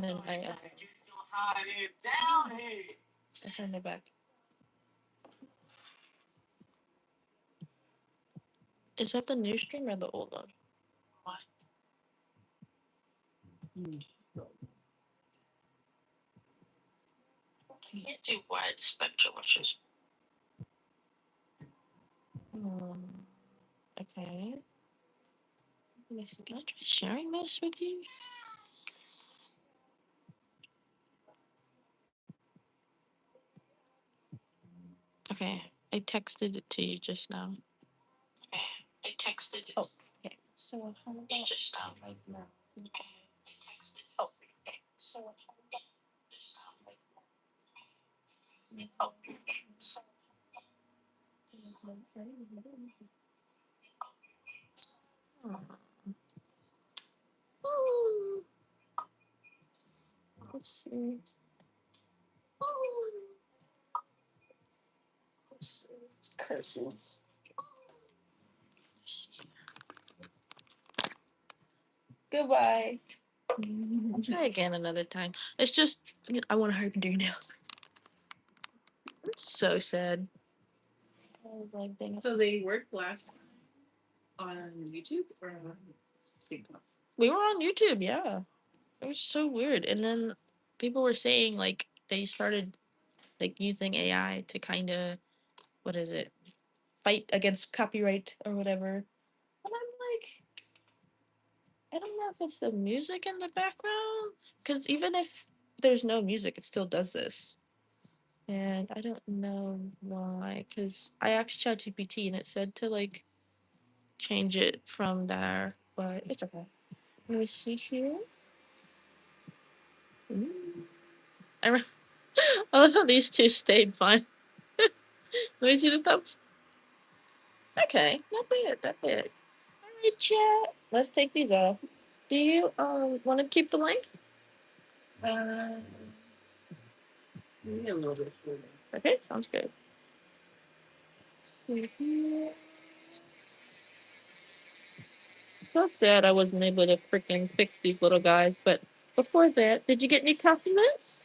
and then I turned it back. Is that the new stream or the old one? What? I can't do wide spectrum, which is. Okay. Let me see. Can I try sharing this with you? Okay. I texted it to you just now. Okay. I texted it. Oh, okay. So how about just now? Right now. Okay. I texted. Oh, okay. So how about just now? Right now. Oh, okay. So. Let's see. Curses. Goodbye. I'll try again another time. It's just I want to hurry and do your nails. I'm so sad. I was like, dang it. So they worked last on YouTube or on TikTok? We were on YouTube, yeah. It was so weird. And then people were saying like they started like using AI to kind of what is it? Fight against copyright or whatever. And I'm like, I don't know if it's the music in the background, because even if there's no music, it still does this. And I don't know why, because I asked ChatGPT and it said to like change it from there, but it's okay. Let me see here. I, re- I love how these two stayed fine. Let me see the thumbs. Okay, not bad, not bad. Alright, chat. Let's take these off. Do you want to keep the length? Maybe a little bit shorter. Okay, sounds good. So sad I wasn't able to freaking fix these little guys, but before that, did you get any compliments?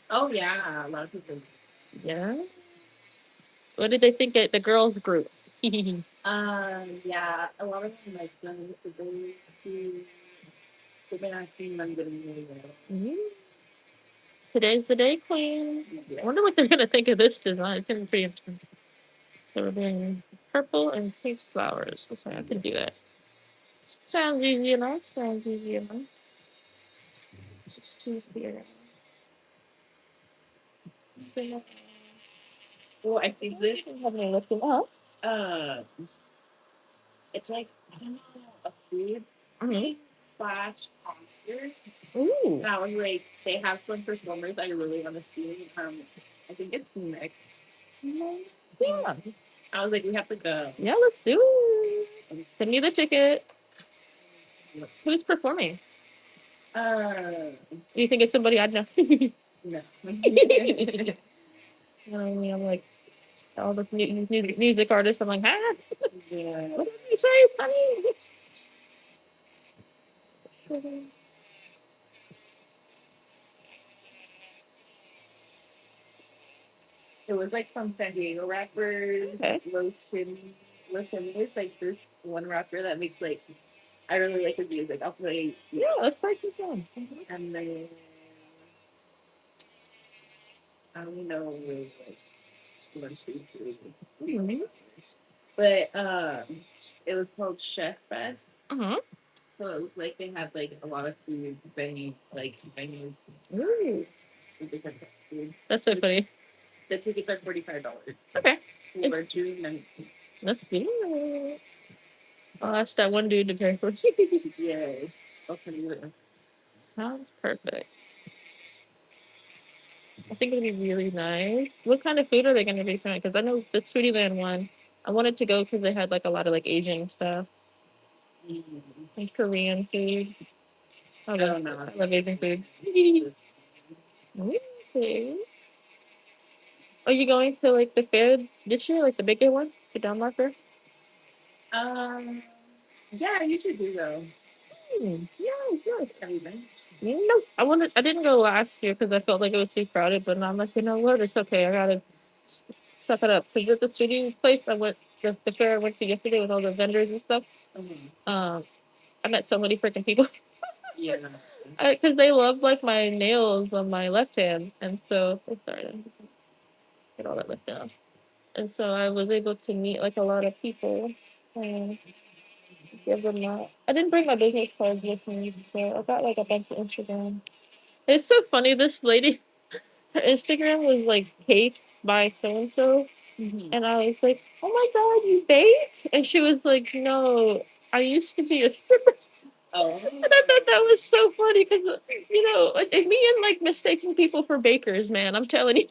Oh yeah, a lot of people. Yeah. What did they think at the girls group? Yeah, a lot of them like them. So they've been asking them getting really well. Today's the day, queen. I wonder what they're gonna think of this design. It's gonna be pretty interesting. So we're doing purple and pink flowers. Okay, I can do that. Sounds easy enough. Sounds easy enough. Just choose the Oh, I see this. Have me looking up. Uh, it's like I don't know, a food slash concert. Ooh. And I was like, they have some performers I really want to see. I think it's next. Yeah. I was like, we have to go. Yeah, let's do it. Send me the ticket. Who's performing? You think it's somebody I know? No. I'm like all the music artists. I'm like, huh? Yeah. What did you say, honey? It was like from San Diego rappers. Okay. Listen, there's like this one rapper that makes like I really like his music. I'll play. Yeah, let's play some song. And then I don't know was like one, two, three. But it was called Chef Fest. So it looked like they had like a lot of food venues. Ooh. That's so funny. The tickets are $45. Okay. For June 19th. Let's do it. I'll ask that one dude to pay for it. Yeah. Okay. Sounds perfect. I think it'd be really nice. What kind of food are they going to be trying? Because I know the Land one, I wanted to go because they had like a lot of like Asian stuff and Korean food. I love Asian food. Okay. Are you going to like the fair this year, like the bigger one, the Del Mar Fair? Yeah, you should do though. Yes, yes. Have you been? No, I wanted. I didn't go last year because I felt like it was too crowded. But now I'm like, you know what? It's okay. I gotta suck it up. Because at the studio place I went, the fair I went to yesterday with all the vendors and stuff. Um, I met so many freaking people. Yeah. Because they love like my nails on my left hand, and so oh, sorry, let me get all that left down. And so I was able to meet like a lot of people and give them that. I didn't bring my business cards with me, so I got like a bunch of Instagram. It's so funny. This lady, her Instagram was like cake by so and so, and I was like, "Oh my god, you bake?" And she was like, "No, I used to be a stripper." Oh. And I thought that was so funny because me and like mistaking people for bakers, man. I'm telling you.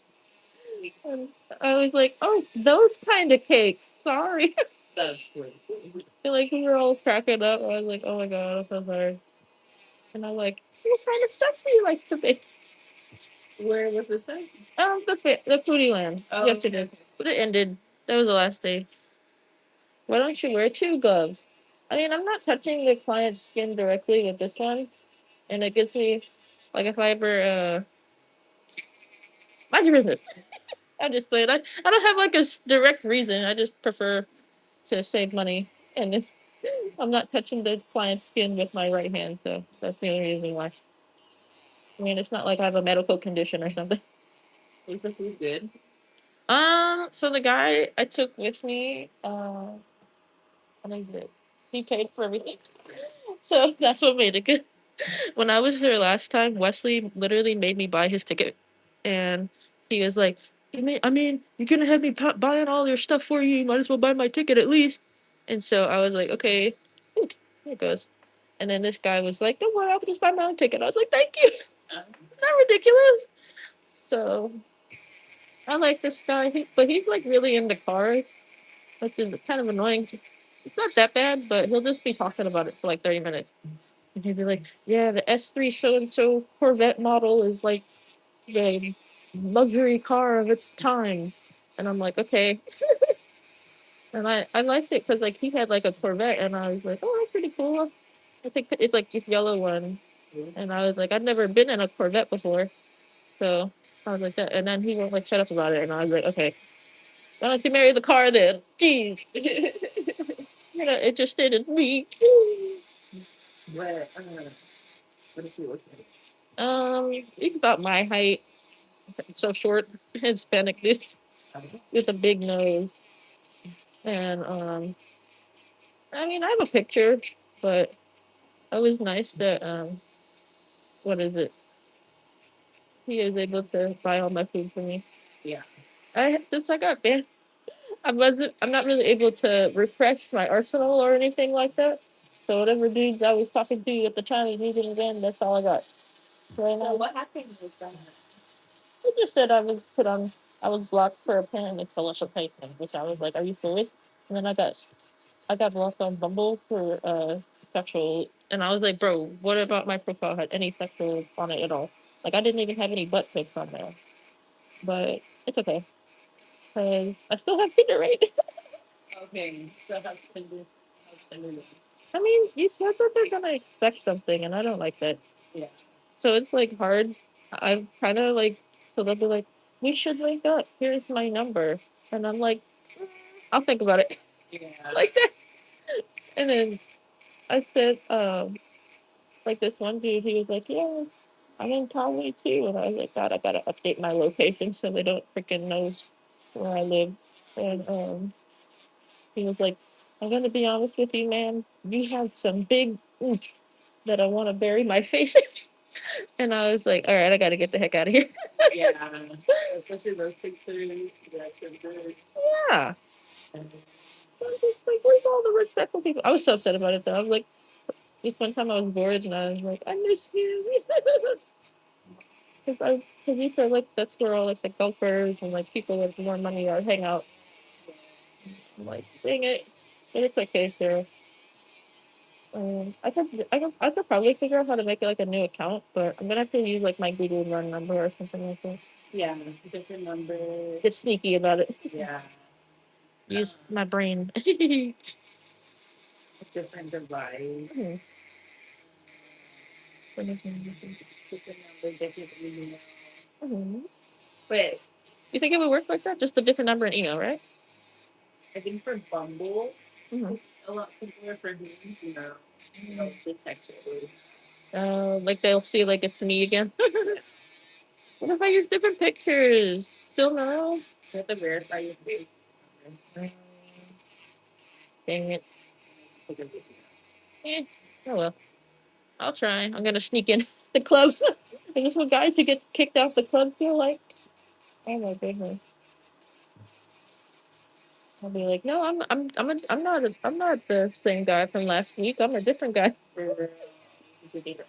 And I was like, "Oh, those kind of cakes." Sorry. That's great. And like we were all cracking up. I was like, "Oh my god, I'm so sorry." And I'm like, "What kind of stuff do you like to bake?" Where was this at? The foodie land yesterday, but it ended. That was the last day. Why don't you wear two gloves? I mean, I'm not touching the client's skin directly with this one, and it gives me like if I ever mind your business. I just play it. I don't have like a direct reason. I just prefer to save money, and if I'm not touching the client's skin with my right hand, so that's the only reason why. I mean, it's not like I have a medical condition or something. Is the food good? So the guy I took with me, what is it? He paid for everything. So that's what made it good. When I was there last time, Wesley literally made me buy his ticket, and he was like, I mean, you're gonna have me buying all your stuff for you. You might as well buy my ticket at least." And so I was like, "Okay, ooh, here it goes." And then this guy was like, "Don't worry, I'll just buy my own ticket." I was like, "Thank you." Isn't that ridiculous? So I like this guy, but he's like really into cars, which is kind of annoying. It's not that bad, but he'll just be talking about it for like 30 minutes. And he'd be like, "Yeah, the S3 so and so Corvette model is like the luxury car of its time." And I'm like, "Okay." And I liked it because like he had like a Corvette, and I was like, "Oh, that's pretty cool." I think it's like this yellow one. And I was like, "I'd never been in a Corvette before." So I was like that. And then he won't like shut up about it. And I was like, "Okay, why don't you marry the car then?" Jeez. You're not interested in me. Where, what is he looking at? He's about my height. So short, Hispanic dude with a big nose. And I mean, I have a picture, but it was nice that what is it? He was able to buy all my food for me. Yeah. Since I got banned, I'm not really able to refresh my arsenal or anything like that. So whatever dudes I was talking to at the Chinese meeting again, that's all I got. Right now. So what happened with that? It just said I was blocked for apparently solicitation, which I was like, "Are you serious?" And then I got blocked on Bumble for sexual, and I was like, "Bro, what about my profile had any sexual on it at all? Like, I didn't even have any butt pics on there." But it's okay, cause I still have Tinder, right? Okay, so how's Tinder looking? I mean, you said that they're gonna expect something, and I don't like that. Yeah. So it's like hard. I've kind of like, so they'll be like, "We should link up. Here's my number," and I'm like, "I'll think about it." Yeah. Like that. And then I said, like this one dude, he was like, "Yeah, I'm in Cali too," and I was like, "God, I gotta update my location so they don't freaking know where I live." And he was like, "I'm gonna be honest with you, man. You have some big oomph that I want to bury my face in." And I was like, "All right, I gotta get the heck out of here." Yeah, especially those pictures. Yeah. And I was just like, "Where's all the respectful people?" I was so upset about it though. I was like, this one time I was bored and I was like, "I miss you." Because he said like that's where all like the golfers and like people with more money are hang out. I'm like, dang it. But it's okay, sir. I could probably figure out how to make it like a new account, but I'm gonna have to use like my Google Run number or something like that. Yeah, different number. Get sneaky about it. Yeah. Use my brain. Different device. Mm-hmm. But you think it would work like that? Just a different number and email, right? I think for Bumble, it's a lot simpler for me, detect it. Like they'll see like it's me again. What if I use different pictures? Still no? You have to verify your face. Um, Dang it. Eh, oh well. I'll try. I'm gonna sneak in the club. I just want guys who get kicked off the club feel like. Oh my goodness. I'll be like, no, I'm not the same guy from last week. I'm a different guy. A different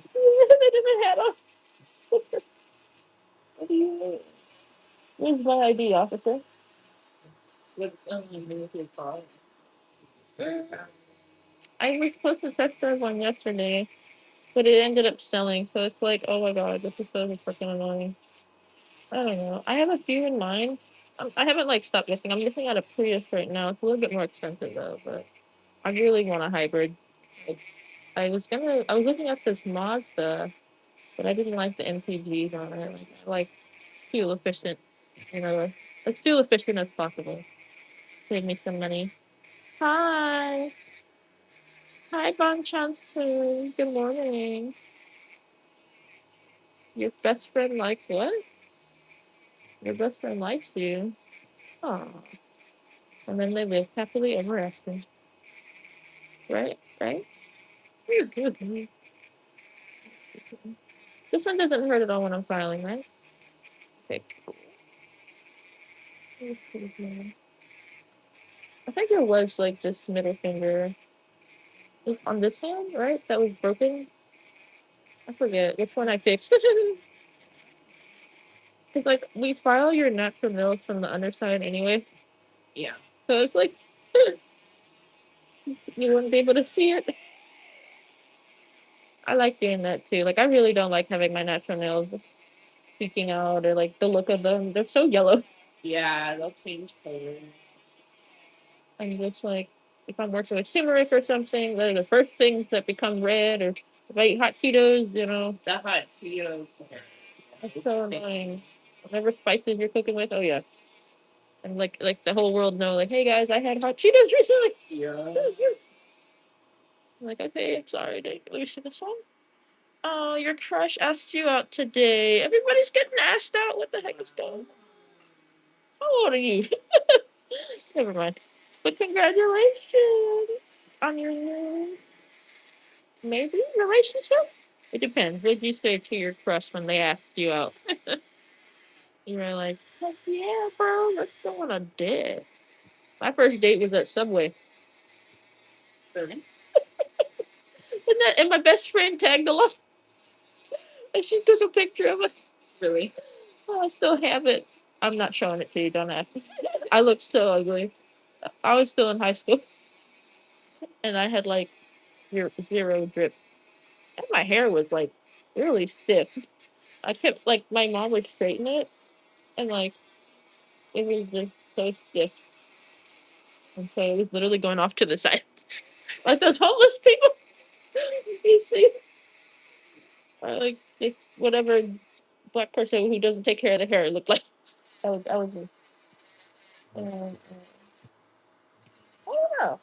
hat on. What do you mean? Where's my ID, officer? What's with your car? I was supposed to test drive one yesterday, but it ended up selling. So it's like, oh my god, this is so freaking annoying. I don't know. I have a few in mind. I haven't like stopped looking. I'm looking at a Prius right now. It's a little bit more expensive though, but I really want a hybrid. Like, I was looking at this Mazda, but I didn't like the MPGs on it. Like, I like fuel efficient, as fuel efficient as possible. Save me some money. Hi, hi, Bon Chancellor. Good morning. Your best friend likes what? Your best friend likes you. Oh, and then they live happily ever after. Right, right. This one doesn't hurt at all when I'm filing, right? Okay, cool. I think there was like this middle finger on this hand, right? That was broken. I forget which one I fixed. Because like we file your natural nails from the underside anyway. Yeah. So it's like you wouldn't be able to see it. I like doing that too. Like I really don't like having my natural nails peeking out or like the look of them. They're so yellow. Yeah, they'll change color. I'm just like, if I'm working with turmeric or something, they're the first things that become red. Or if I eat hot Cheetos, The hot Cheetos. That's so annoying. Whatever spices you're cooking with, oh yeah. And like the whole world know, like, hey guys, I had hot Cheetos recently. Yeah. I'm like, okay, I'm sorry, did you see this one? Oh, your crush asked you out today. Everybody's getting asked out. What the heck is going on? How old are you? Never mind. But congratulations on your new maybe relationship. It depends. What did you say to your crush when they asked you out? You were like, heck yeah, bro, let's go on a date. My first date was at Subway. Really? And my best friend tagged along. And she took a picture of it. Really? Oh, I still have it. I'm not showing it to you. Don't ask me. I looked so ugly. I was still in high school, and I had like zero drip, and my hair was like really stiff. I kept like my mom would straighten it, and like it was just so stiff, and so it was literally going off to the side, like those homeless people. You see, or like it's whatever black person who doesn't take care of their hair looked like. That was me. I don't know.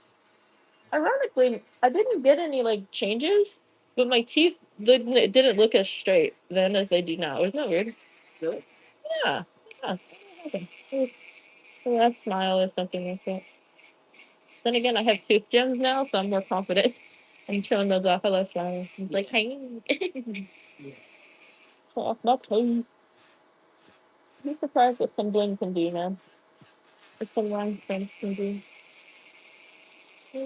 Ironically, I didn't get any like changes, but my teeth didn't look as straight then as they do now. Isn't that weird? Really? Yeah. Yeah. Okay. So that smile or something like that. Then again, I have tooth gems now, so I'm more confident. I'm showing those off. I love smiling. It's like, hey, off my toe. Be surprised what some bling can do, man. What some rhinestones can do. So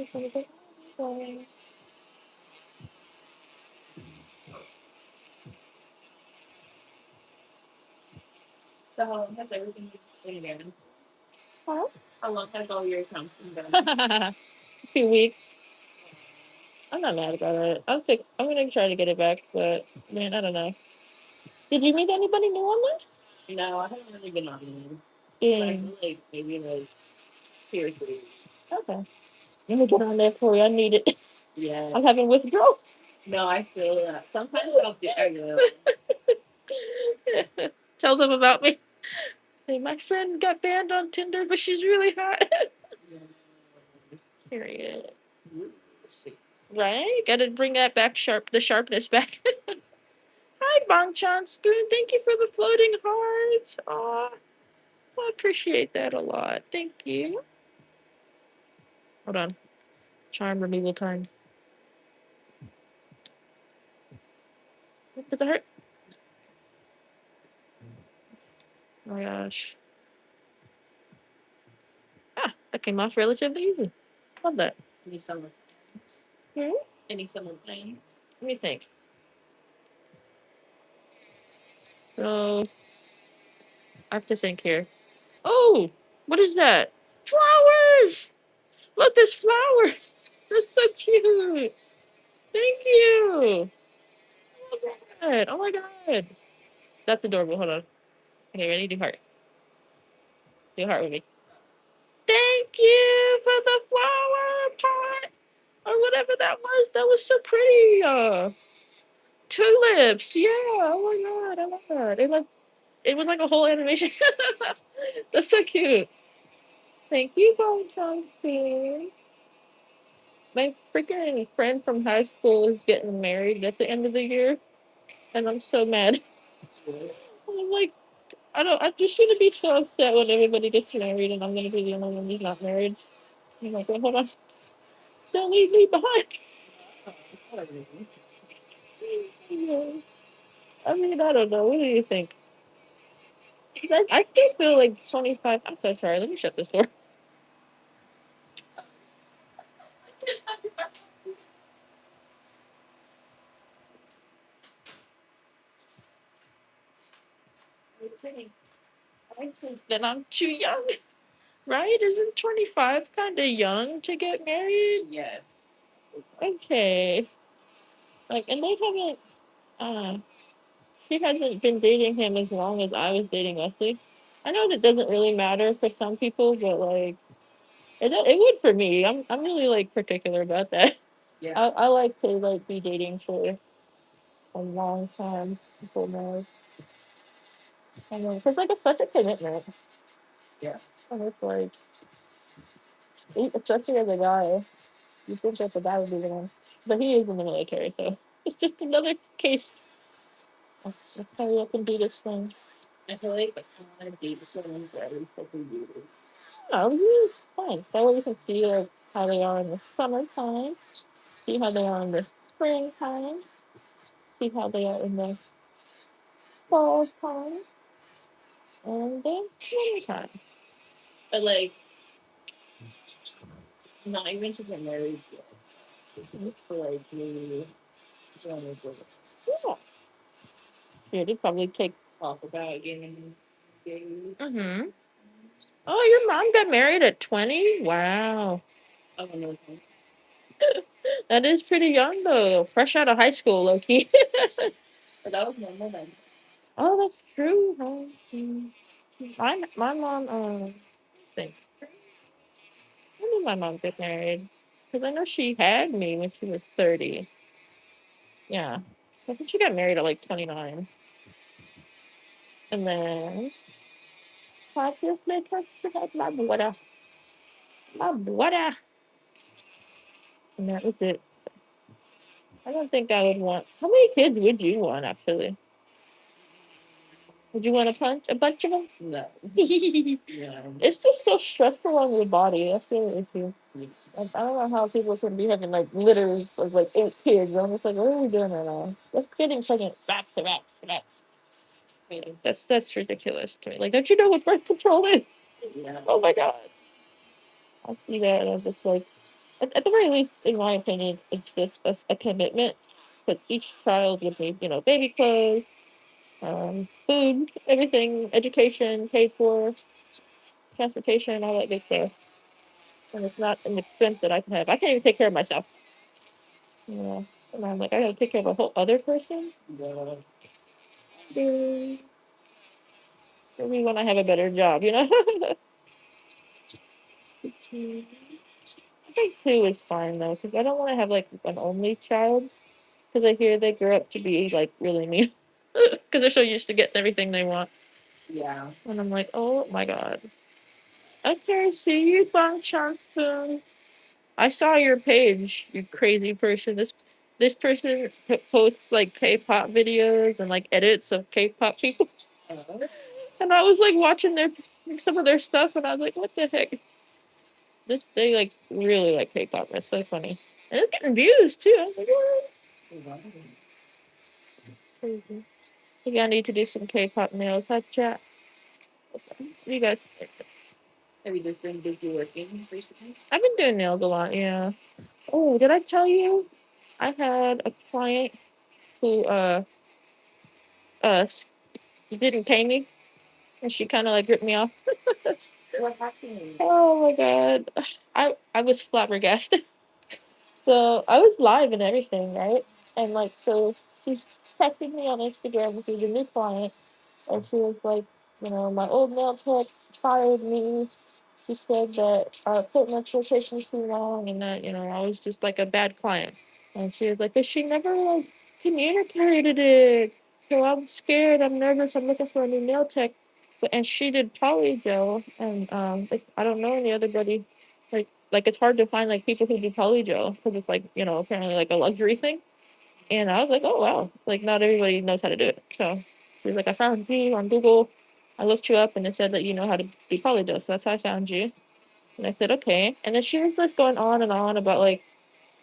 how long has everything been again? Huh? How long has all your accounts been done? A few weeks. I'm not mad about it. I'm gonna try to get it back, but man, I don't know. Did you meet anybody new on this? No, I haven't really been on it. Yeah. But I feel like maybe like 2 or 3. Okay. Let me get on there for you. I need it. Yeah. I'm having withdrawal. No, I feel that. Sometimes I'll be. I will. Tell them about me. Say my friend got banned on Tinder, but she's really hot. Period. Right? Gotta bring that back the sharpness back. Hi, Bangchan Spoon. Thank you for the floating hearts. Aw, I appreciate that a lot. Thank you. Hold on. Charm removal time. Does it hurt? Oh my gosh. Ah, that came off relatively easy. Love that. Any summer plans? Hmm? Any summer plans? Let me think. So, I have to think here. Oh, what is that? Flowers! Look, there's flowers! That's so cute! Thank you! Oh my god! Oh my god! That's adorable. Hold on. Okay, ready? Do heart. Do heart with me. Thank you for the flower pot! Or whatever that was. That was so pretty. Tulips. Yeah. Oh my god. I love that. It was like a whole animation. That's so cute. Thank you, Bone Chunky. My freaking friend from high school is getting married at the end of the year, and I'm so mad. I'm like, I just shouldn't be so upset when everybody gets married, and I'm gonna be the only one who's not married. I'm like, wait, hold on, don't leave me behind. I mean, I don't know. What do you think? 'Cause I still feel like 25. I'm so sorry. Let me shut this door. I think that I'm too young, right? Isn't 25 kind of young to get married? Yes. Okay. Like, and they haven't, uh, she hasn't been dating him as long as I was dating Leslie. I know that doesn't really matter for some people, but like, it would for me. I'm really like particular about that. Yeah. I like to like be dating for a long time. People know. I know, because like it's such a commitment. Yeah. And it's like, especially as a guy, you think that the guy would be the one, but he is in the military, so it's just another case. Let's hurry up and do this thing. I feel like I want to date someone for at least like a year. Oh, you fine. That way you can see like how they are in the summertime, see how they are in the springtime, see how they are in the fall time, and then wintertime. But like, not even to get married yet. For like maybe one or two. Yeah. Yeah, they probably take. Talk about getting engaged. Mm-hmm. Oh, your mom got married at 20? Wow. I don't know. That is pretty young though. Fresh out of high school, low key. But that was my mom. Oh, that's true. Huh? Mm. My mom think when did my mom get married? Because I know she had me when she was 30. Yeah. I think she got married at like 29. And then 5 years later, she had my brother. My brother. And that was it. I don't think I would want. How many kids would you want, actually? Would you want a bunch of them? No. Yeah. It's just so stressful on your body. That's the issue. Like, I don't know how people can be having like litters of like 8 kids. I'm just like, what are we doing right now? Just getting pregnant back to back to back. I mean, that's ridiculous to me. Like, don't you know what birth control is? Yeah. Oh my god. I see that and I'm just like, at the very least, in my opinion, it's just a commitment. Because each child would need, baby clothes, food, everything, education, paid for, transportation, all that good stuff. And it's not an expense that I can have. I can't even take care of myself. And I'm like, I gotta take care of a whole other person. Yeah. Mm, maybe when I have a better job, Mm, I think two is fine though, because I don't want to have like an only child. because I hear they grow up to be like really mean because they're so used to getting everything they want. Yeah. And I'm like, oh my god. Okay, see you, Bang Chansun. I saw your page, you crazy person. This person posts like K-pop videos and like edits of K-pop people, and I was like watching their some of their stuff, and I was like, what the heck? This they like really like K-pop. That's so funny, and it's getting views too. I was like, what? Crazy. I think I need to do some K-pop nails. Hi, chat. You guys. Have you just been busy working recently? I've been doing nails a lot. Yeah. Oh, did I tell you? I had a client who uh didn't pay me, and she kind of like ripped me off. What happened? Oh my god, I was flabbergasted. So I was live and everything, right? And like, so she's texting me on Instagram with a new client, and she was like, you know, my old nail tech fired me. She said that our appointments were taking too long, and that, you know, I was just like a bad client. And she was like, but she never like communicated it. So I'm scared, I'm nervous, I'm looking for a new nail tech. But and she did polygel, and like I don't know any other buddy like it's hard to find like people who do polygel because it's like, you know, apparently like a luxury thing. And I was like, oh wow, like not everybody knows how to do it. So she was like, I found you on Google. I looked you up and it said that you know how to do polygel. So that's how I found you. And I said, okay. And then she was just going on about like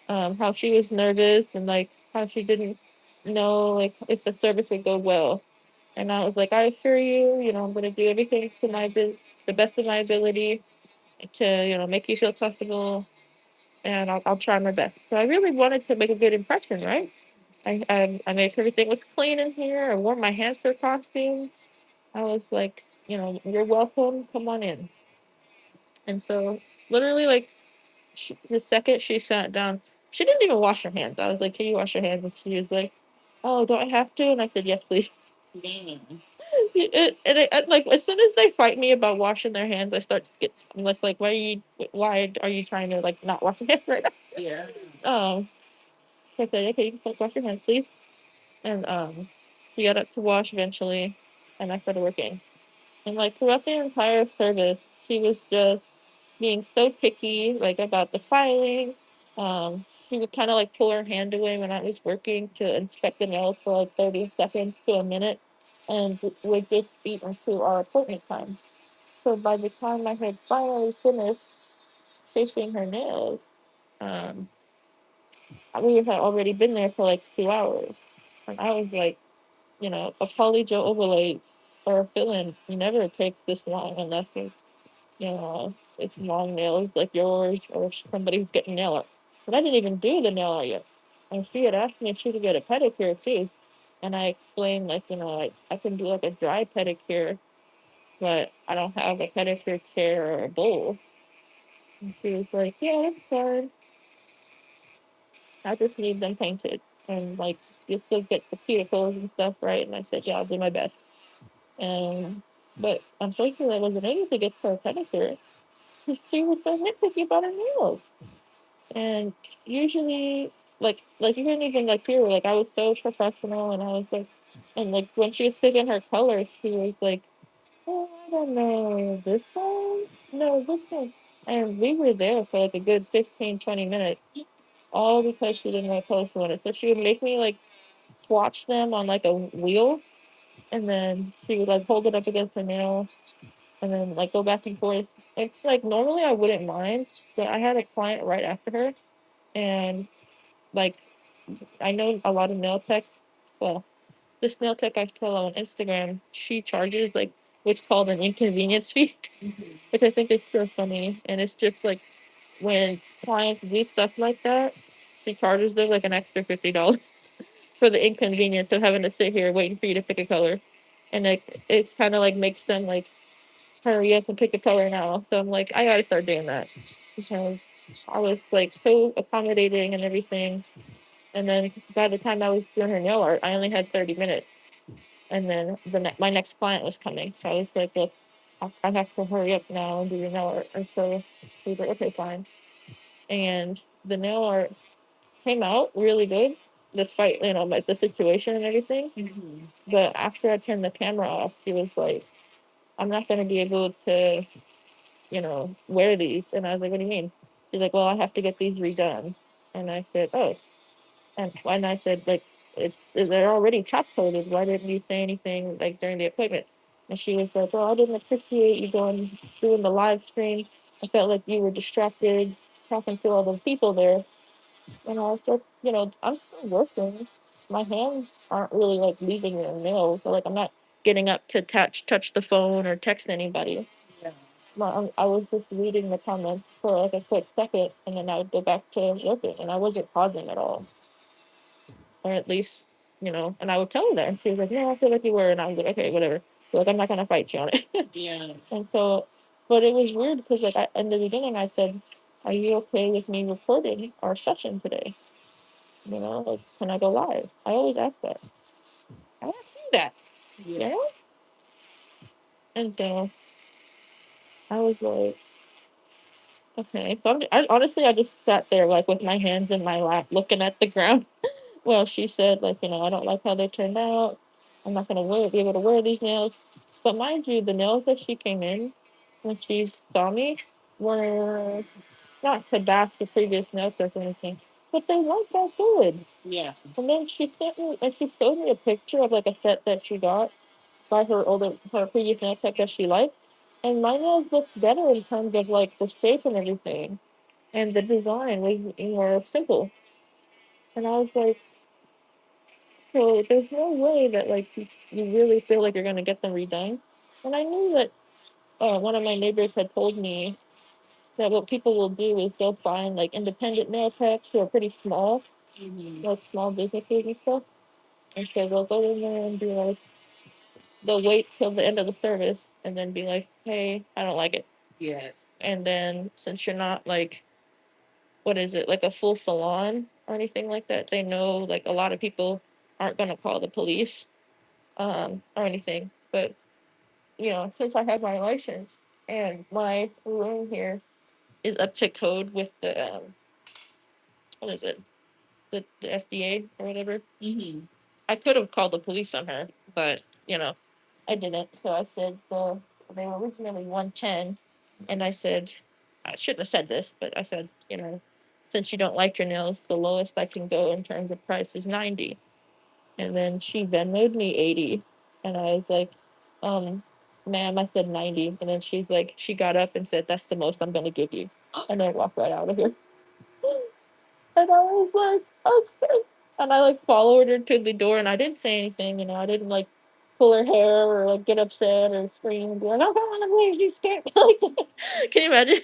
how she was nervous and like how she didn't know like if the service would go well. And I was like, I assure you, you know, I'm gonna do everything to the best of my ability to, you know, make you feel comfortable, and I'll try my best. So I really wanted to make a good impression, right? I made sure everything was clean in here. I wore my hamster costume. I was like, you know, you're welcome. Come on in. And so, literally, like the second she sat down, she didn't even wash her hands. I was like, "Can you wash your hands?" And she was like, "Oh, do I have to?" And I said, "Yes, please." Dang. Like as soon as they fight me about washing their hands, I start to get. I'm less like, why are you trying to like not wash your hands right now? Yeah. So I said, okay, you can wash your hands, please. And she got up to wash eventually, and I started working. And like throughout the entire service, she was just being so picky, like about the filing. She would kind of like pull her hand away when I was working to inspect the nails for like 30 seconds to a minute, and would just eat into our appointment time. So by the time I had finally finished fixing her nails, um, we had already been there for like 2 hours. And I was like, you know, a polygel overlay or a fill-in never takes this long unless it's, you know, it's long nails like yours or somebody who's getting nail art. But I didn't even do the nail art yet. And she had asked me if she could get a pedicure too. And I explained, like, you know, like I can do like a dry pedicure, but I don't have a pedicure chair or a bowl. And she was like, yeah, that's fine. I just need them painted. And like, you still get the cuticles and stuff, right? And I said, yeah, I'll do my best. And but unfortunately, I wasn't able to get her a pedicure because she was so nitpicky about her nails. And usually, like you didn't even like hear, like I was so professional, and I was like, and like when she was picking her colors, she was like, oh, I don't know, this one, no, this one. And we were there for like a good 15, 20 minutes, all because she didn't know colors she wanted. So she would make me like swatch them on like a wheel, and then she would like hold it up against her nail and then like go back and forth. It's like normally I wouldn't mind, but I had a client right after her, and like I know a lot of nail tech. Well, this nail tech I follow on Instagram, she charges like what's called an inconvenience fee, which I think is so funny. And it's just like when clients do stuff like that, she charges them like an extra $50 for the inconvenience of having to sit here waiting for you to pick a color. And like it kind of like makes them like hurry up and pick a color now. So I'm like, I gotta start doing that because I was like so accommodating and everything. And then by the time I was doing her nail art, I only had 30 minutes. And then my next client was coming. So I was like, look, I have to hurry up now and do your nail art. And so he was like, okay, fine. And the nail art came out really good. despite like the situation and everything. Mm-hmm. But after I turned the camera off, she was like, "I'm not gonna be able to, wear these." And I was like, "What do you mean?" She's like, "Well, I have to get these redone." And I said, "Oh." And I said, like, they're already top coated. Why didn't you say anything like during the appointment? And she was like, "Well, I didn't appreciate you doing the live stream. I felt like you were distracted talking to all those people there." And I was like, I'm still working. My hands aren't really like leaving their nails. So like I'm not getting up to touch the phone or text anybody. Yeah. I was just reading the comments for like a quick second, and then I would go back to working, and I wasn't pausing at all, or at least, and I would tell her that, and she was like, "No, I feel like you were," and I was like, "Okay, whatever." So, like, I'm not gonna fight you on it. Yeah. And so, but it was weird because like in the beginning I said, "Are you okay with me recording our session today? Like, can I go live?" I always ask that. I want to do that. Yeah. And so I was like, okay. So honestly, I just sat there like with my hands in my lap, looking at the ground. Well, she said, like, I don't like how they turned out. I'm not gonna be able to wear these nails. But mind you, the nails that she came in when she saw me were not to bash the previous nail tech or anything, but they weren't that good. Yeah. And then she showed me a picture of like a set that she got by her previous nail tech that she liked. And my nails looked better in terms of like the shape and everything. And the design was more simple. And I was like, so there's no way that like you really feel like you're gonna get them redone. And I knew that one of my neighbors had told me that what people will do is they'll find like independent nail techs who are pretty small, like small businesses and stuff. And so they'll go in there and be like, they'll wait till the end of the service and then be like, "Hey, I don't like it." Yes. And then since you're not like, what is it, like a full salon or anything like that, they know like a lot of people aren't gonna call the police or anything. But since I have my license and my room here is up to code with the what is it, the FDA or whatever. Mm-hmm. I could have called the police on her, but I didn't. So I said they were originally 110, and I said I shouldn't have said this, but I said since you don't like your nails, the lowest I can go in terms of price is 90. And then she Venmoed me 80. And I was like, um, ma'am, I said 90. And then she got up and said, "That's the most I'm going to give you." And then walked right out of here. And I was like, "Okay." And I like followed her to the door, and I didn't say anything. I didn't like pull her hair or like get upset or scream and be like, "Oh, come on, leave, you scared." Like, can you imagine?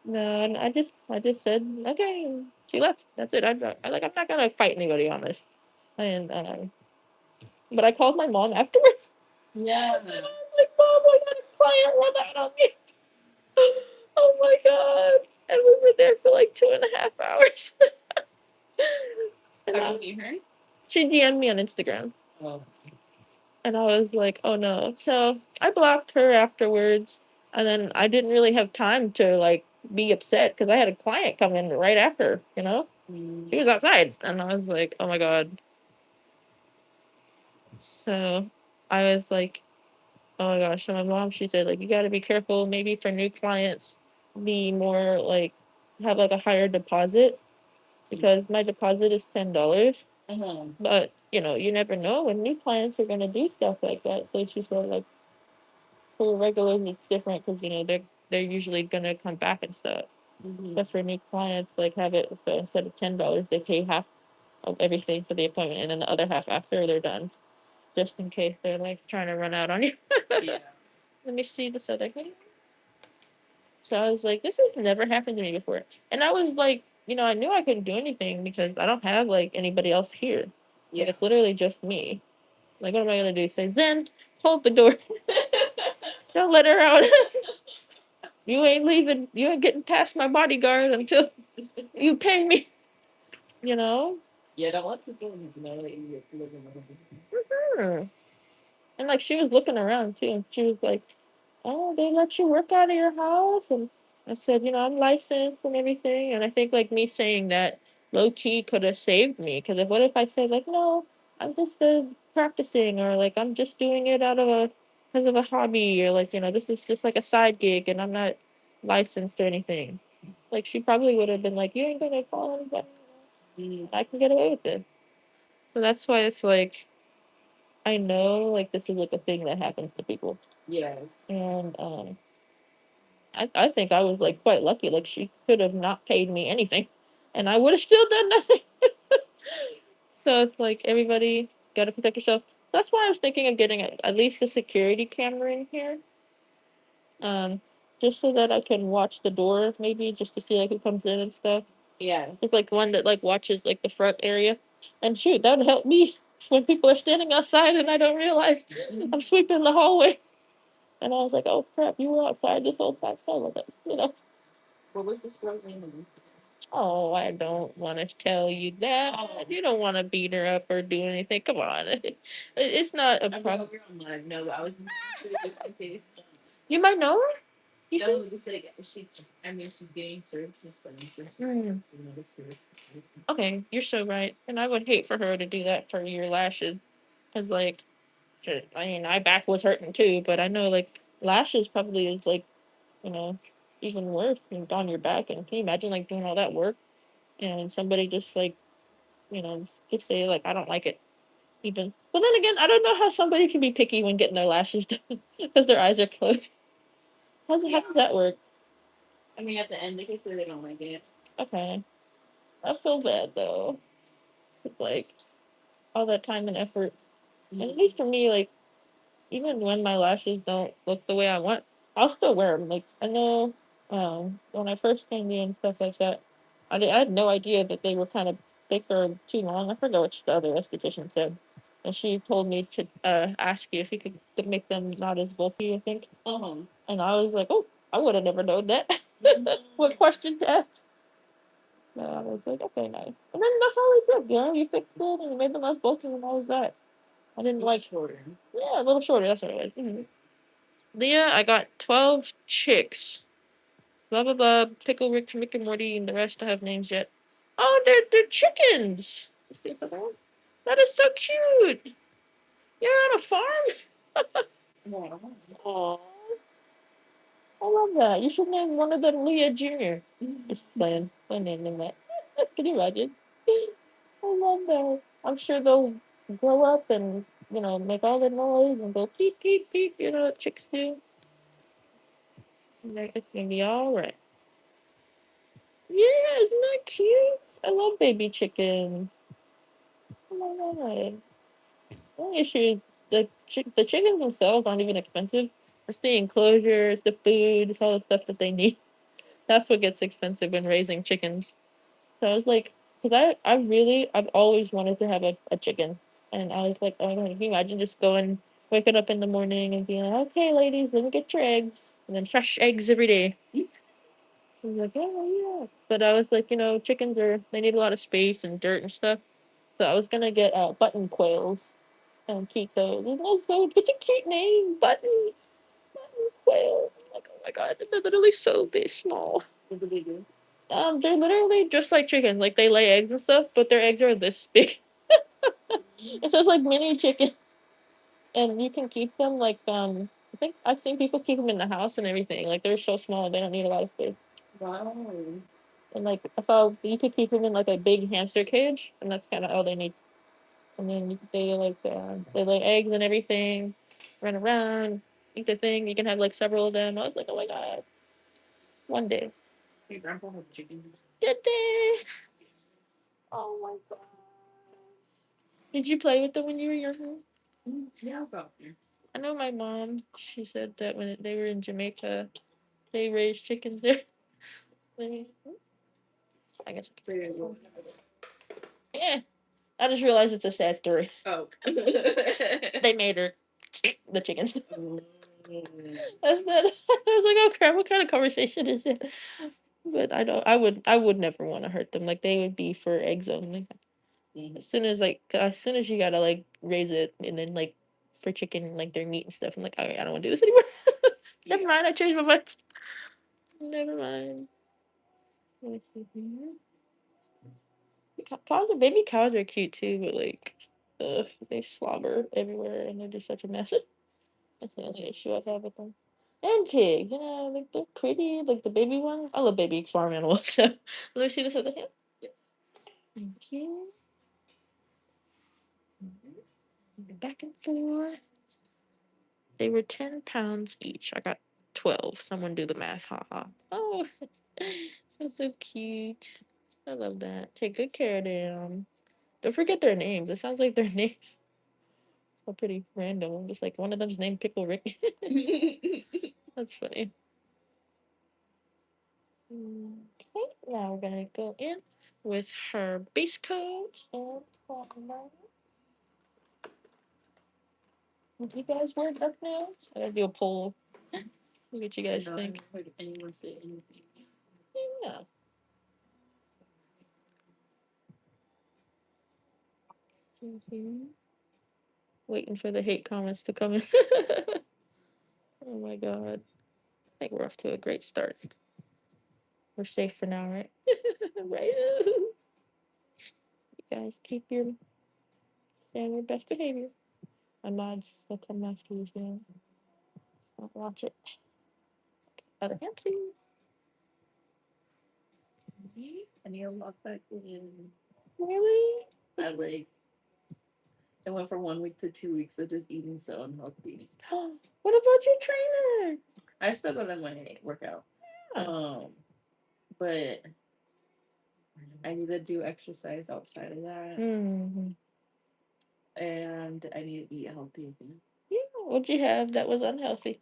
No, and I just said, "Okay." She left. That's it. I'm not gonna fight anybody on this. And but I called my mom afterwards. Yeah. And I was like, "Mom, I got a client run out on me." Oh my god. And we were there for like 2.5 hours. And how did you hear? She DM'd me on Instagram. Oh. And I was like, "Oh no." So I blocked her afterwards. And then I didn't really have time to like be upset because I had a client come in right after. She was outside. And I was like, "Oh my god." So I was like, "Oh my gosh." So my mom, she said, like, "You got to be careful. Maybe for new clients, be more like, have like a higher deposit because my deposit is $10. But, you never know when new clients are going to do stuff like that." So she said, like, for regulars, it's different because, they're usually going to come back and stuff. But for new clients, like, have it so instead of $10, they pay half of everything for the appointment and then the other half after they're done, just in case they're like trying to run out on you. Yeah. Let me see this other thing. So I was like, this has never happened to me before. And I was like, I knew I couldn't do anything because I don't have like anybody else here. Like, it's literally just me. Like, what am I gonna do? Say, "Zen, hold the door. Don't let her out. You ain't leaving. You ain't getting past my bodyguard until you pay me." You know? Yeah, don't let the door know that you're living with. And like she was looking around too, and she was like, "Oh, they let you work out of your house?" And I said, "I'm licensed and everything." And I think like me saying that low key could have saved me. Because if what if I say like, no, I'm just practicing, or like I'm just doing it out of a because of a hobby, or like this is just like a side gig, and I'm not licensed or anything. Like she probably would have been like, you ain't gonna call anybody. I can get away with it. So that's why it's like I know like this is like a thing that happens to people. Yes. And I think I was like quite lucky. Like she could have not paid me anything, and I would have still done nothing. So it's like everybody got to protect yourself. That's why I was thinking of getting at least a security camera in here, um, just so that I can watch the door, maybe just to see like who comes in and stuff. Yeah. It's like one that like watches like the front area, and shoot, that would help me when people are standing outside and I don't realize I'm sweeping the hallway. And I was like, oh crap, you were outside this whole time. So like, What was this girl's name? Oh, I don't want to tell you that. Oh. You don't want to beat her up or do anything. Come on. It's not a problem. No, I was just in case. You might know her? You No, think? just like she's getting services from Okay, you're so right. And I would hate for her to do that for your lashes. Because, like, I mean, my back was hurting too, but I know, like, lashes probably is, like, you know, even worse than on your back. And can you imagine, like, doing all that work and somebody just, like, just say, like, I don't like it. Even. But then again, I don't know how somebody can be picky when getting their lashes done because their eyes are closed. How does that work? I mean, at the end, they can say they don't like it. Okay. I feel bad though. It's like all that time and effort. And at least for me, like even when my lashes don't look the way I want, I'll still wear them. Like I know, when I first came in and stuff like that, I had no idea that they were kind of thick or too long. I forgot what the other esthetician said, and she told me to ask you if you could make them not as bulky. I think. And I was like, oh, I would have never known that. What question to ask? No, I was like, okay, nice. And then that's all we did. You fixed it and you made them less bulky, and all was that. I didn't like shorter. Yeah, a little shorter. That's what it was. Leah, I got 12 chicks. Blah blah blah. Pickle Rick, Mick and Morty, and the rest I have names yet. Oh, they're chickens. That is so cute. You're on a farm. Oh, I love that. You should name one of them Leah Junior. Just playing naming that. Can you imagine? I love that. I'm sure they'll grow up and make all the noise and go peep peep peep. Chicks do. It's gonna be all right. Yeah, isn't that cute? I love baby chickens. Oh my god. The only issue, the chickens themselves aren't even expensive. It's the enclosure, it's the food, it's all the stuff that they need. That's what gets expensive when raising chickens. So I was like, because I've always wanted to have a chicken. And I was like, oh my god, can you imagine just going, waking up in the morning and being like, okay, ladies, let me get your eggs. And then fresh eggs every day. I was like, oh yeah. But I was like, chickens they need a lot of space and dirt and stuff. So I was gonna get button quails and keep those. And also, such a cute name, button quail. I'm like, oh my god, they're literally so big, small. What do they do? They're literally just like chickens. Like they lay eggs and stuff, but their eggs are this big. It says like mini chicken, and you can keep them like I think I've seen people keep them in the house and everything. Like they're so small, they don't need a lot of space. Wow. And like I saw you could keep them in like a big hamster cage, and that's kind of all they need. And then they lay eggs and everything, run around, eat their thing. You can have like several of them. I was like, oh my god, one day. Your grandpa had chickens. Did they? Oh my god. Did you play with them when you were younger? Yeah, about there. I know my mom. She said that when they were in Jamaica, they raised chickens there. They- I guess. Yeah. I just realized it's a sad story. Oh. They made her the chickens. That's not. I was like, oh crap! What kind of conversation is it? But I don't. I would never want to hurt them. Like they would be for eggs only. As soon as you gotta like raise it and then like for chicken like their meat and stuff, I'm like, okay, I don't want to do this anymore. Never mind. I changed my mind. Never mind. Baby cows are cute too, but like, they slobber everywhere and they're just such a mess. That's the only issue I have with them. And pigs, like they're pretty, like the baby ones. I love baby farm animals. So let me see this other hand. Yes. Thank you. Back and forth. They were 10 pounds each. I got 12. Someone do the math. Haha. Oh, that's so cute. I love that. Take good care of them. Don't forget their names. It sounds like their names are pretty random. I'm just like, one of them's named Pickle Rick. That's funny. Okay, now we're gonna go in with her base coat and primer. Do you guys wear duck nails? I gotta do a poll. What you guys think? I heard anyone say anything. Yeah. Waiting for the hate comments to come in. Oh my god. I think we're off to a great start. We're safe for now, right? Right? You guys keep your stay on your best behavior. My mods will come after you guys. I'll watch it. Other hand, please. I need to log back in. Really? I like. I went from 1 week to 2 weeks of just eating so unhealthy. What about your trainer? I still go to my workout. Yeah. But I need to do exercise outside of that. Mm-hmm. And I need to eat healthy again. Yeah. What'd you have that was unhealthy?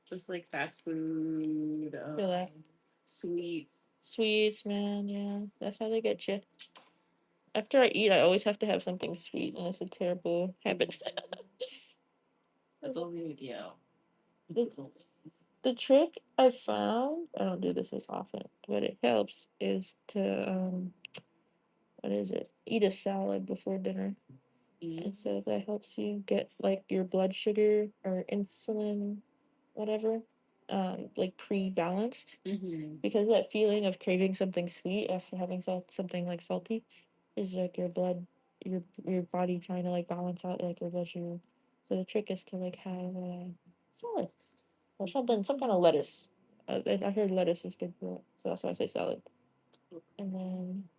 Just like fast food, feel that. Sweets. Sweets, man, yeah. That's how they get you. After I eat, I always have to have something sweet, and it's a terrible habit. That's only, yeah. The trick I found, I don't do this as often, but it helps, is to, what is it? Eat a salad before dinner. And so that helps you get like your blood sugar or insulin, whatever, like pre-balanced. Because that feeling of craving something sweet after having something like salty is like your blood, your body trying to like balance out like your blood sugar. So the trick is to like have a salad or something, some kind of lettuce. I heard lettuce is good for it, so that's why I say salad. And then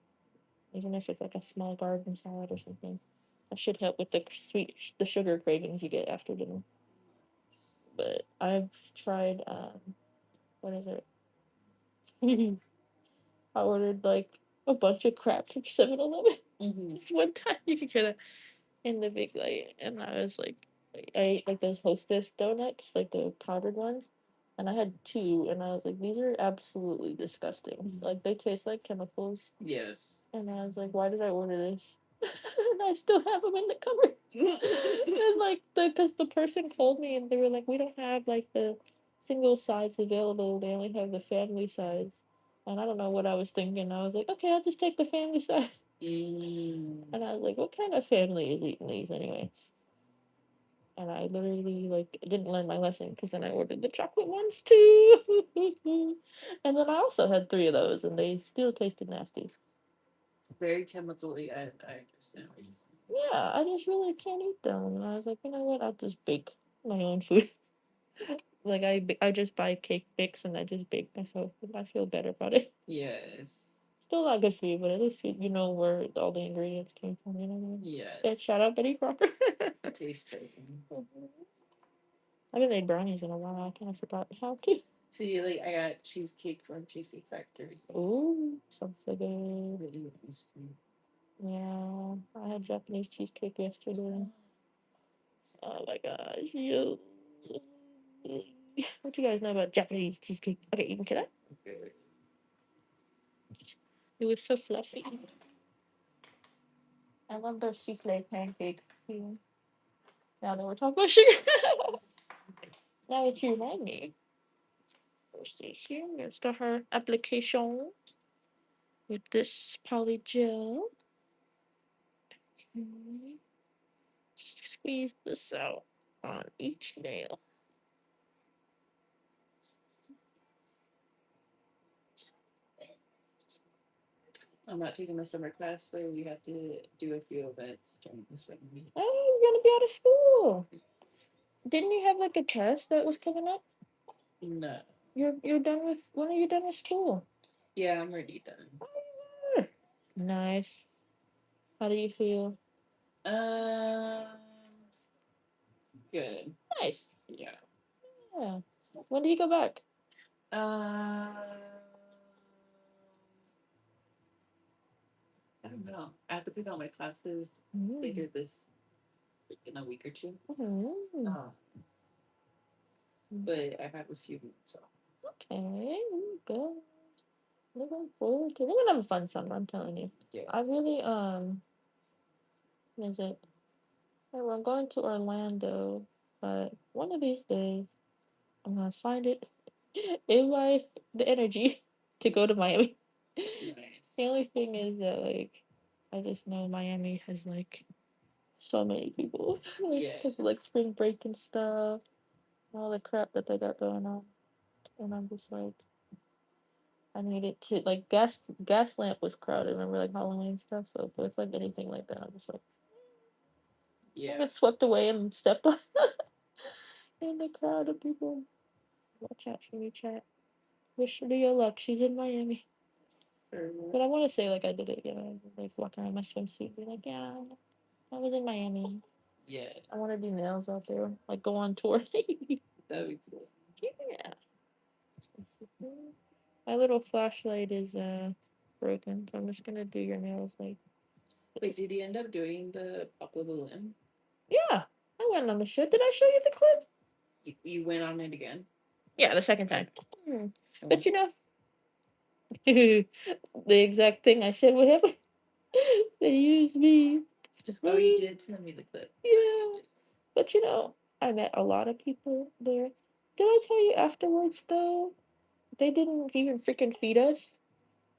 even if it's like a small garden salad or something, that should help with the sugar cravings you get after dinner. But I've tried, what is it? I ordered like a bunch of crap from 7-Eleven. This one time, you can get it in the big light, and I was like, I ate like those Hostess donuts, like the powdered ones, and I had two, and I was like, these are absolutely disgusting. Like they taste like chemicals. Yes. And I was like, why did I order this? And I still have them in the cupboard. And like because the person called me and they were like, we don't have like the single size available. They only have the family size. And I don't know what I was thinking. I was like, okay, I'll just take the family size. And I was like, what kind of family is eating these anyway? And I literally like didn't learn my lesson because then I ordered the chocolate ones too. And then I also had 3 of those and they still tasted nasty. Very chemically, I understand what you saying. Yeah, I just really can't eat them. And I was like, you know what? I'll just bake my own food. Like I just buy cake mix and I just bake myself. And I feel better about it. Yes. Still not good for you, but at least you know where all the ingredients came from. You know what I mean? Yes. Yeah, shout out Betty Crocker. Tastes good. I haven't made brownies in a while. I kind of forgot how to. See, like I got cheesecake from Cheesecake Factory. Ooh, sounds so good. Really tasty. Yeah, I had Japanese cheesecake yesterday. Oh my gosh, you. What do you guys know about Japanese cheesecake? Okay, you can get it. Okay. It was so fluffy. I love their souffle pancakes too. Now that we're talking about sugar. Now that you remind me. Let's see here. Let's start her application with this poly gel. Okay. Squeeze this out on each nail. I'm not taking the summer class, so we have to do a few events during the summer. Oh, you're gonna be out of school. Didn't you have like a test that was coming up? No. You're done with, when are you done with school? Yeah, I'm already done. Oh, nice. How do you feel? Um, good. Nice. Yeah. Yeah. When do you go back? Um, I don't know. I have to pick out my classes later this, like in a week or two. But I have a few months off. Okay, good. Looking forward to. We're gonna have a fun summer. I'm telling you. Yeah. I really What is it? Hey, we're going to Orlando, but one of these days I'm gonna find it in my the energy to go to Miami. Nice. The only thing is that like I just know Miami has like so many people, like Yeah. because of like spring break and stuff, and all the crap that they got going on, and I'm just like I needed to like gas lamp was crowded. Remember like Halloween stuff. So if it's like anything like that, I'm just like I get swept away and stepped on in the crowd of people. Watch out for me, chat. Wish Leah luck. She's in Miami. But I want to say like I did it, you know, like walking around my swimsuit, be like, yeah, I was in Miami. Yeah. I want to do nails out there, like go on tour. That'd be cool. Yeah. My little flashlight is broken, so I'm just gonna do your nails like. Wait, did you end up doing the pop of the limb? Yeah, I went on the show. Did I show you the clip? You went on it again? Yeah, the second time. But you know, the exact thing I said would happen. They used me. Oh, you did send me the clip. Yeah. But you know, I met a lot of people there. Did I tell you afterwards though? They didn't even freaking feed us.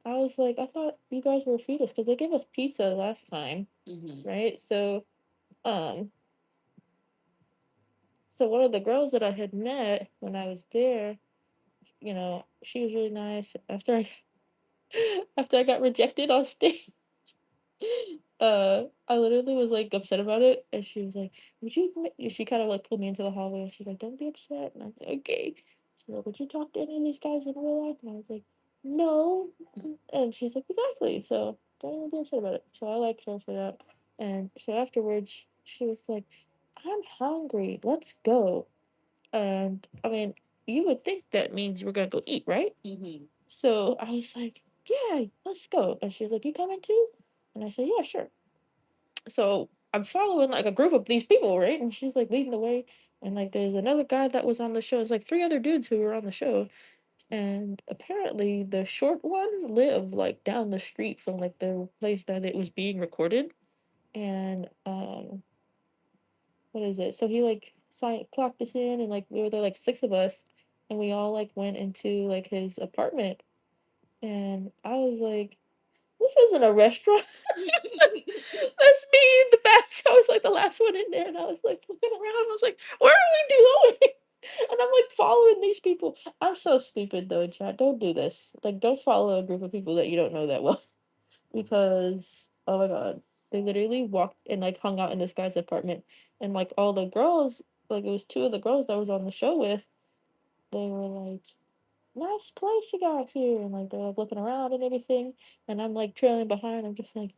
I was like, I thought you guys were feed us because they gave us pizza last time, right? Um, so one of the girls that I had met when I was there, you know, she was really nice. After I got rejected on stage, I literally was like upset about it, and she was like, "Would you?" She kind of like pulled me into the hallway, and she's like, "Don't be upset." And I said, "Okay." She's like, "Would you talk to any of these guys in real life?" And I was like, "No." And she's like, "Exactly." So don't even be upset about it. So I liked her for that. And so afterwards, she was like, "I'm hungry. Let's go." And I mean, you would think that means we're gonna go eat, right? So I was like, "Yeah, let's go." And she was like, "You coming too?" And I said, "Yeah, sure." So I'm following like a group of these people, right? And she's like leading the way. And like there's another guy that was on the show. It's like three other dudes who were on the show. And apparently the short one lived like down the street from like the place that it was being recorded. And what is it? So he like clocked us in, and like there were like six of us, and we all like went into like his apartment. And I was like, this isn't a restaurant. That's me in the back. I was like the last one in there, and I was like looking around. I was like, where are we going? And I'm like following these people. I'm so stupid though, chat. Don't do this. Like, don't follow a group of people that you don't know that well, because oh my god, they literally walked and like hung out in this guy's apartment, and like all the girls, like it was two of the girls that I was on the show with. They were like, nice place you got here, and like they're like looking around and everything, and I'm like trailing behind. I'm just like,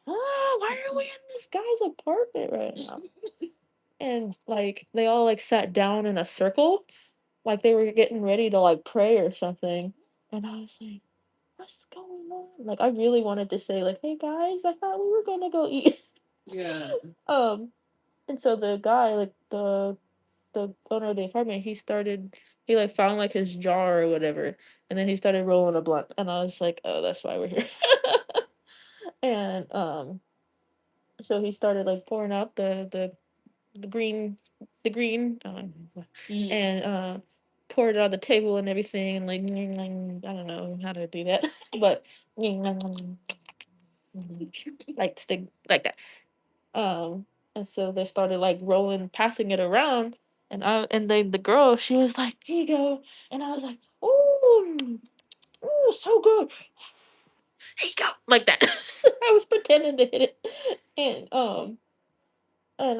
ah, why are we in this guy's apartment right now? And like they all like sat down in a circle, like they were getting ready to like pray or something. And I was like, what's going on? Like I really wanted to say like, hey guys, I thought we were gonna go eat. Yeah. um, and so the guy, like the owner of the apartment, he like found like his jar or whatever, and then he started rolling a blunt, and I was like, oh, that's why we're here. And so he started like pouring out the green and poured it on the table and everything, and like I don't know how to do that, but like stick like that. And so they started like rolling, passing it around, and then the girl, she was like, "Here you go," and I was like, "Ooh, ooh, so good." Here you go, like that. So I was pretending to hit it, and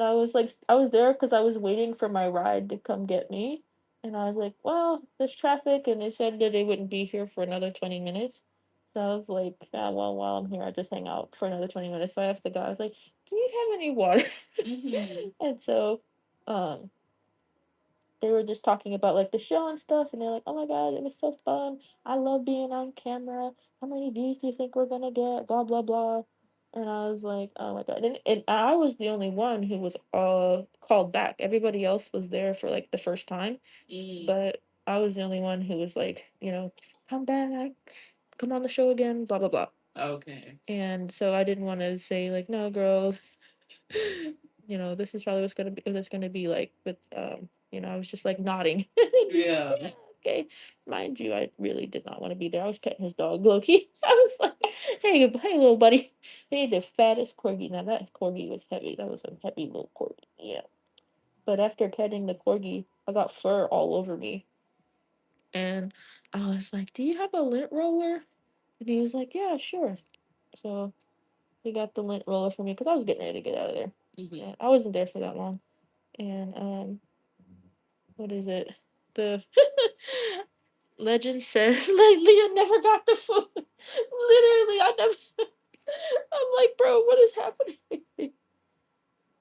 I was like, I was there because I was waiting for my ride to come get me. And I was like, well, there's traffic. And they said that they wouldn't be here for another 20 minutes. So I was like, yeah, well, while I'm here, I just hang out for another 20 minutes. So I asked the guy, I was like, do you have any water? And so um, they were just talking about like the show and stuff. And they're like, oh my God, it was so fun. I love being on camera. How many views do you think we're going to get? Blah, blah, blah. And I was like, oh my God. And I was the only one who was called back. Everybody else was there for like the first time. But I was the only one who was like, come back, come on the show again, blah, blah, blah. Okay. And so I didn't want to say like, no, girl, this is probably what it's gonna be like. But I was just like nodding. Yeah. Yeah, okay. Mind you, I really did not want to be there. I was petting his dog, Loki. I was like, hey, little buddy. He had the fattest corgi. Now that corgi was heavy. That was a heavy little corgi. Yeah. But after petting the corgi, I got fur all over me. And I was like, do you have a lint roller? And he was like, yeah, sure. So he got the lint roller for me because I was getting ready to get out of there. Yeah, I wasn't there for that long. And what is it? The legend says like Leah never got the food. Literally, I never. I'm like, bro, what is happening?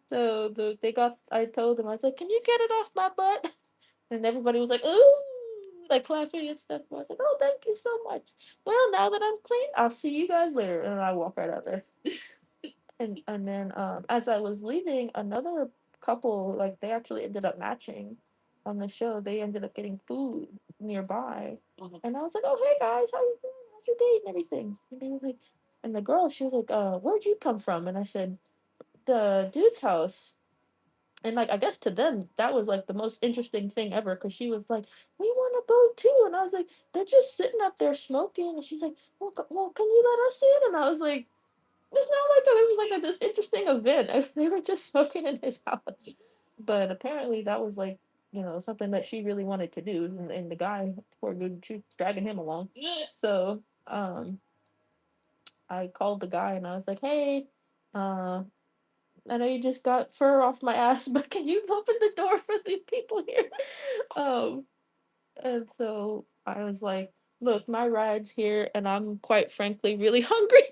So they got. I told them, I was like, can you get it off my butt? And everybody was like, ooh, like clapping and stuff. I was like, oh, thank you so much. Well, now that I'm clean, I'll see you guys later. And I walk right out there. And then as I was leaving, another couple, like they actually ended up matching on the show. They ended up getting food nearby. And I was like, oh hey guys, how you doing? How's your date and everything? And they was like, and the girl, she was like, where'd you come from? And I said, the dude's house. And like I guess to them that was like the most interesting thing ever because she was like, we want to go too. And I was like, they're just sitting up there smoking. And she's like, well, can you let us in? And I was like, it's not like it was like this interesting event. They were just smoking in his house. But apparently that was like, something that she really wanted to do. And the guy, poor dude, she was dragging him along. So I called the guy and I was like, hey, uh, I know you just got fur off my ass, but can you open the door for the people here? Um, and so I was like, look, my ride's here, and I'm quite frankly really hungry.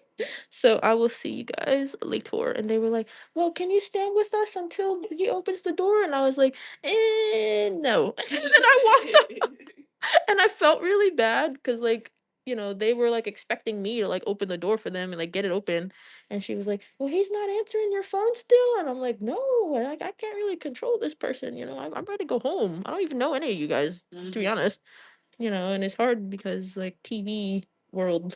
So I will see you guys later. And they were like, well, can you stand with us until he opens the door? And I was like, no. And then I walked off. And I felt really bad because, like, they were like expecting me to like open the door for them and like get it open. And she was like, well, he's not answering your phone still. And I'm like, no, I can't really control this person. I'm ready to go home. I don't even know any of you guys, to be honest. And it's hard because like TV world,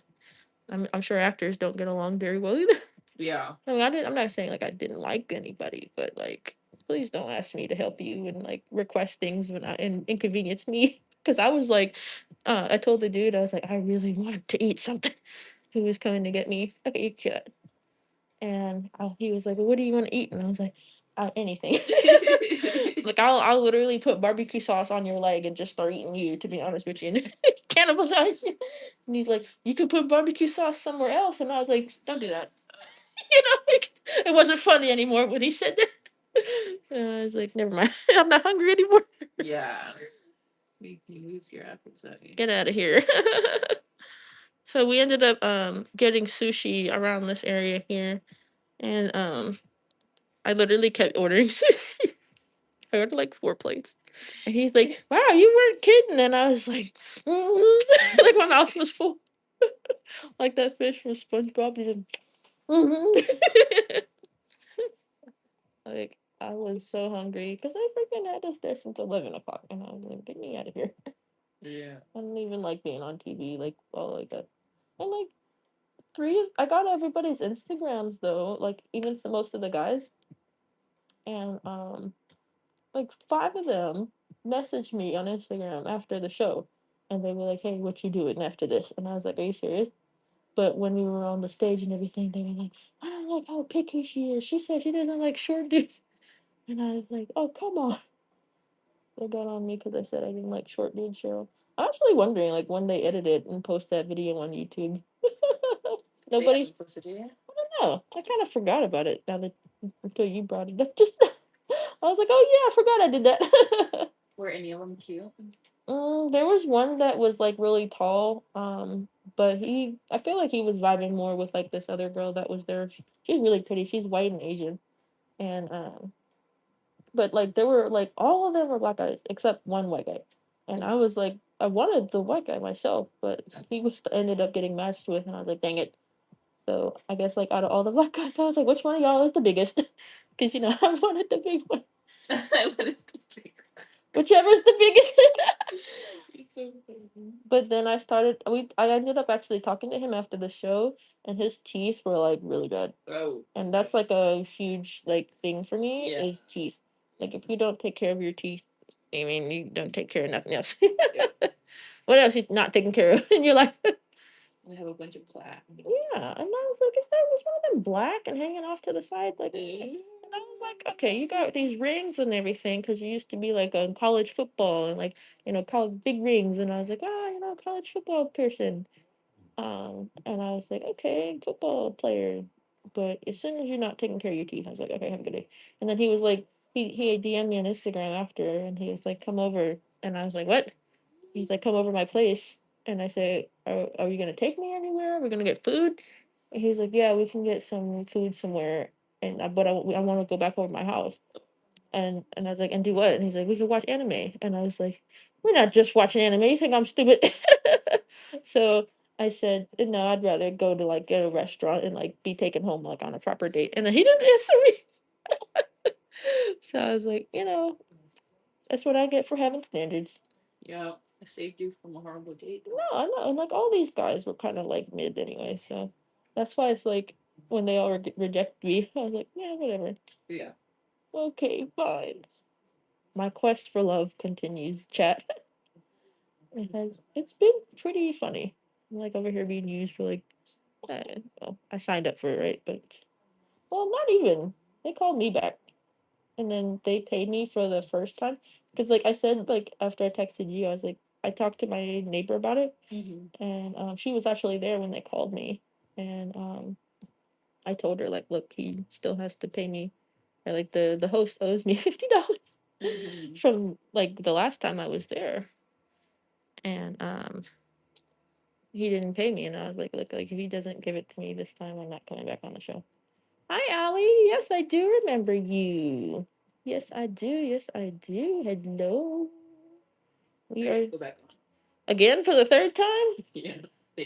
I'm sure actors don't get along very well either. Yeah. I mean, I'm not saying like I didn't like anybody, but like, please don't ask me to help you and like request things and inconvenience me. Because I was like, I told the dude, I was like, I really want to eat something. Who was coming to get me a cut. And he was like, well, what do you want to eat? And I was like, anything. Like, I'll literally put barbecue sauce on your leg and just start eating you, to be honest with you, and cannibalize you. And he's like, you can put barbecue sauce somewhere else. And I was like, don't do that. Like, it wasn't funny anymore when he said that. I was like, never mind. I'm not hungry anymore. Yeah. Make you lose your appetite. Get out of here. So we ended up getting sushi around this area here. And I literally kept ordering sushi. I ordered like 4 plates. And he's like, wow, you weren't kidding. And I was like, like my mouth was full. Like that fish from SpongeBob. Just, like, I was so hungry because I freaking had us there since 11 o'clock. And I was like, get me out of here. Yeah. I don't even like being on TV, like, all like that. And like, I got everybody's Instagrams though, like, even most of the guys. And, like 5 of them messaged me on Instagram after the show. And they were like, hey, what you doing after this? And I was like, are you serious? But when we were on the stage and everything, they were like, I don't like how picky she is. She said she doesn't like short dudes. And I was like, oh, come on. They got on me because I said I didn't like short dudes, Cheryl. I'm actually wondering, like, when they edit it and post that video on YouTube. Nobody posted it. I don't know. I kind of forgot about it now that until you brought it up. Just I was like, oh yeah, I forgot I did that. Were any of them cute? There was one that was like really tall. But I feel like he was vibing more with like this other girl that was there. She's really pretty. She's white and Asian, and but like there were like all of them were black guys except one white guy, and I was like, I wanted the white guy myself, but he was ended up getting matched with, and I was like, dang it. So I guess like out of all the black guys, I was like, which one of y'all is the biggest? Because I wanted the big one. I wanted the big one. Whichever's the biggest. So funny. But then I ended up actually talking to him after the show, and his teeth were like really good. Oh. And that's like a huge like thing for me is teeth. Like if you don't take care of your teeth, I mean you don't take care of nothing else. Yeah. What else you not taking care of in your life? I have a bunch of black. Yeah, and I was like, was one of them black and hanging off to the side like? And I was like, okay, you got these rings and everything because you used to be like on college football and like college big rings, and I was like, college football person. And I was like, okay, football player. But as soon as you're not taking care of your teeth, I was like, okay, have a good day. And then he was like, he DM'd me on Instagram after, and he was like, come over. And I was like, what? He's like, come over my place. And I said, are you gonna take me anywhere? We're gonna get food. And he's like, yeah, we can get some food somewhere. But I want to go back over my house. And I was like, and do what? And he's like, we can watch anime. And I was like, we're not just watching anime. You think I'm stupid? So I said, no, I'd rather go to like get a restaurant and like be taken home like on a proper date. And then he didn't answer me. So I was like, that's what I get for having standards. Yeah, I saved you from a horrible date. No, I know. And like all these guys were kind of like mid anyway. So that's why it's like when they all reject me, I was like, yeah, whatever. Yeah. Okay, fine. My quest for love continues, chat. It's been pretty funny. I'm like over here being used for like, well, I signed up for it, right? But, well, not even. They called me back. And then they paid me for the first time. Because, like I said, like after I texted you, I was like, I talked to my neighbor about it. Mm-hmm. And she was actually there when they called me. And I told her, like, look, he still has to pay me. Or, like, the host owes me $50 mm-hmm. from, like, the last time I was there. And he didn't pay me, and I was like, look, like if he doesn't give it to me this time, I'm not coming back on the show. Hi, Allie. Yes, I do remember you. Yes, I do. Yes, I do. Hello. We are go back on again for the third time. Yeah.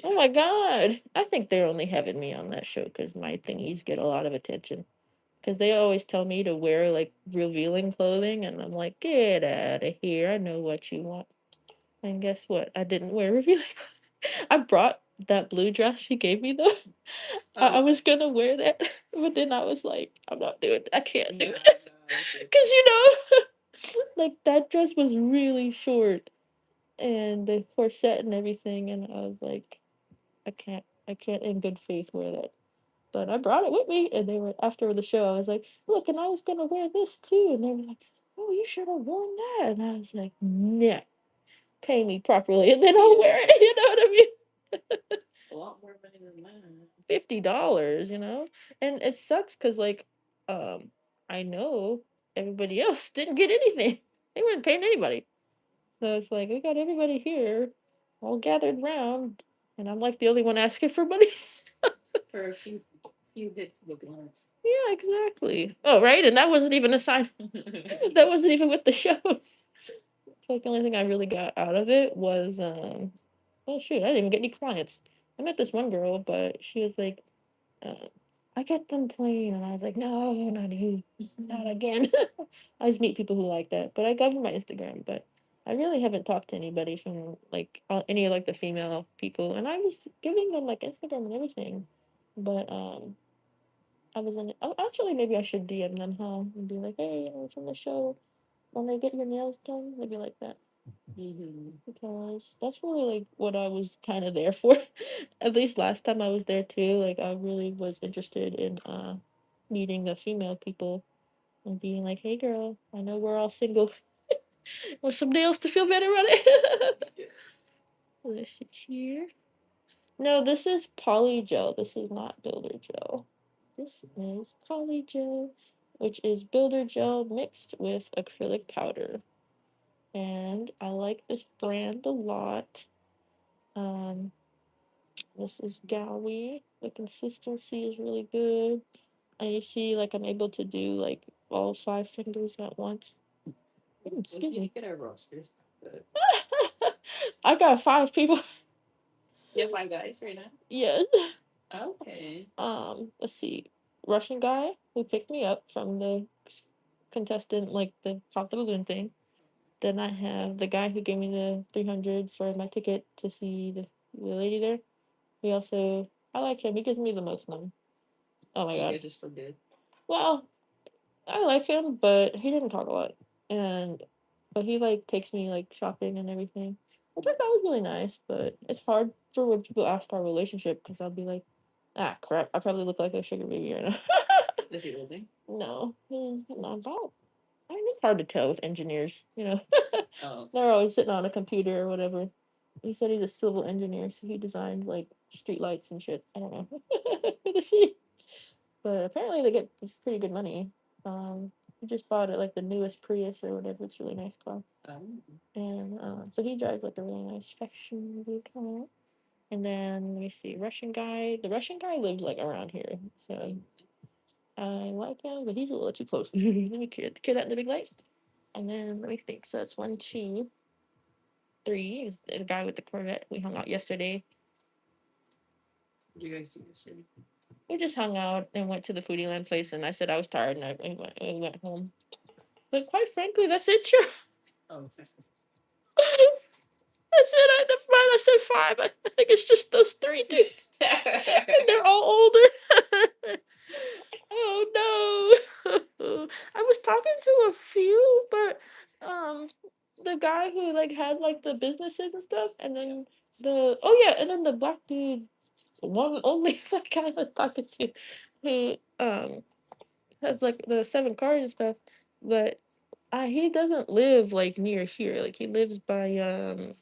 Oh my god! I think they're only having me on that show because my thingies get a lot of attention. Because they always tell me to wear like revealing clothing, and I'm like, get out of here! I know what you want. And guess what? I didn't wear revealing clothing. I brought that blue dress she gave me though. I was gonna wear that, but then I was like, I'm not doing it. I can't do it. Because, like that dress was really short and the corset and everything. And I was like, I can't in good faith wear that. But I brought it with me. And they were, after the show, I was like, look, and I was gonna wear this too. And they were like, oh, you should have worn that. And I was like, nah, pay me properly and then I'll wear it. You know what I mean? A lot more money than mine. $50, and it sucks because like, I know everybody else didn't get anything. They weren't paying anybody, so it's like we got everybody here, all gathered round, and I'm like the only one asking for money for a few hits of the blunt. Yeah, exactly. Oh, right, and that wasn't even a sign. That wasn't even with the show. Like the only thing I really got out of it was oh shoot, I didn't even get any clients. I met this one girl, but she was like, I get them plain, and I was like, no, not you, not again. I just meet people who like that, but I got them my Instagram, but I really haven't talked to anybody from like any of like the female people, and I was giving them like Instagram and everything, but I was in. Oh, actually, maybe I should DM them, huh? And be like, hey, I was on the show. Want to get your nails done? Maybe like that. Mm-hmm. Because that's really like what I was kind of there for. At least last time I was there too. Like I really was interested in meeting the female people and being like, hey girl, I know we're all single. With some nails to feel better about it. Yes. Let's see here. No, this is polygel. This is not builder gel. This is polygel, which is builder gel mixed with acrylic powder. And I like this brand a lot. Um, this is Gowie. The consistency is really good. And you see, like, I'm able to do, like, all 5 fingers at once. Excuse me. Get a roster. I got 5 people. You have 5 guys right now? Yes. Okay. Let's see. Russian guy who picked me up from the contestant, like, the Pop the Balloon thing. Then I have the guy who gave me the 300 for my ticket to see the lady there. He also, I like him. He gives me the most money. Oh my You god. guys are still good. Well, I like him, but he didn't talk a lot. And but he like takes me like shopping and everything, which I thought was really nice. But it's hard for when people ask our relationship because I'll be like, ah, crap. I probably look like a sugar baby right now. Is he living? No, he's not about. I mean, it's hard to tell with engineers, you know. Oh. They're always sitting on a computer or whatever. He said he's a civil engineer, so he designs like street lights and shit. I don't know. The shit. But apparently they get pretty good money. He just bought it like the newest Prius or whatever. It's a really nice car. And so he drives like a really nice fashion car. And then let me see, Russian guy. The Russian guy lives like around here, so I like him, but he's a little too close. Let me clear that in the big light. And then let me think. So that's 1, 2, 3. Is the guy with the Corvette we hung out yesterday. What do you guys do yesterday? We just hung out and went to the Foodie Land place, and I said I was tired, and we went home. But quite frankly, that's it. Sure. Oh, okay. I said I said 5. I think it's just those 3 dudes, and they're all older. Oh no! I was talking to a few, but the guy who like had like the businesses and stuff, and then and then the black dude, one only black guy I was talking to, who has like the 7 cars and stuff, but he doesn't live like near here. Like he lives by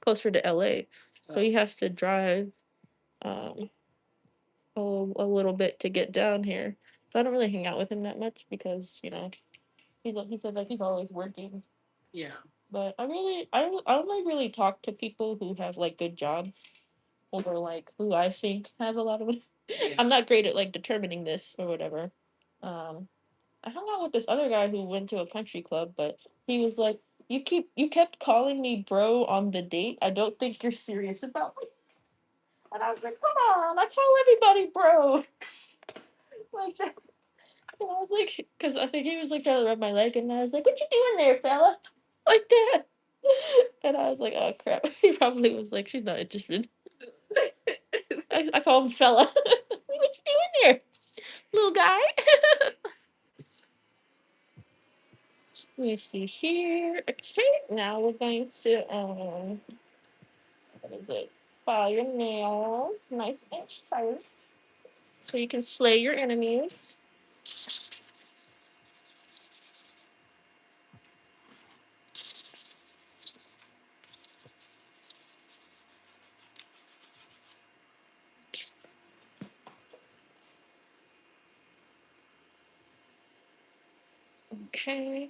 closer to LA, so he has to drive um a little bit to get down here. So I don't really hang out with him that much because he said like he's always working. Yeah. But I only really talk to people who have like good jobs or like who I think have a lot of money. Yeah. I'm not great at like determining this or whatever. Um, I hung out with this other guy who went to a country club, but he was like, you kept calling me bro on the date. I don't think you're serious about me." And I was like, come on, I call everybody bro. Like that. And I was like, because I think he was like trying to rub my leg, and I was like, what you doing there, fella? Like that. And I was like, oh crap. He probably was like, she's not interested. I call him fella. What you doing there, little guy? Let me see here. Okay, now we're going to what is it? File your nails nice and sharp so you can slay your enemies. Okay.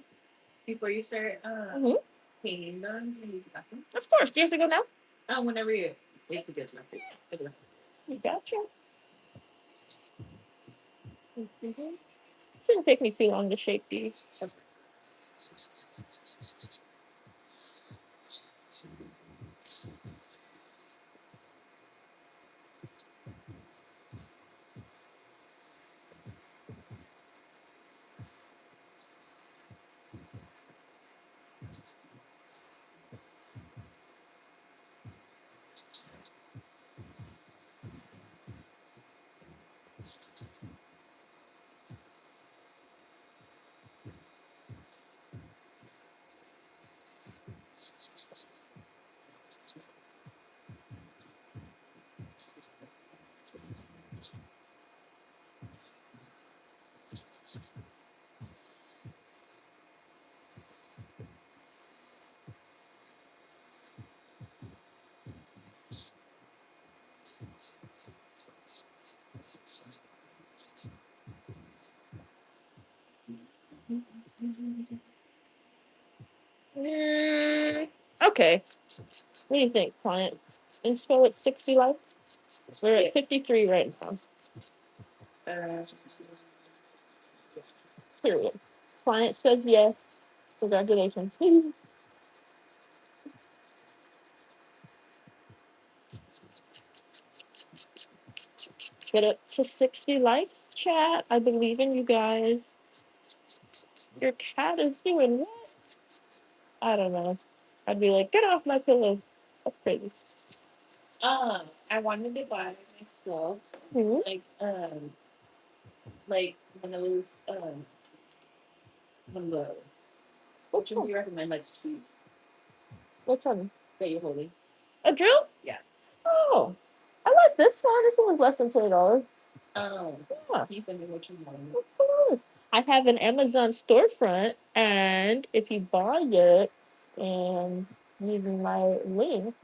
Before you start Mhm. painting them, can you use the bathroom? Of course. Do you have to go now? Whenever you it's a good time. Okay. You gotcha. Mm-hmm. Shouldn't take me too long to shape these. Okay. What do you think, client? Inspo at 60 likes? We're at 53 right now. Period. Client says yes. Congratulations. Get it to 60 likes, chat. I believe in you guys. Your cat is doing what? I don't know. I'd be like, get off my pillow. That's crazy. I wanted to buy myself like one of those one of those. Which one do you recommend? Like street? Which one? That you're holding. A drill? Yeah. Oh, I like this one. This one was less than $20. Oh, Yeah. can you send me what you want? Of course. I have an Amazon storefront, and if you buy it and using my link,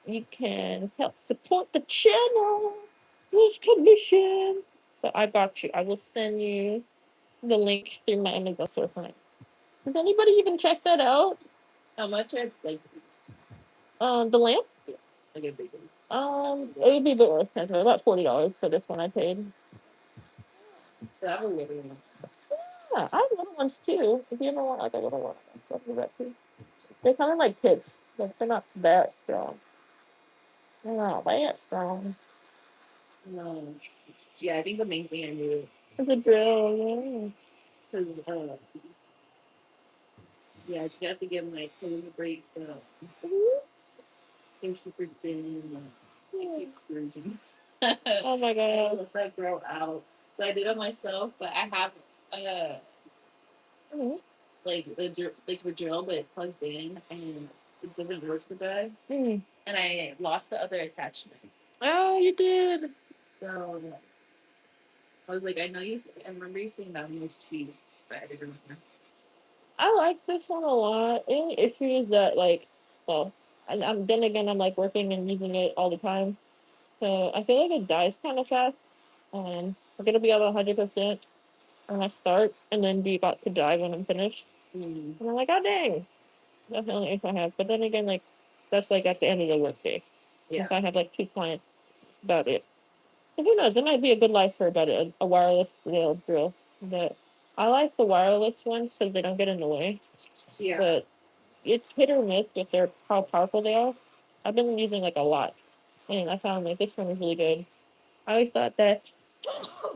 you can help support the channel. Lose commission. So I got you. I will send you the link through my Amazon storefront. Does anybody even check that out? How much are like The lamp? yeah, like a big one? It would be a bit more expensive. About $40 for this one I paid. So I have a little one. Yeah, I have little ones too. If you ever want like a little one, I'll do that too. They're kind of like kids. Like they're not that strong. They're not that strong. No. Yeah, I think the main thing I knew It's a drill, because yeah, I just have to give my clothes a break. They're super thin. I yeah. keep cruising. Oh my I god. let that grow out. So I did it myself, but I have Mhm. like the drill, but it plugs in and it doesn't work the best. Mm. And I lost the other attachments. Oh, you did. So I was like, I know you. I remember you saying that one was cheap, but I didn't remember. I like this one a lot. Any issue is that like, well, I'm then again I'm like working and using it all the time, so I feel like it dies kind of fast. I'm gonna be at 100% when I start, and then be about to die when I'm finished. Mm. And I'm like, oh dang, that's the only issue I have. But then again, like that's like at the end of the workday. Yeah. If I have like 2 clients, about it. And who knows? It might be a good life for about a wireless nail drill. But I like the wireless ones because they don't get in the way. Yeah. But it's hit or miss with their how powerful they are. I've been using like a lot, and I found like this one is really good. I always thought that.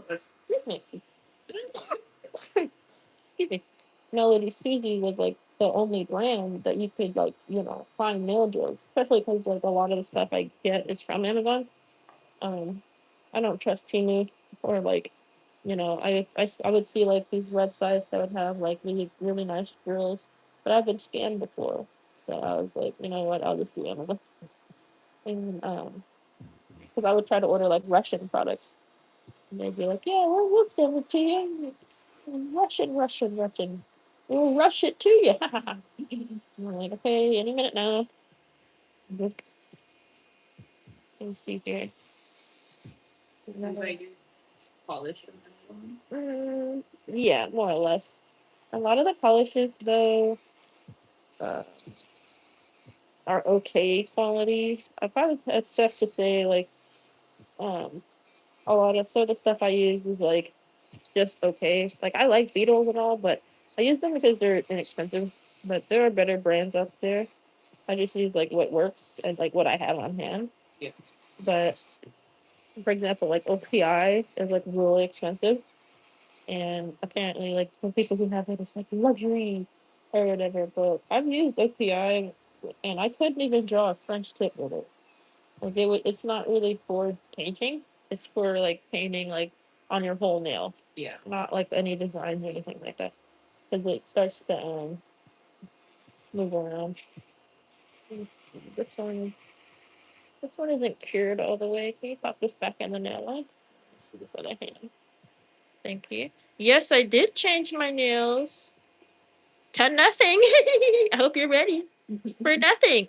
Excuse me. Excuse me. Melody Susie was like the only brand that you could like find nail drills, especially because like a lot of the stuff I get is from Amazon. Um, I don't trust Temu or like I would see like these websites that would have like really nice drills, but I've been scammed before, so I was like, you know what, I'll just do Amazon. And because I would try to order like Russian products, and they'd be like, yeah, we'll send it to you. Russian. We'll rush it to you. And I'm like, okay, any minute now. Let me see here. Like polish. Yeah, more or less. A lot of the polishes, though, uh, are okay quality. I probably it's tough to say like um a lot of the stuff I use is like just okay. Like I like Beetles and all, but I use them because they're inexpensive. But there are better brands out there. I just use like what works and like what I have on hand. Yeah. But for example, like OPI is like really expensive, and apparently like for people who have like this like luxury or whatever. But I've used OPI, and I couldn't even draw a French tip with it. Like it's not really for painting. It's for like painting like on your whole nail. Yeah. Not like any designs or anything like that, because it starts to move around. This one, this one isn't cured all the way. Can you pop this back in the nail line? Let's see this other hand. Thank you. Yes, I did change my nails to nothing. I hope you're ready for nothing.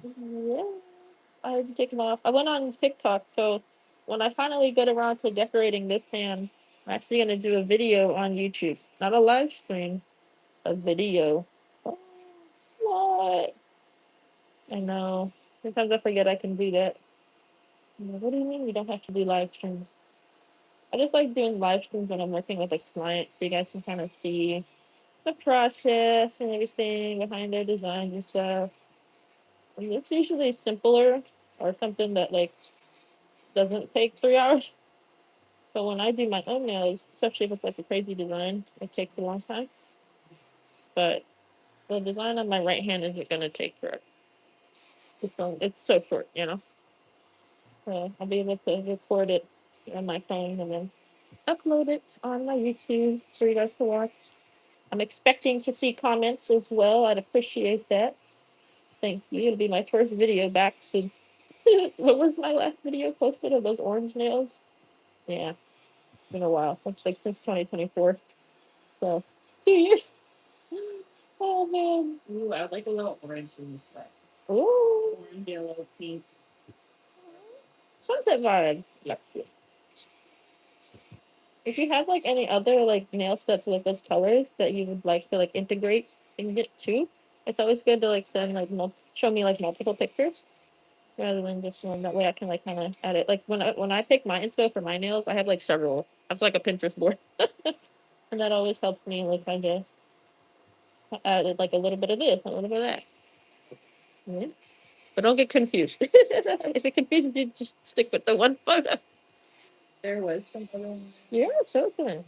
Yeah. I had to take them off. I went on TikTok, so when I finally get around to decorating this hand, I'm actually gonna do a video on YouTube. Not a live stream, a video. Oh, what? I know. Sometimes I forget I can do that. I'm like, what do you mean we don't have to do live streams? I just like doing live streams when I'm working with a client so you guys can kind of see the process and everything behind their designs and stuff. And it's usually simpler or something that like doesn't take 3 hours. But when I do my own nails, especially if it's like a crazy design, it takes a long time. But the design on my right hand isn't gonna take forever. It's so short, you know. So I'll be able to record it on my phone and then upload it on my YouTube for you guys to watch. I'm expecting to see comments as well. I'd appreciate that. Thank you. It'll be my first video back since what was my last video posted of those orange nails? Yeah, it's been a while. It's like since 2024. So 2 years. Oh man. Ooh, I would like a little orange in this set. Ooh. Orange, yellow, pink. Sunset vibe. That's good. If you have like any other like nail sets with those colors that you would like to like integrate in it too, it's always good to like send like show me like multiple pictures rather than just one. That way I can like kind of edit. Like when I pick my inspo for my nails, I have like several. I have like a Pinterest board, and that always helps me like kind of add like a little bit of this, a little bit of that. Yeah. But don't get confused. If it confuses you, just stick with the one photo. There was something. Yeah, so good.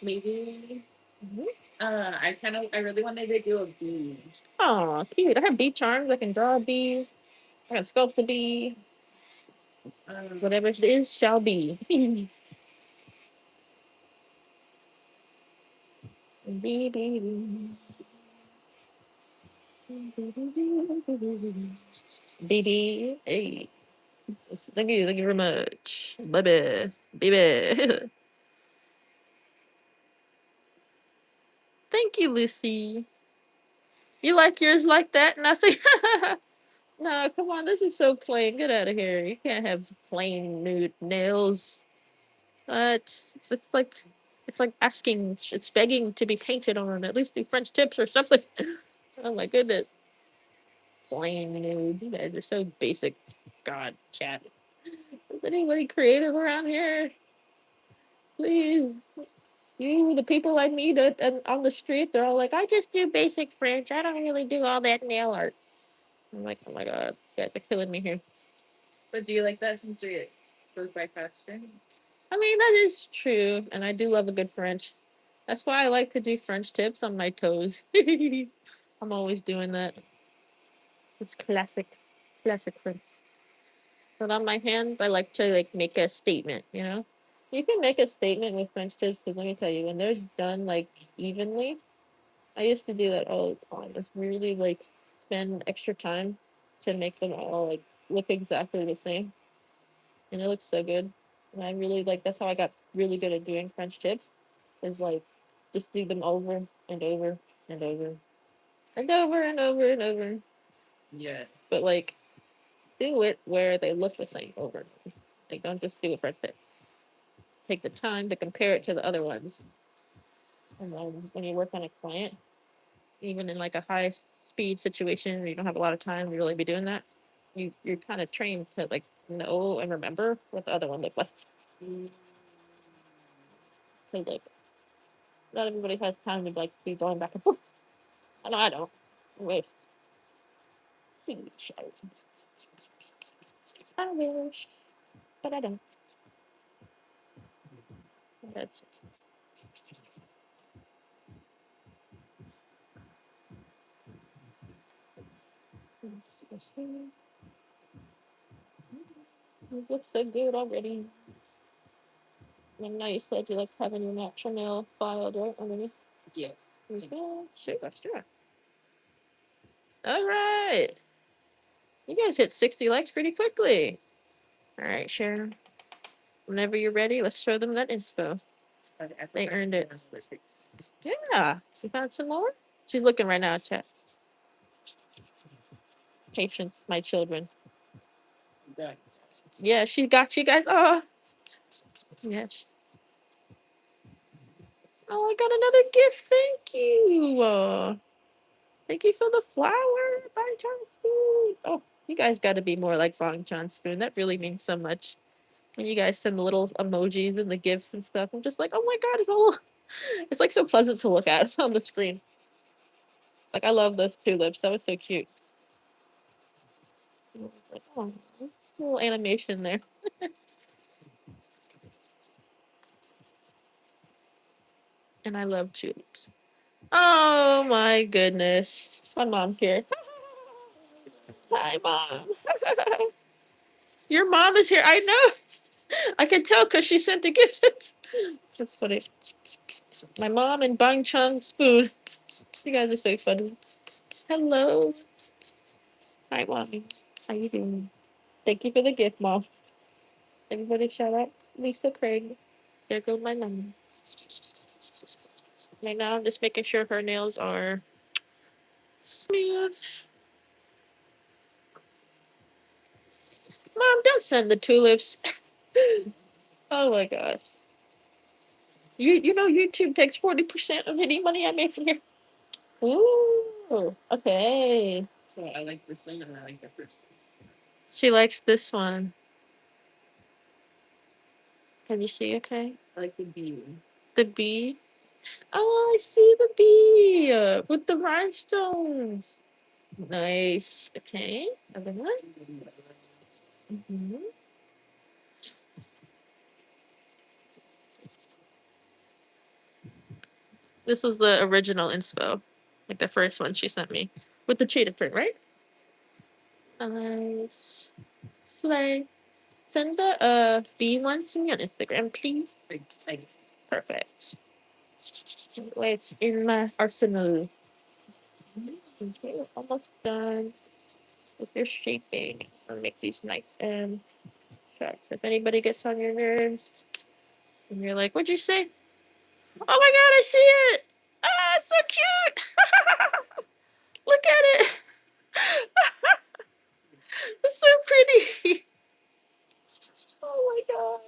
Maybe. Mm-hmm. I really wanted to do a bee. Oh, cute. I have bee charms. I can draw a bee. I can sculpt a bee. Whatever it is shall be. Bee, bee, bee. Baby, hey, thank you very much, baby, baby. Thank you, Lucy. You like yours like that? Nothing. No, come on, this is so plain. Get out of here. You can't have plain nude nails. But it's like asking, it's begging to be painted on. At least do French tips or something. Oh my goodness, plain nude. You guys are so basic. God, chat. Is anybody creative around here? Please. You, the people I meet on the street, they're all like, I just do basic French. I don't really do all that nail art. I'm like, oh my god, you guys are killing me here. But do you like that since it goes by faster? I mean, that is true, and I do love a good French. That's why I like to do French tips on my toes. I'm always doing that. It's classic French. But on my hands, I like to like make a statement. You know, you can make a statement with French tips because let me tell you, when they're done like evenly, I used to do that all the time. Just really like spend extra time to make them all like look exactly the same, and it looks so good. And I really like that's how I got really good at doing French tips, is like just do them over and over and over and over and over and over. Yeah. But like do it where they look the same over and over. Like don't just do it French tip. Take the time to compare it to the other ones. And then when you work on a client, even in like a high speed situation where you don't have a lot of time to really be doing that, you're kind of trained to like know and remember what the other one looked like. So like not everybody has time to like be going back and forth. I know I don't. Wait. I wish, but I don't. That's it looks so good already. And now you said you like having your natural nail filed right underneath. Yes. Yeah, sure. All right. You guys hit 60 likes pretty quickly. All right, Sharon. Whenever you're ready, let's show them that inspo. They earned it. Yeah. You found some more? She's looking right now, chat. Patience, my children. Yeah, she got you guys. Oh, yeah. Oh, I got another gift. Thank you. Thank you for the flower, Bang Chan Spoon. Oh, you guys got to be more like Bang Chan Spoon. That really means so much. When you guys send the little emojis and the gifts and stuff, I'm just like, oh my god, it's like so pleasant to look at on the screen. Like I love those tulips. That was so cute. Like, oh, little animation there. And I love tulips. Oh my goodness. My mom's here. Hi, mom. Your mom is here. I know. I can tell because she sent a gift. That's funny. My mom and Bang Chung Spoon. You guys are so funny. Hello. Hi, mommy. How you doing? Thank you for the gift, mom. Everybody shout out Lisa Craig. There goes my mom. Right now, I'm just making sure her nails are smooth. Mom, don't send the tulips. Oh my gosh. You know YouTube takes 40% of any money I make from here. Ooh, okay. So I like this one and I like the first one. She likes this one. Can you see okay? I like the bee. The bee? Oh, I see the bee with the rhinestones. Nice. Okay. Other one. Mhm. This was the original inspo, like the first one she sent me with the cheetah print, right? Nice. Slay. Send the B one to me on Instagram, please. Thanks. Perfect. Wait, it's in my arsenal. Okay, we're almost done with your shaping. I'll make these nice and shots. If anybody gets on your nerves and you're like, what'd you say? Oh my god, I see it! Ah, it's so cute! Look at it! It's so pretty! Oh my god.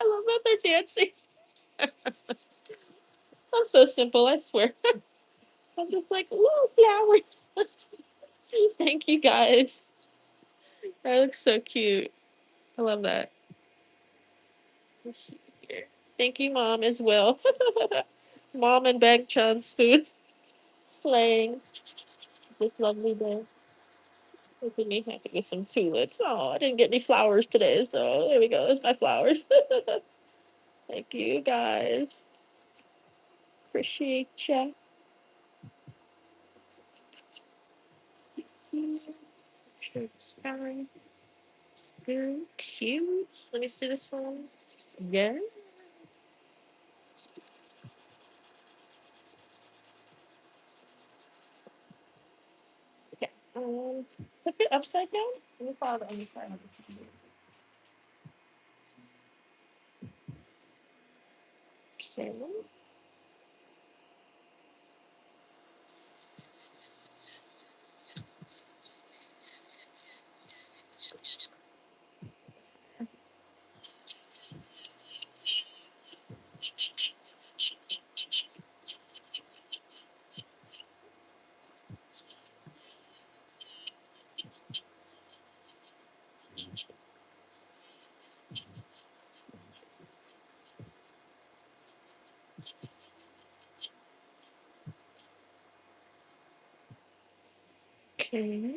I love that they're dancing. I'm so simple, I swear. I'm just like, ooh, flowers. Thank you guys. That looks so cute. I love that. Let's see here. Thank you, Mom, as well. Mom and Bag Chan's food. Slaying this lovely day. Making me happy with some tulips. Oh, I didn't get any flowers today, so there we go. There's my flowers. Thank you, guys. Appreciate ya. Sure, it's fine. It's good. Cute. Let me see this one. Yeah. Okay. Flip it upside down. Let me follow the other side. Okay. Okay.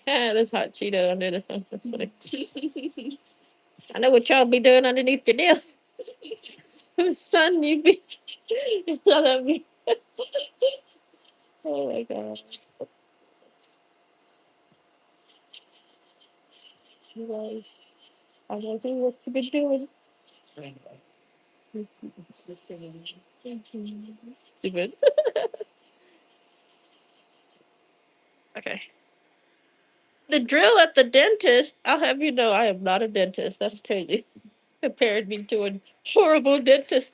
Yeah, there's hot Cheeto under the phone. That's funny. I know what y'all be doing underneath your nails. Son, you be. Son of me. Oh my god. You guys, I don't know what you been doing. Stupid. Okay. The drill at the dentist. I'll have you know I am not a dentist. That's crazy. Compared me to a horrible dentist.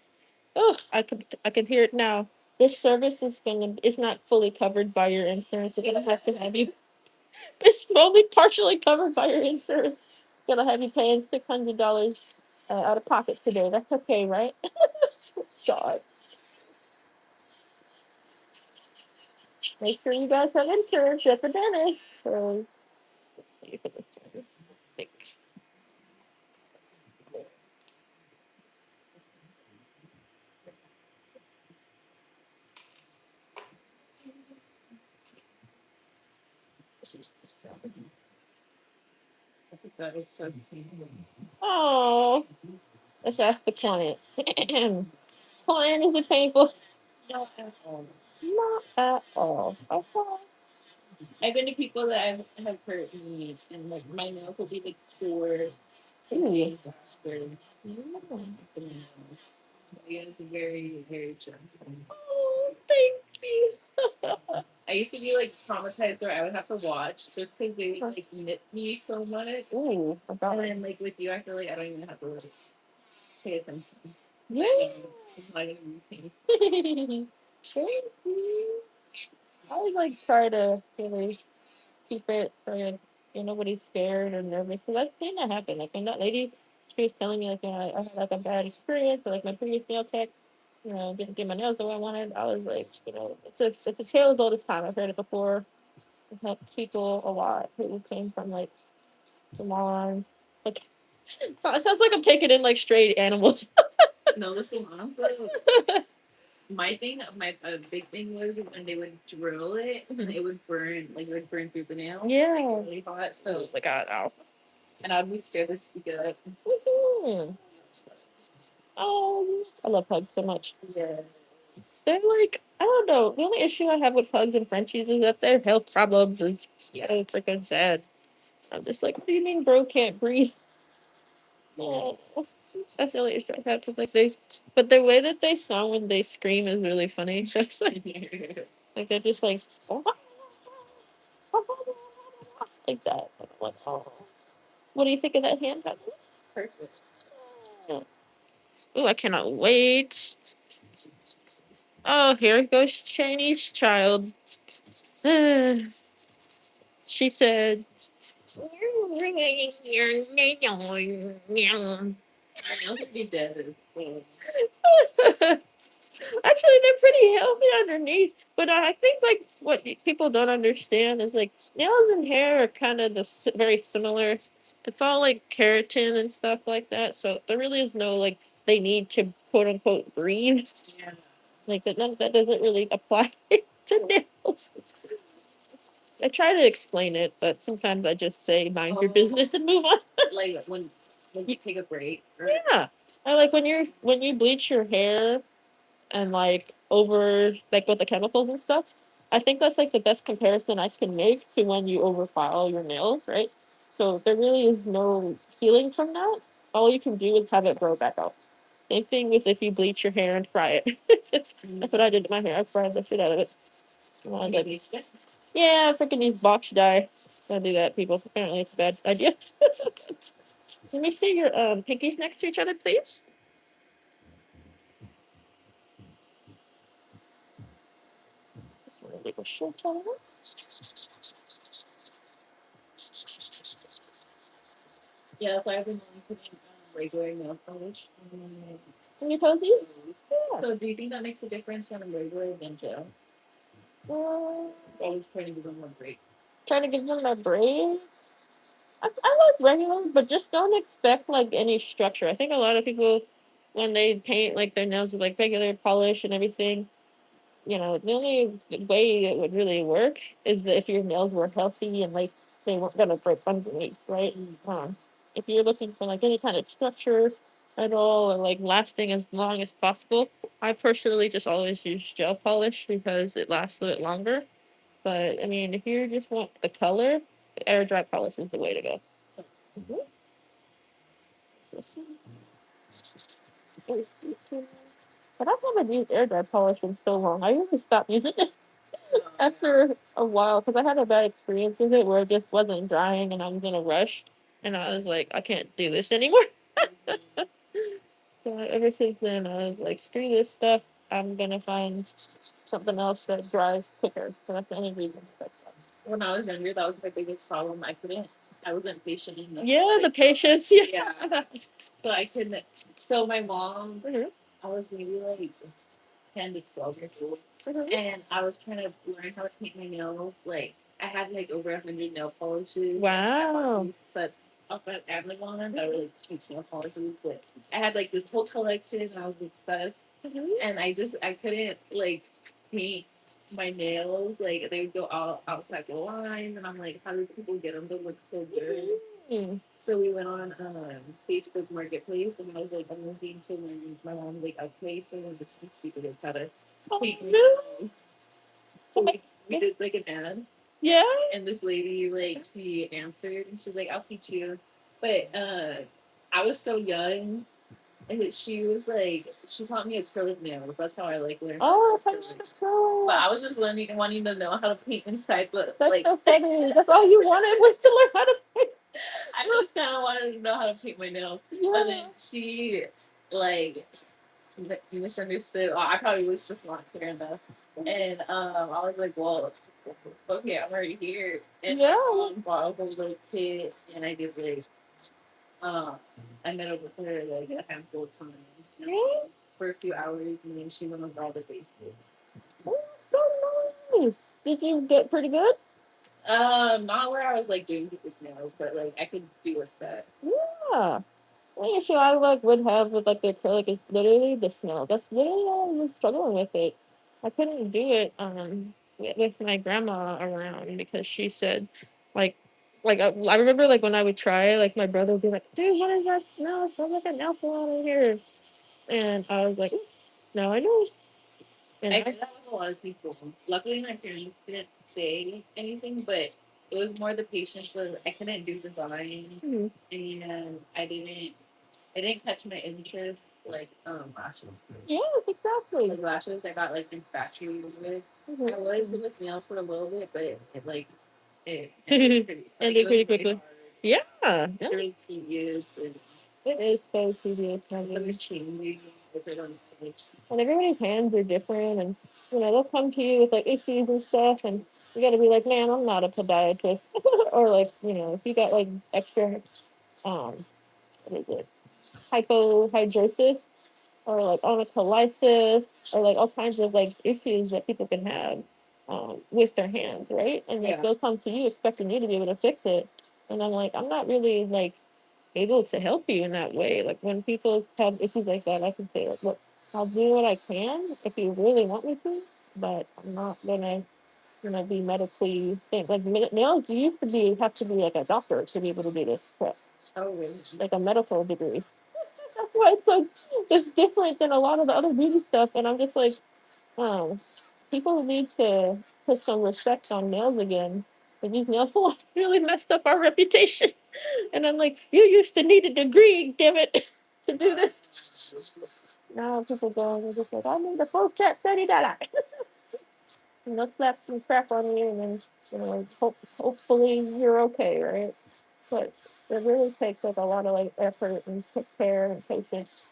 Oh, I can hear it now. This service is not fully covered by your insurance. They're gonna have you. It's only partially covered by your insurance. Gonna have you paying $600 out of pocket today. That's okay, right? God. Make sure you guys have insurance at the dentist. So let's see if it's a think. Oh, let's ask the client. Client, is it painful? Not at all. Not at all. Okay. I've been to people that have hurt me, and like my nails will be like sore. Days after. Mm. It's very, very gentle. Oh, thank you. I used to be like traumatized where I would have to watch just because they would like nip me so much. Ooh, and then like with you, I feel like I don't even have to like pay attention. Yeah. It's not gonna be pain. Thank you. I always like try to really keep it so nobody's scared or nervous. Because I've seen that happen. Like when that lady, she was telling me like I had like a bad experience or like my previous nail tech, didn't get my nails the way I wanted. I was like, it's a tale as old as time. I've heard it before. It helped people a lot who came from like salons. Like so it sounds like I'm taking in like straight animals. No, the salons. My thing, my big thing was when they would drill it and it would burn, like it would burn through the nail. Yeah, like, really hot. So like, ow. And I'd be scared to speak up. Mhm. Oh, I love hugs so much. Yeah. They're like, I don't know. The only issue I have with hugs and Frenchies is that their health problems is so freaking sad. I'm just like, what do you mean, bro can't breathe? Yeah, that's the only issue I have with like but the way that they sound when they scream is really funny. Just like they're just like like that. Like, oh. What do you think of that hand? Perfect. Oh, I cannot wait. Oh, here goes Chinese child. She said, "You're ringing your nail." I know be dead. Actually, they're pretty healthy underneath, but I think like what people don't understand is like nails and hair are kind of very similar. It's all like keratin and stuff like that, so there really is no like they need to quote unquote breathe. Yeah. Like that doesn't really apply to nails. I try to explain it, but sometimes I just say mind your business and move on. Like when you take a break. Or... Yeah, I like when you bleach your hair and like over like with the chemicals and stuff. I think that's like the best comparison I can make to when you overfile your nails, right? So there really is no healing from that. All you can do is have it grow back out. Same thing with if you bleach your hair and fry it. That's what I did to my hair. I fried the shit out of it. Yeah, freaking use box dye. Don't do that, people. Apparently it's a bad idea. Let me see your pinkies next to each other, please. That's what I was short on. Yeah, that's why I've been putting regular nail polish on your toesies. Yeah. So do you think that makes a difference when I'm regular than gel? Always trying to give them a break. Trying to give them a break? I like regular, but just don't expect like any structure. I think a lot of people, when they paint like their nails with like regular polish and everything, the only way it would really work is if your nails were healthy and like they weren't gonna break underneath, right? if you're looking for like any kind of structure at all or like lasting as long as possible, I personally just always use gel polish because it lasts a bit longer. But I mean, if you just want the color, air dry polish is the way to go. Mhm. But I haven't used air dry polish in so long. I usually stop using it after a while because I had a bad experience with it where it just wasn't drying and I was in a rush and I was like, I can't do this anymore. So ever since then, I was like, screw this stuff. I'm gonna find something else that dries quicker. So that's the only reason. When I was younger, that was my biggest problem. I wasn't patient enough. Yeah, the patience. Yeah. So I couldn't. So my mom, I was maybe like 10 to 12 years old. And I was trying to learn how to paint my nails. Like, I had like over 100 nail polishes. Wow. These sets up at Amazon that were like cheap nail polishes. But I had like this whole collection and I was obsessed. And I couldn't like paint my nails. Like, they would go outside the line. And I'm like, how do people get them to look so good? So we went on Facebook Marketplace, and I was like, I'm looking to learn my mom like a place or was it people that how to paint nails. So we did like an ad. Yeah. And this lady like she answered and she's like, I'll teach you. But I was so young and she was like, she taught me acrylic nails. That's how I like learned. Oh, that's so. But I was just wanting to know how to paint inside. But that's like, so funny. That's all you wanted was to learn how to paint. I just kind of wanted to know how to paint my nails. Yeah. But then she like misunderstood. Oh, I probably was just not clear enough. And I was like, well, okay, I'm already here. And yeah. Bought a whole little kit, and I did like um, I met up with her like a handful of times for a few hours, and then she went over all the basics. Oh, so nice. Did you get pretty good? Not where I was like doing people's nails, but like I could do a set. Yeah. The issue I like would have with like the acrylic is literally the smell. That's literally all I was struggling with it. I couldn't do it with my grandma around because she said like I remember like when I would try like my brother would be like, dude, what is that smell? It smells like an alcohol in here. And I was like, no, I know. And I did that with a lot of people. Luckily, my parents didn't say anything, but it was more the patience was I couldn't do design, and I didn't catch my interest like lashes. Yes, exactly. Like lashes, I got like infatuated with. I was with nails for a little bit, but it like it ended pretty, ended pretty quickly. Yeah, yeah. Really tedious and it is so tedious. Something's changing if it on page. And everybody's hands are different, and they'll come to you with like issues and stuff, and you got to be like, man, I'm not a podiatrist, or like if you got like extra what is it, hypohidrosis or like onycholysis or like all kinds of like issues that people can have with their hands, right? And like they'll come to you expecting you to be able to fix it, and I'm like, I'm not really like able to help you in that way. Like when people have issues like that, I can say like, look, I'll do what I can if you really want me to, but I'm not gonna be medically think like nails. You used to be have to be like a doctor to be able to do this. Correct? Oh, really? Like a medical degree. That's why it's different than a lot of the other beauty stuff. And I'm just like, oh, people need to put some respect on nails again. But these nail salons really messed up our reputation. And I'm like, you used to need a degree, damn it, to do this. Now people go and they're just like, I need a full set, $30. And they'll slap some crap on you, and then hopefully you're okay, right? But it really takes like a lot of like effort and care and patience.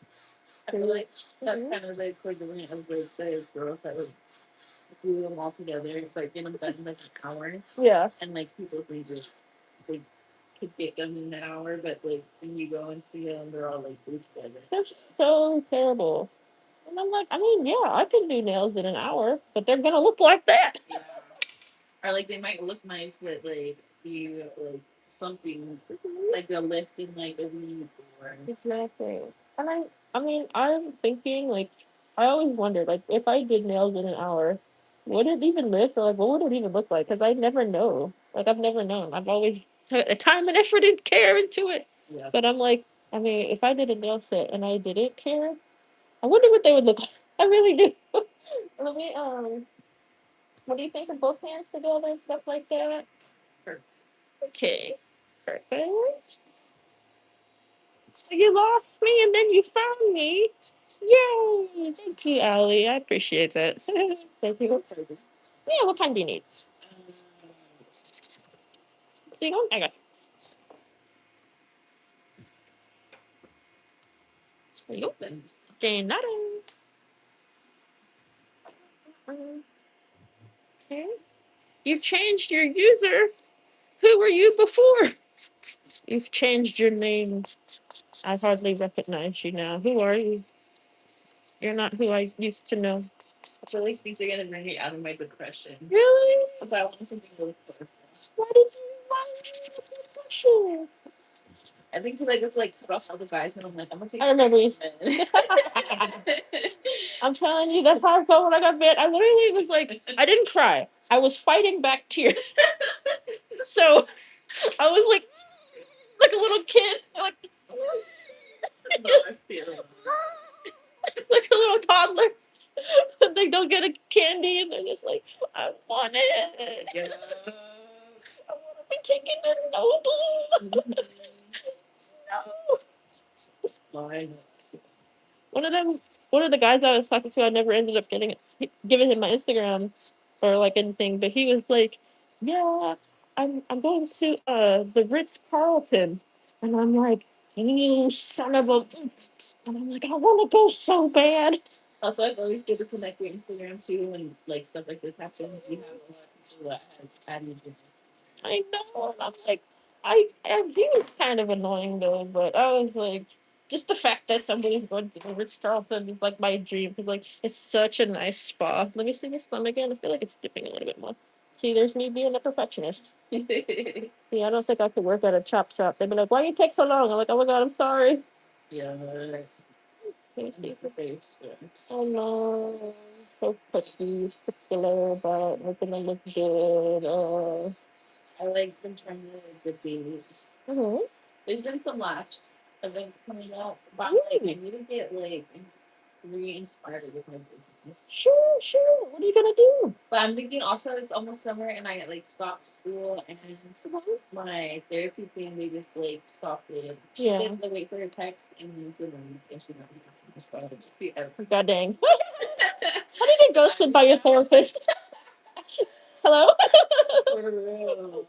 I feel like that's kind of like for the rant of like the girls that would glue them all together. It's like get them done in like an hour. Yeah. And like people think they could get done in an hour, but like when you go and see them, they're all like glued together. That's so terrible. And I'm like, I mean, yeah, I can do nails in an hour, but they're gonna look like that. Yeah. Or like they might look nice, but like you like something like a lift in like a week or exactly. And I mean, I'm thinking like I always wondered like if I did nails in an hour, would it even lift or like what would it even look like? Because I never know. Like I've never known. I've always put a time and effort and care into it. Yeah. But I'm like, I mean, if I did a nail set and I didn't care, I wonder what they would look like. I really do. Let me what do you think of both hands together and stuff like that? Perfect. Okay. Perfect. So you lost me and then you found me. Yay! Thank you, Allie. I appreciate that. Thank you. Yeah, what kind do you need? So you don't? I got you. There you go. Jane Nutter. Okay. You've changed your user. Who were you before? You've changed your name. I hardly recognize you now. Who are you? You're not who I used to know. I feel like these are gonna bring me out of my depression. Really? But I want something really clear. Why did you want depression? I think because I just like cut off all the guys and I'm like, I'm gonna take I remember you. men. I'm telling you, that's how I felt when I got bit. I literally was like, I didn't cry. I was fighting back tears. So I was like a little kid, like, like a little toddler. They don't get a candy and they're just like, I want it. Yeah. I want to be taken to Noble. No. Fine. One of them, one of the guys I was talking to, I never ended up giving him my Instagram or like anything, but he was like, "Yeah, I'm going to the Ritz Carlton," and I'm like, "You son of a," and I'm like, "I want to go so bad." Also, it's always good to connect your Instagram too when like stuff like this happens. You have a lot of people that add you. I know, and I'm like, he was kind of annoying though, but I was like, just the fact that somebody's going to the Ritz Carlton is like my dream because like it's such a nice spa. Let me see this thumb again. I feel like it's dipping a little bit more. See, there's me being a perfectionist. See, I don't think I could work at a chop shop. They'd be like, "Why you take so long?" I'm like, "Oh my god, I'm sorry." Yeah. Oh no, so pushy, particular about making them look good. I like them trying to like the babies. There's been some lash events coming up, but I'm like, I need to get like re-inspired with my business. Sure, sure. What are you gonna do? But I'm thinking also it's almost summer and I like stopped school and my therapy thing they just like stopped it. She said to wait for her text and then to learn and she not be God dang. How do you get ghosted by your therapist? Hello? For real.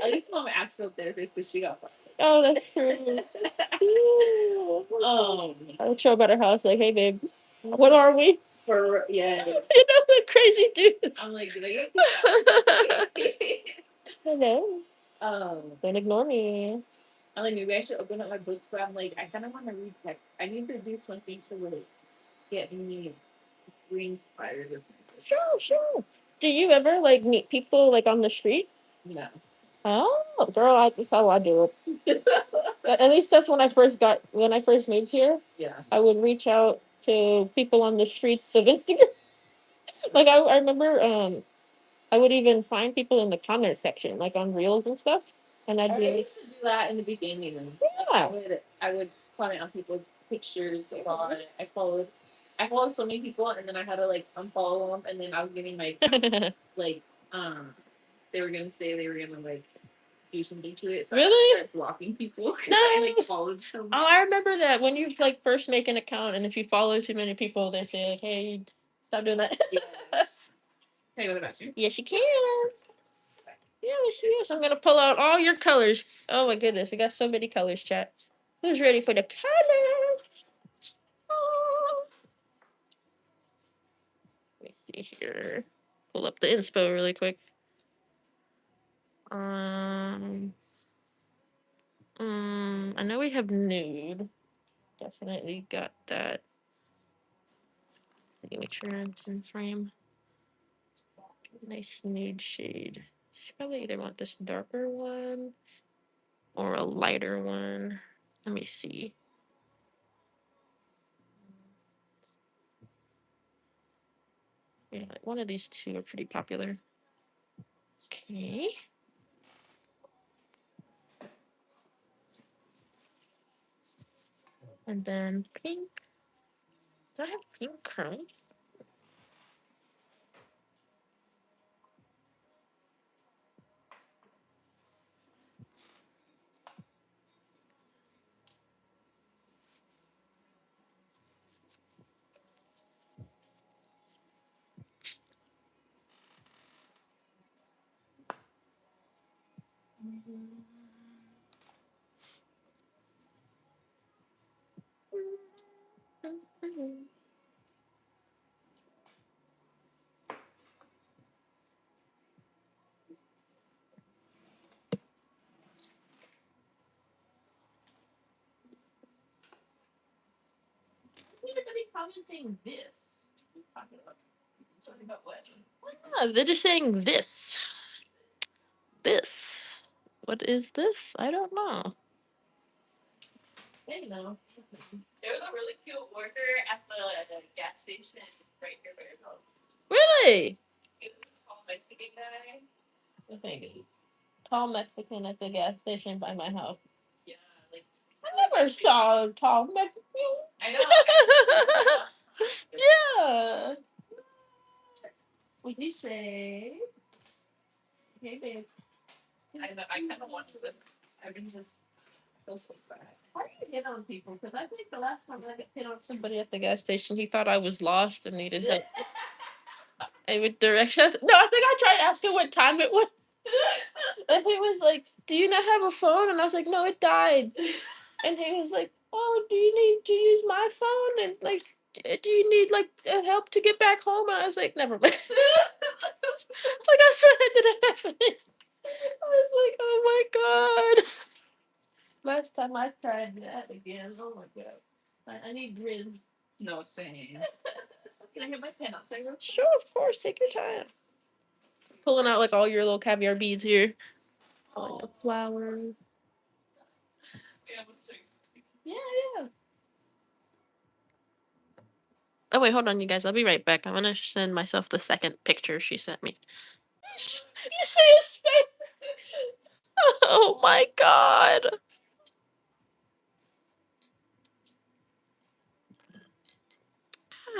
At least my actual therapist because she got fired. Oh, that's true. I'll show up at her house like, "Hey babe, what are we?" For yeah. You know the crazy dude. I'm like, did I get Hello. Don't ignore me. I'm like, maybe I should open up my books, but I'm like, I kind of want to read tech. I need to do something to like get me re-inspired. Sure, sure. Do you ever like meet people like on the street? No. Oh, girl, that's how I do it. At least that's when I first moved here. Yeah. I would reach out to people on the streets of Instagram. Like I remember I would even find people in the comment section, like on reels and stuff. And I'd I be used to do that in the beginning. yeah. Like, I would comment on people's pictures. I followed so many people, and then I had to like unfollow them, and then I was getting like like they were gonna say they were gonna like do something to it. So really? I started blocking people because I like followed some. Oh, I remember that when you like first make an account, and if you follow too many people, they say like, "Hey, stop doing that." Yes. Can you go to the bathroom? Yes, you can. Yes, yes. I'm gonna pull out all your colors. Oh my goodness, we got so many colors, chat. Who's ready for the colors? Oh. Let me see here. Pull up the inspo really quick. Um, I know we have nude. Definitely got that. Let me make sure it's in frame. Nice nude shade. Should probably either want this darker one or a lighter one. Let me see. Yeah, one of these two are pretty popular. Okay. And then pink. Do I have pink chrome? Anybody commenting this? Talking about what? Ah, they're just saying this. This. What is this? I don't know. They know. There was a really cute worker at the gas station right here by your house. Really? He was this tall Mexican guy. Okay. Tall Mexican at the gas station by my house. Yeah, like I never saw a tall Mexican. I know. I just yeah. What'd you say? Hey, babe. I know. I kind of wanted to. I've been just. I feel so bad. Why do you hit on people? Because I think the last time I hit on somebody at the gas station, he thought I was lost and needed help. I would direction. No, I think I tried asking what time it was. And he was like, "Do you not have a phone?" And I was like, "No, it died." And he was like, "Oh, do you need to use my phone? And like, do you need like help to get back home?" And I was like, "Never mind." Like I swear that didn't happen. I was like, "Oh my god." Last time I tried that again. Oh my god. I need grizz. No, same. Can I get my pen outside? Sure, of course. Take your time. Pulling out like all your little caviar beads here. All your flowers. Yeah, yeah. Oh wait, hold on, you guys. I'll be right back. I'm gonna send myself the second picture she sent me. You see his face? Oh my god.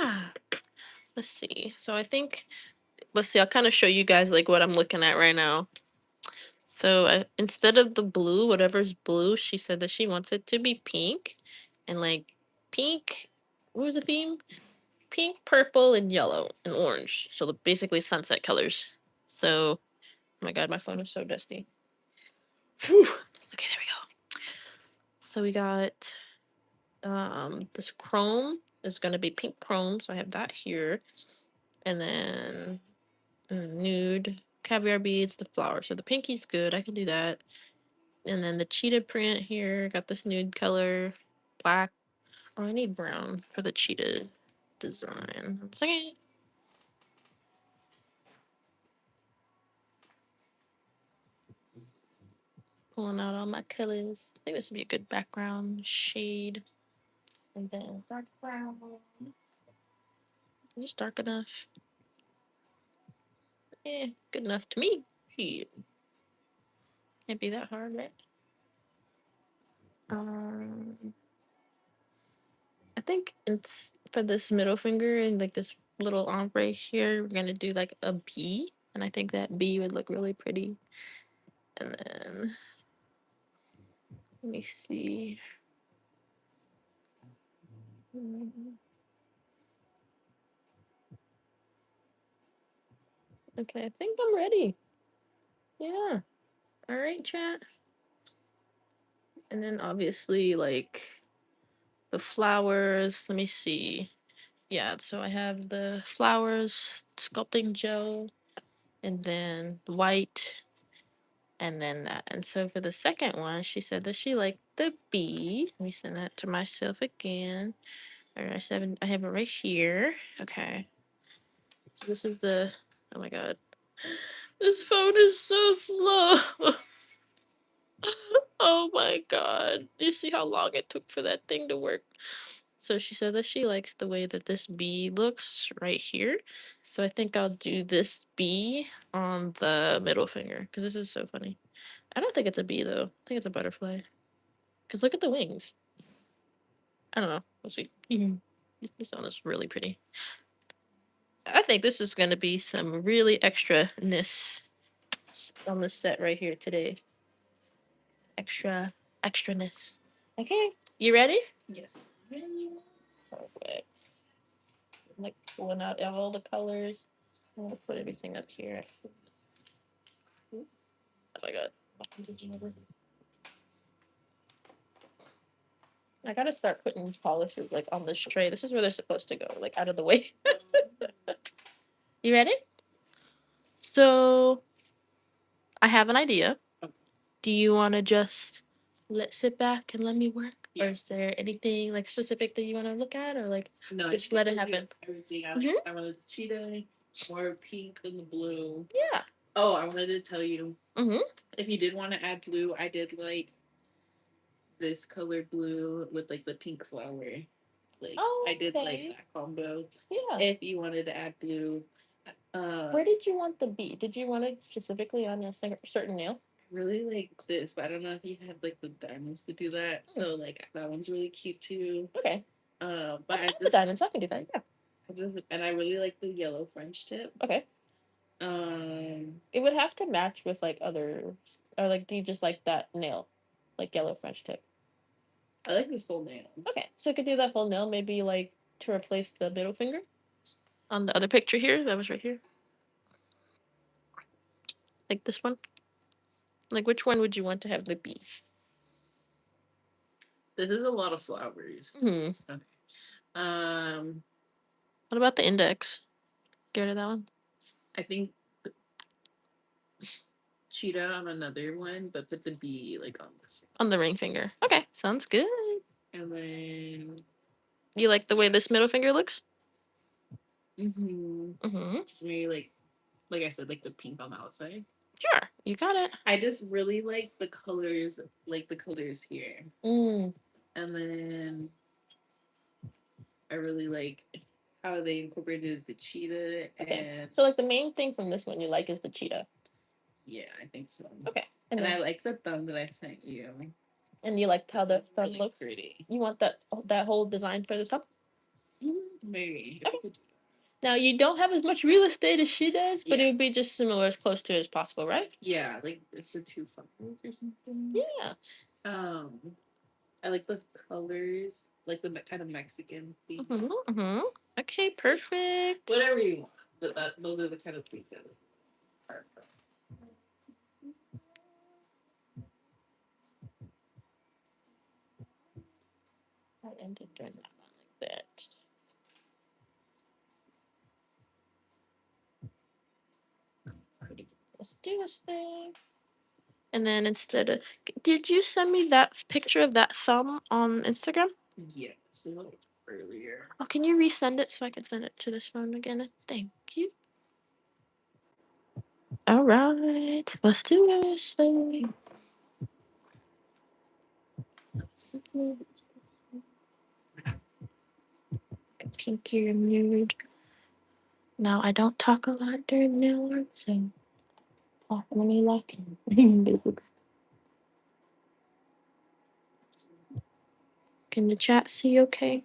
Ah, let's see. So I think let's see. I'll kind of show you guys like what I'm looking at right now. So instead of the blue, whatever's blue, she said that she wants it to be pink, and like pink. What was the theme? Pink, purple, and yellow and orange. So basically sunset colors. So, oh my god, my phone is so dusty. Whew. Okay, there we go. So we got this chrome is gonna be pink chrome, so I have that here, and then nude caviar beads, the flower. So the pinky's good. I can do that. And then the cheetah print here, got this nude color, black. Oh, I need brown for the cheetah design. 1 second. Pulling out all my colors. I think this would be a good background shade. And then dark brown. Is this dark enough? Good enough to me. Shit. Can't be that hard, right? I think it's for this middle finger and like this little ombre here, we're gonna do like a bee. And I think that bee would look really pretty. And then let me see. Okay, I think I'm ready. Yeah. All right, chat. And then obviously like the flowers. Let me see. Yeah, so I have the flowers, sculpting gel, and then the white, and then that. And so for the second one, she said that she liked the bee. Let me send that to myself again. All right, I have it right here. Okay. So this is the, oh my god. This phone is so slow. Oh my god. You see how long it took for that thing to work? So she said that she likes the way that this bee looks right here. So I think I'll do this bee on the middle finger because this is so funny. I don't think it's a bee though. I think it's a butterfly. Because look at the wings. I don't know. Let's see. This one is really pretty. I think this is going to be some really extra-ness on the set right here today. Extraness. Okay, you ready? Yes. Perfect. I'm like pulling out all the colors. I'm gonna put everything up here. Oh my god. I gotta start putting polishes like on this tray. This is where they're supposed to go, like out of the way. You ready? So I have an idea. Do you want to just sit back and let me work? Yeah. Or is there anything like specific that you want to look at, or like no, just let it happen? Everything. I wanted the cheetah more pink than the blue. Yeah. Oh, I wanted to tell you. If you did want to add blue, I did like this colored blue with like the pink flower. Like I did like that combo. Yeah. If you wanted to add blue. Where did you want the bee? Did you want it specifically on a certain nail? Really like this, but I don't know if you have like the diamonds to do that. So like that one's really cute too. Okay. But I have the diamonds. I can do that. Yeah. I really like the yellow French tip. Okay. It would have to match with like other, or like do you just like that nail, like yellow French tip? I like this whole nail. Okay, so I could do that whole nail, maybe like to replace the middle finger on the other picture here. That was right here. Like this one. Like which one would you want to have the bee? This is a lot of flowers. Okay. What about the index? Get rid of that one. I think cheetah on another one, but put the bee like on this. On the ring finger. Okay, sounds good. And then you like the way this middle finger looks? Just maybe like I said, like the pink on the outside. Sure, you got it. I just really like the colors here. And then I really like how they incorporated the cheetah. Okay. And so like the main thing from this one you like is the cheetah. Yeah, I think so. Okay. And I like the thumb that I sent you. And you liked how the thumb looks? Pretty. You want that whole design for the thumb? Maybe. Okay. Now you don't have as much real estate as she does, but it would be just similar, as close to it as possible, right? Yeah, like it's the two flowers or something. Yeah. I like the colors, like the kind of Mexican theme. Okay, perfect. Whatever you want, but those are the kind of things that are. I ended doing that one like that. Let's do this thing. And then instead of, did you send me that picture of that thumb on Instagram? Yes, earlier. Oh, can you resend it so I can send it to this phone again? Thank you. All right, let's do this thing. Pinkier nude. Now I don't talk a lot during nail art, so talk when me like basically. Can the chat see okay?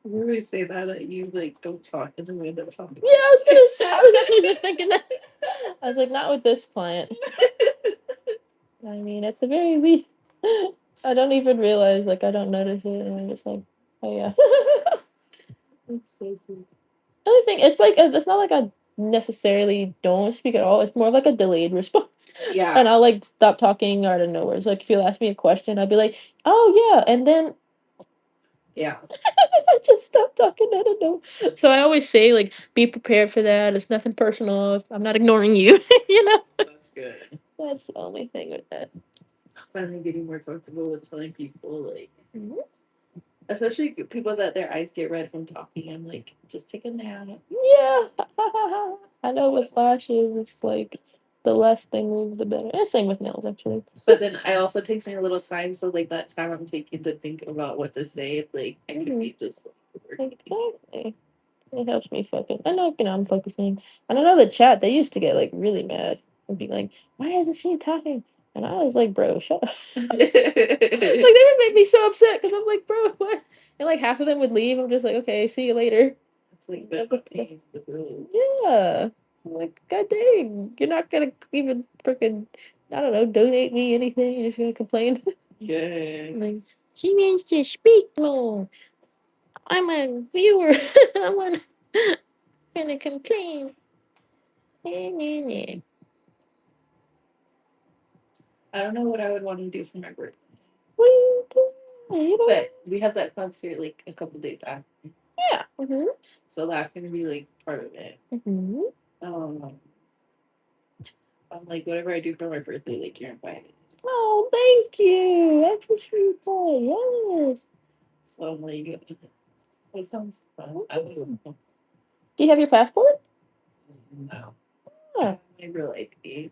You always say that you like don't talk in the way they're talking. Yeah, I was gonna say. I was actually just thinking that. I was like, not with this client. I mean, at the very least, I don't even realize. Like, I don't notice it, and I'm just like, oh yeah. It's so cool. Other thing, it's like it's not like I necessarily don't speak at all. It's more like a delayed response. Yeah. And I'll like stop talking out of nowhere. So like, if you'll ask me a question, I'll be like, oh yeah, and then. Yeah. I just stopped talking. I don't know. So I always say, like, be prepared for that. It's nothing personal. I'm not ignoring you. You know? That's good. That's the only thing with that. Finally getting more comfortable with telling people, like, especially people that their eyes get red from talking. I'm like, just take a nap. Yeah. I know with lashes, it's like the less they move, the better. And same with nails, actually. But then I also takes me a little time. So, like, that time I'm taking to think about what to say, like, I could be just. Exactly. It helps me focus. I know, I'm focusing. And I know the chat, they used to get like really mad and be like, why isn't she talking? And I was like, bro, shut up. Like they would make me so upset because I'm like, bro, what? And like half of them would leave. I'm just like, okay, see you later. It's like yeah. I'm like, god dang, you're not gonna even freaking, I don't know, donate me anything. You're just gonna complain. Yeah. Like, she needs to speak more. I'm a viewer. I'm gonna complain. I don't know what I would want to do for my birthday. What are you doing? You know? But we have that concert like a couple days after. Yeah. Mm-hmm. So that's gonna be like part of it. Mm-hmm. Um, I'm like, whatever I do for my birthday, like you're invited. Oh, thank you. I appreciate that. Yes. So I'm like, it sounds fun. I don't know. Do you have your passport? No. Yeah. I really like it.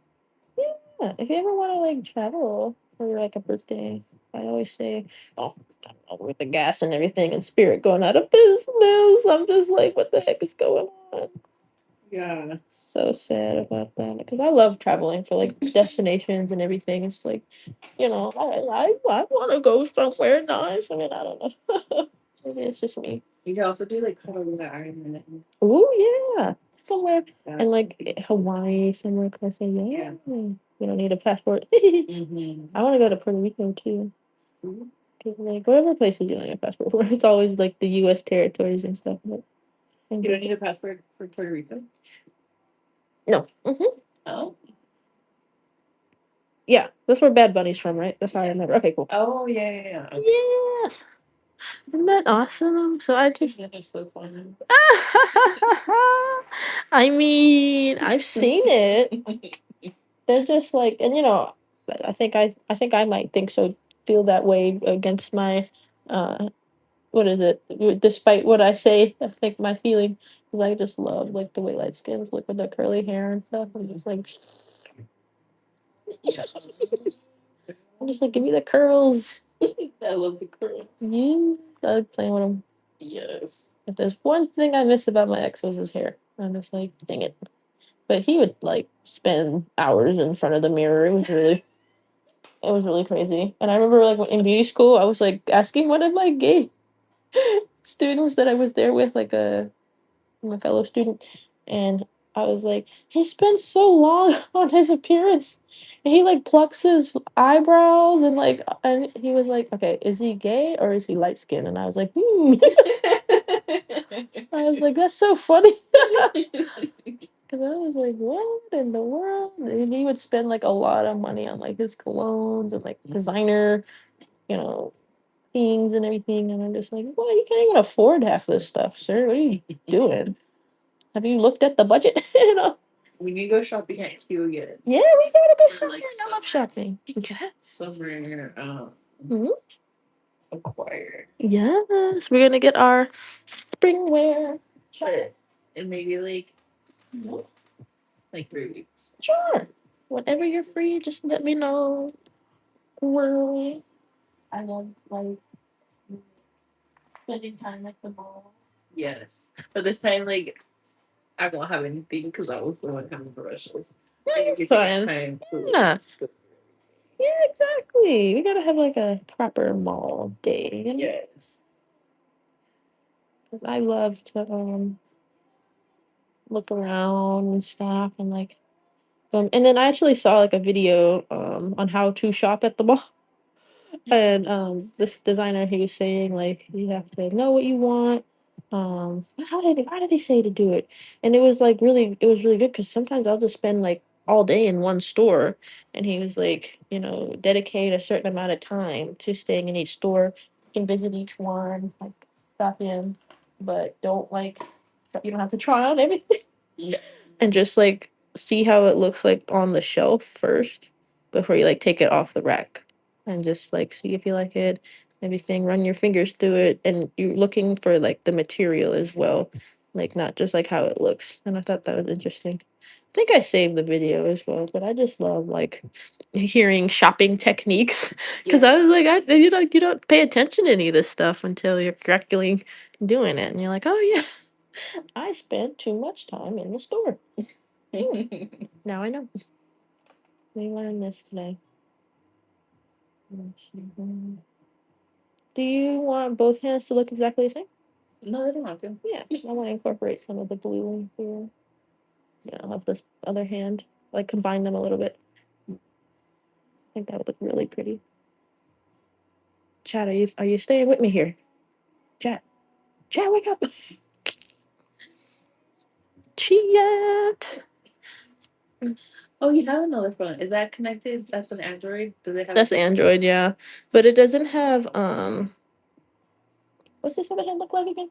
Yeah. If you ever want to like travel for like a birthday, I always say, oh, I don't know, with the gas and everything and Spirit going out of business. I'm just like, what the heck is going on? Yeah. So sad about that because I love traveling for like destinations and everything. It's like, I want to go somewhere nice. I mean, I don't know. Maybe it's just me. You can also do like Carolina Island. Oh yeah, somewhere and like Hawaii, somewhere closer. Yeah, you don't need a passport. I want to go to Puerto Rico too. Like whatever places you don't need a passport for, it's always like the U.S. territories and stuff. But you don't need a passport for Puerto Rico. No. Mm-hmm. Oh. Yeah, that's where Bad Bunny's from, right? That's how I remember. Okay, cool. Oh yeah. Okay. Yeah. Isn't that awesome? So I just That's so fun. I mean, I've seen it. They're just like, and I think I might feel that way against my what is it? Despite what I say, I think my feeling is I just love like the way light skins look with their curly hair and stuff. I'm just like I'm just like, give me the curls. I love the curls. You I like playing with them. Yes. If there's one thing I miss about my ex was his hair. I'm just like, dang it. But he would like spend hours in front of the mirror. It was really crazy. And I remember like in beauty school, I was like asking one of my gay students that I was there with, like my fellow student, and I was like, he spends so long on his appearance. And he like plucks his eyebrows and he was like, okay, is he gay or is he light skinned? And I was like, I was like, that's so funny. Cause I was like, what in the world? And he would spend like a lot of money on like his colognes and like designer, you know, things and everything. And I'm just like, well, you can't even afford half this stuff, sir. What are you doing? Have you looked at the budget? We need to go shopping at Q again. Yeah, we gotta go shopping. Like I love shopping. Somewhere Hmm. acquired. Yes, we're gonna get our spring wear. And maybe like 3 weeks. Sure. Whenever you're free, just let me know. Well, I love like spending time at the mall. Yes, but this time I won't have anything because I was the one having the rushes. Yeah, it's fine. Time to, Yeah. Yeah, exactly. We gotta have like a proper mall day. Yes. Cause I love to look around and stuff and like and then I actually saw like a video on how to shop at the mall. And this designer, he was saying like you have to know what you want. How did he say to do it? And it was really good because sometimes I'll just spend like all day in one store, and he was like, dedicate a certain amount of time to staying in each store. You can visit each one, like stop in, but you don't have to try on everything. And just like see how it looks like on the shelf first before you like take it off the rack and just like see if you like it, everything, run your fingers through it, and you're looking for like the material as well, like not just like how it looks. And I thought that was interesting. I think I saved the video as well, but I just love like hearing shopping techniques because I was like, you don't pay attention to any of this stuff until you're correctly doing it, and you're like, oh yeah. I spent too much time in the store. Now I know. We learned this today. Do you want both hands to look exactly the same? No, I don't want to. Yeah, I want to incorporate some of the blue here. Yeah, I'll have this other hand, like combine them a little bit. I think that would look really pretty. Chad, are you staying with me here? Chad, wake up! Chat. Oh, you have another phone. Is that connected? That's an Android. Does it have? That's Android, yeah, but it doesn't have What's this other hand look like again?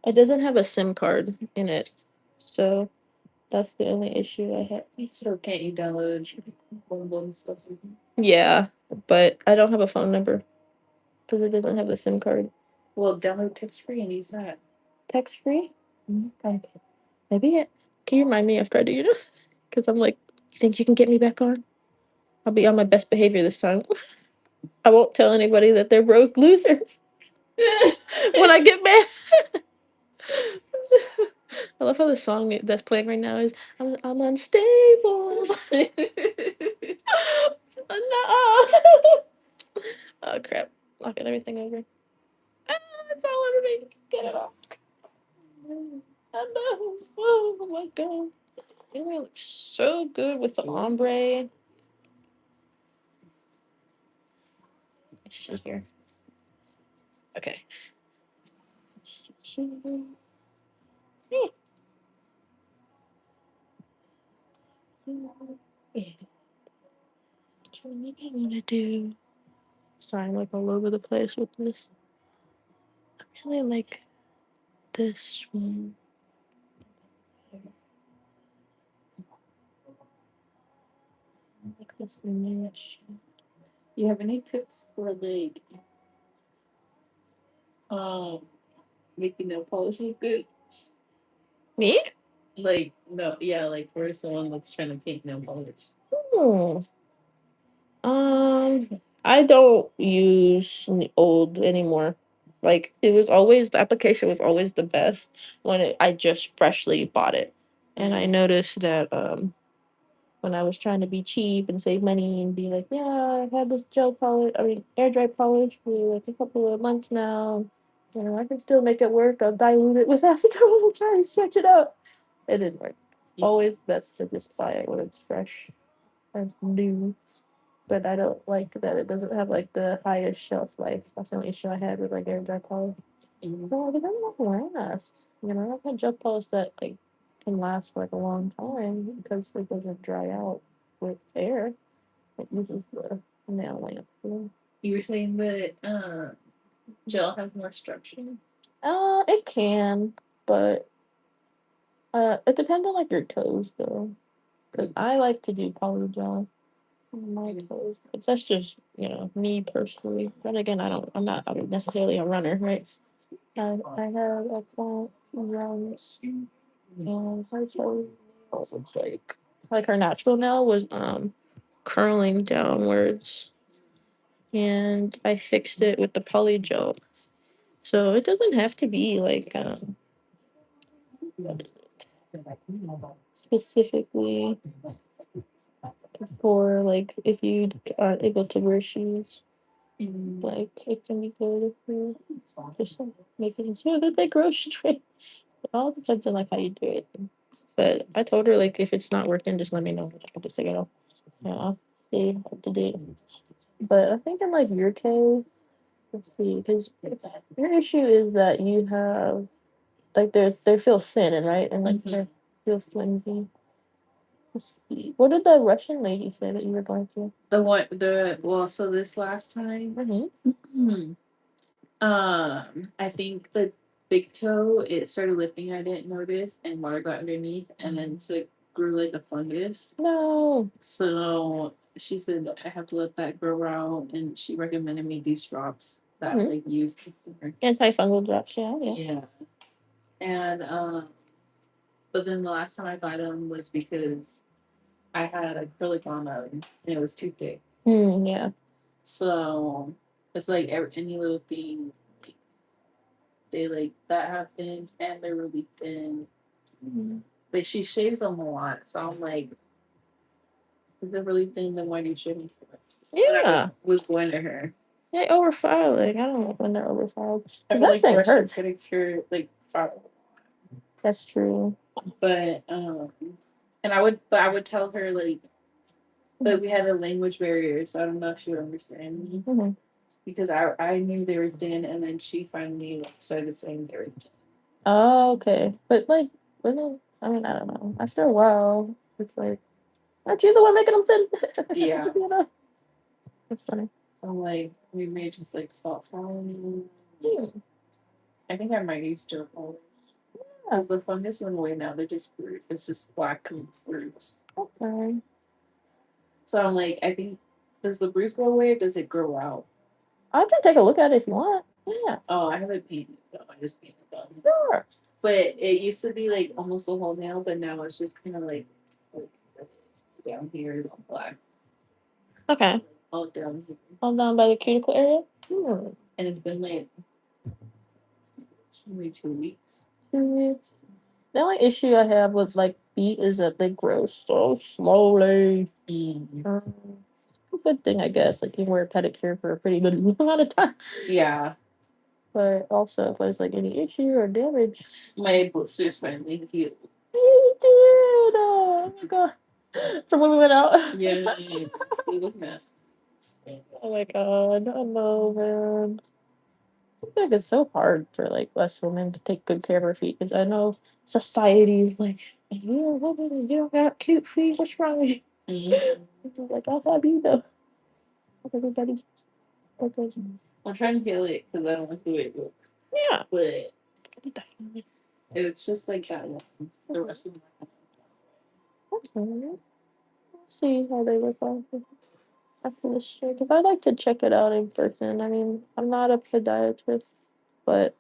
It doesn't have a SIM card in it, so that's the only issue I have. So can't you download mobile and stuff? Yeah, but I don't have a phone number because it doesn't have the SIM card. Well, download text free and use that. Text free? Okay. Maybe it. Can you remind me after I do you know? Because I'm like, you think you can get me back on? I'll be on my best behavior this time. I won't tell anybody that they're broke losers when I get mad. I love how the song that's playing right now is I'm unstable. No. Oh crap! Knocking everything over. Ah, it's all over me. Get it off. I know. Oh my god. It looks so good with the ombre. Let's see here. Okay. Let's see here. Hey. Yeah. Which one do I want to do? Sorry, I'm like all over the place with this. I really like this one. I like this image. You have any tips for like making nail polish look good? Me? Like no, yeah, like for someone that's trying to paint nail polish. Hmm. I don't use old anymore. Like it was always the application was always the best when I just freshly bought it, and I noticed that when I was trying to be cheap and save money and be like, yeah, I've had this gel polish, I mean air dry polish for like a couple of months now. You know, I can still make it work. I'll dilute it with acetone and try and stretch it out. It didn't work. Always best to just buy it when it's fresh and new. But I don't like that it doesn't have like the highest shelf life. That's the only issue I had with like air dry polish. So like it doesn't like last. You know, I've had gel polish that like can last for like a long time because it doesn't dry out with air. It uses the nail lamp. You were saying that gel has more structure. It can, but it depends on like your toes though. Cause I like to do poly gel on my toes. But that's just me personally. Then again, I'm not necessarily a runner, right? I have excellent runs, and her toes was like her natural nail was curling downwards, and I fixed it with the poly gel. So it doesn't have to be like what is it? Specifically for like if you aren't able to wear shoes. Like it can be good if you just like making sure that they grow straight. It all depends on like how you do it. But I told her like if it's not working, just let me know. I'll just take it off. Yeah, I'll see up to date. But I think in like your case, let's see, because your issue is that you have like they feel thin, right? And like they feel flimsy. Let's see. What did the Russian lady say that you were going through? So this last time, I think the big toe it started lifting. I didn't notice, and water got underneath, and then so it grew like a fungus. No. So she said that I have to let that grow out, and she recommended me these drops that like use Antifungal drops. Yeah, yeah. yeah. And but then the last time I got them was because I had acrylic on them and it was too thick. Yeah. So it's like any little thing they like that happened, and they're really thin. But she shaves them a lot, so I'm like, if they're really thin, then why do you shave them so much? Yeah. Was going to her. Yeah, overfiled. Like, I don't like when they're overfiled. I feel That like thing Russian hurts. pedicure like file. That's true. But and I would tell her like, but we had a language barrier, so I don't know if she would understand me. Because I knew they were thin, and then she finally like, started saying they were thin. Oh, okay. But like, women, I mean, I don't know. After a while, it's like, aren't you the one making them thin? Yeah. You know? That's funny. I'm like, we may just like stop following. Yeah. I think I might use dirt polish. Because the fungus went away now. They're just it's just black bruise. Okay. So I'm like, I think, does the bruise go away or does it grow out? I can take a look at it if you want. Yeah. Oh, I haven't painted it though. I just painted them. Sure. But it used to be like almost the whole nail, but now it's just kind of like down here is all black. Okay. All down here. All down by the cuticle area? And it's been like maybe 2 weeks. 2 weeks. The only issue I have with like feet is that they grow so slowly. Good thing, I guess. Like you can wear a pedicure for a pretty good amount of time. Yeah. But also, if there's like any issue or damage, my blisters finally healed. you did. Oh my god! From when we went out. Yeah, they look nasty. Oh my god! I know, man. I feel like it's so hard for like us women to take good care of our feet because I know society's like, you're a woman and you don't got cute feet. What's wrong with you? Like, I'll have you know. Everybody. Okay. I'm trying to heal it because I don't like the way it looks. Yeah. But it's just like that. The rest of my Okay. We'll see how they look after this show. Because I'd like to check it out in person. I mean, I'm not a podiatrist, but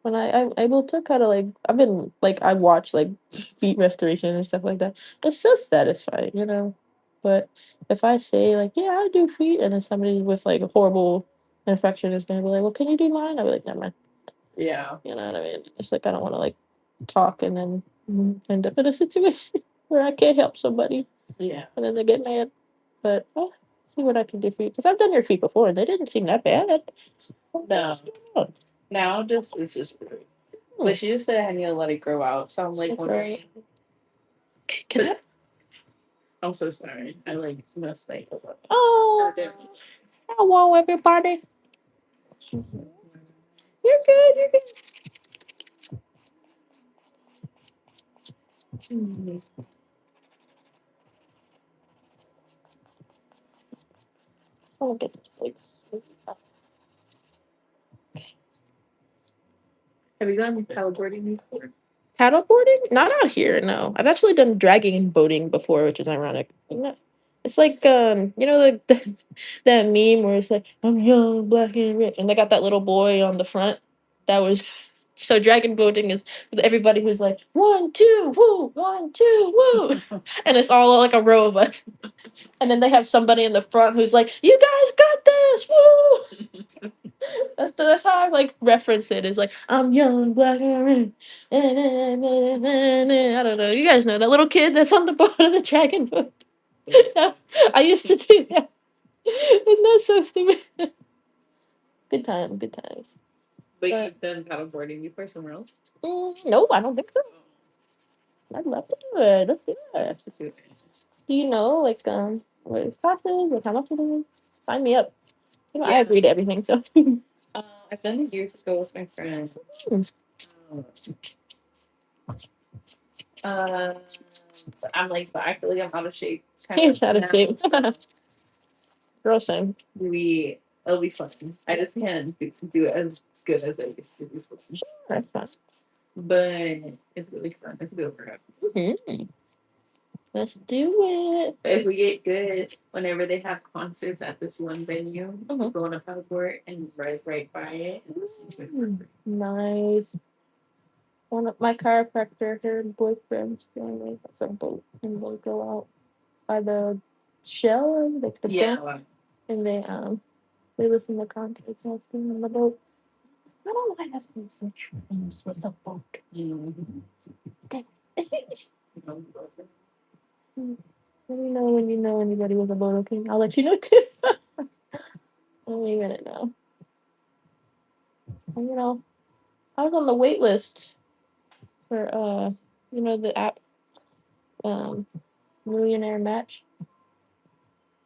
when I'm able to kind of like, I've been like, I watch like feet restoration and stuff like that. It's so satisfying, you know? But if I say like, yeah, I do feet, and then somebody with like a horrible infection is gonna be like, well, can you do mine? I'll be like, never mind. yeah. You know what I mean? It's like I don't want to like talk and then end up in a situation where I can't help somebody. Yeah. And then they get mad. But I'll see what I can do for you. Because I've done your feet before and they didn't seem that bad. No. Now just it's just rude. But she just said I need to let it grow out. So I'm like wondering. Can I? I'm so sorry. I like messed things up. Oh, hello everybody. You're good. You're good. I'll get this like. Have you gone paddleboarding before? Paddleboarding? Not out here, no. I've actually done dragging and boating before, which is ironic. It's like you know that meme where it's like I'm young, black and rich, and they got that little boy on the front. That was so dragon boating is with everybody who's like 1, 2, woo, 1, 2, woo, and it's all like a row of us. And then they have somebody in the front who's like, "You guys got this, woo!" That's how I like reference it. Is like I'm young, black and rich. I don't know. You guys know that little kid that's on the bottom of the dragon boat. I used to do that. Isn't that so stupid? Good time, good times. But you've done paddleboarding before somewhere else? No, I don't think so. I'd love to do it. Let's do it. Do you know like what is classes? Like how much it is? Sign me up. You know, I agree to everything. So I've done it years ago with my friend. I'm like, but I feel like I'm out of shape. He's out of shape. Girl, same. It'll be fun. I just can't do it as good as I used to do. Sure, that's fun. But it's really fun. It's a good workout. Let's do it. If we get good, whenever they have concerts at this one venue, go on a paddleboard and ride right by it and listen to it. Nice. One of my chiropractor, her boyfriend's family has a boat, and they go out by the shell, like the Yeah. boat, and they listen to concerts and sing on the boat. I don't like asking such things with a boat. Damn. Let me know when you know anybody with a boat, okay? I'll let you know too. Only a minute now. And, I was on the wait list for the app um Millionaire Match.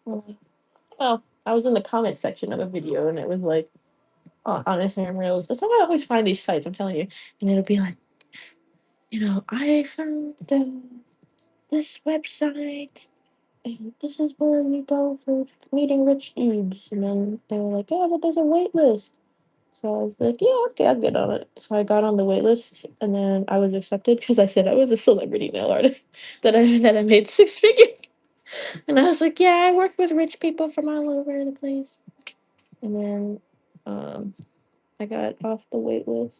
Well, I was in the comment section of a video and it was like on Instagram Reels. That's how I always find these sites, I'm telling you. And it'll be like, I found this website and this is where you go for meeting rich dudes. And then they were like, yeah, but there's a wait list. So I was like, yeah, okay, I'll get on it. So I got on the wait list and then I was accepted because I said I was a celebrity nail artist that I made six figures. And I was like, yeah, I work with rich people from all over the place. And then I got off the wait list.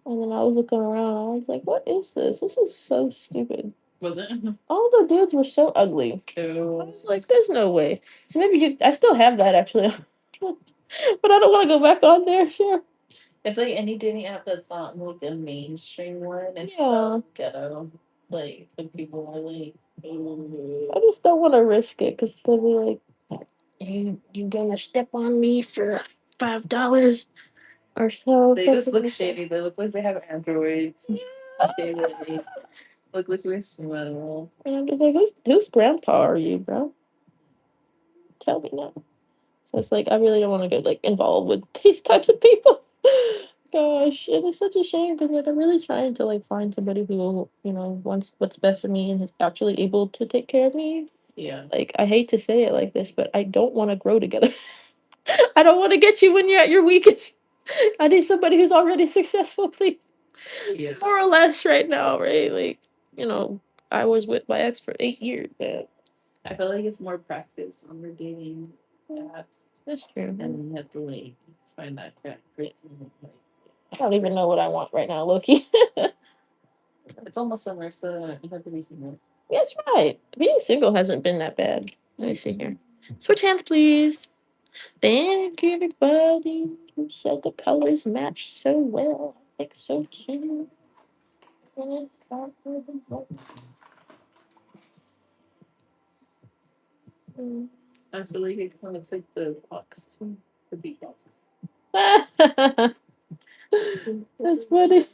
And then I was looking around. I was like, what is this? This is so stupid. Was it? All the dudes were so ugly. Ew. I was like, there's no way. So maybe I still have that actually. But I don't want to go back on there, sure. It's like any dating app that's not like a mainstream one. It's Yeah. so ghetto. Like the people are like, I just don't want to risk it because they'll be like, you gonna step on me for $5 or so? they just look like shady. They look like they have androids. They really look like they smell. And I'm just like, whose grandpa are you, bro? Tell me now. So it's like I really don't want to get like involved with these types of people. Gosh, and it's such a shame because like I'm really trying to like find somebody who wants what's best for me and is actually able to take care of me. Yeah. Like I hate to say it like this, but I don't want to grow together. I don't want to get you when you're at your weakest. I need somebody who's already successful, please. Yeah. More or less right now, right? Like, I was with my ex for 8 years, man. I feel like it's more practice on the dating apps. That's true. And you have to like find that correct person. Like, I don't even know what I want right now, Loki. it's almost summer, so you have to be single. That's right. Being single hasn't been that bad. Let me see here. Switch hands, please. Thank you, everybody who said the colors match so well. I think so too. I feel like it looks like the box, the beatbox. That's funny.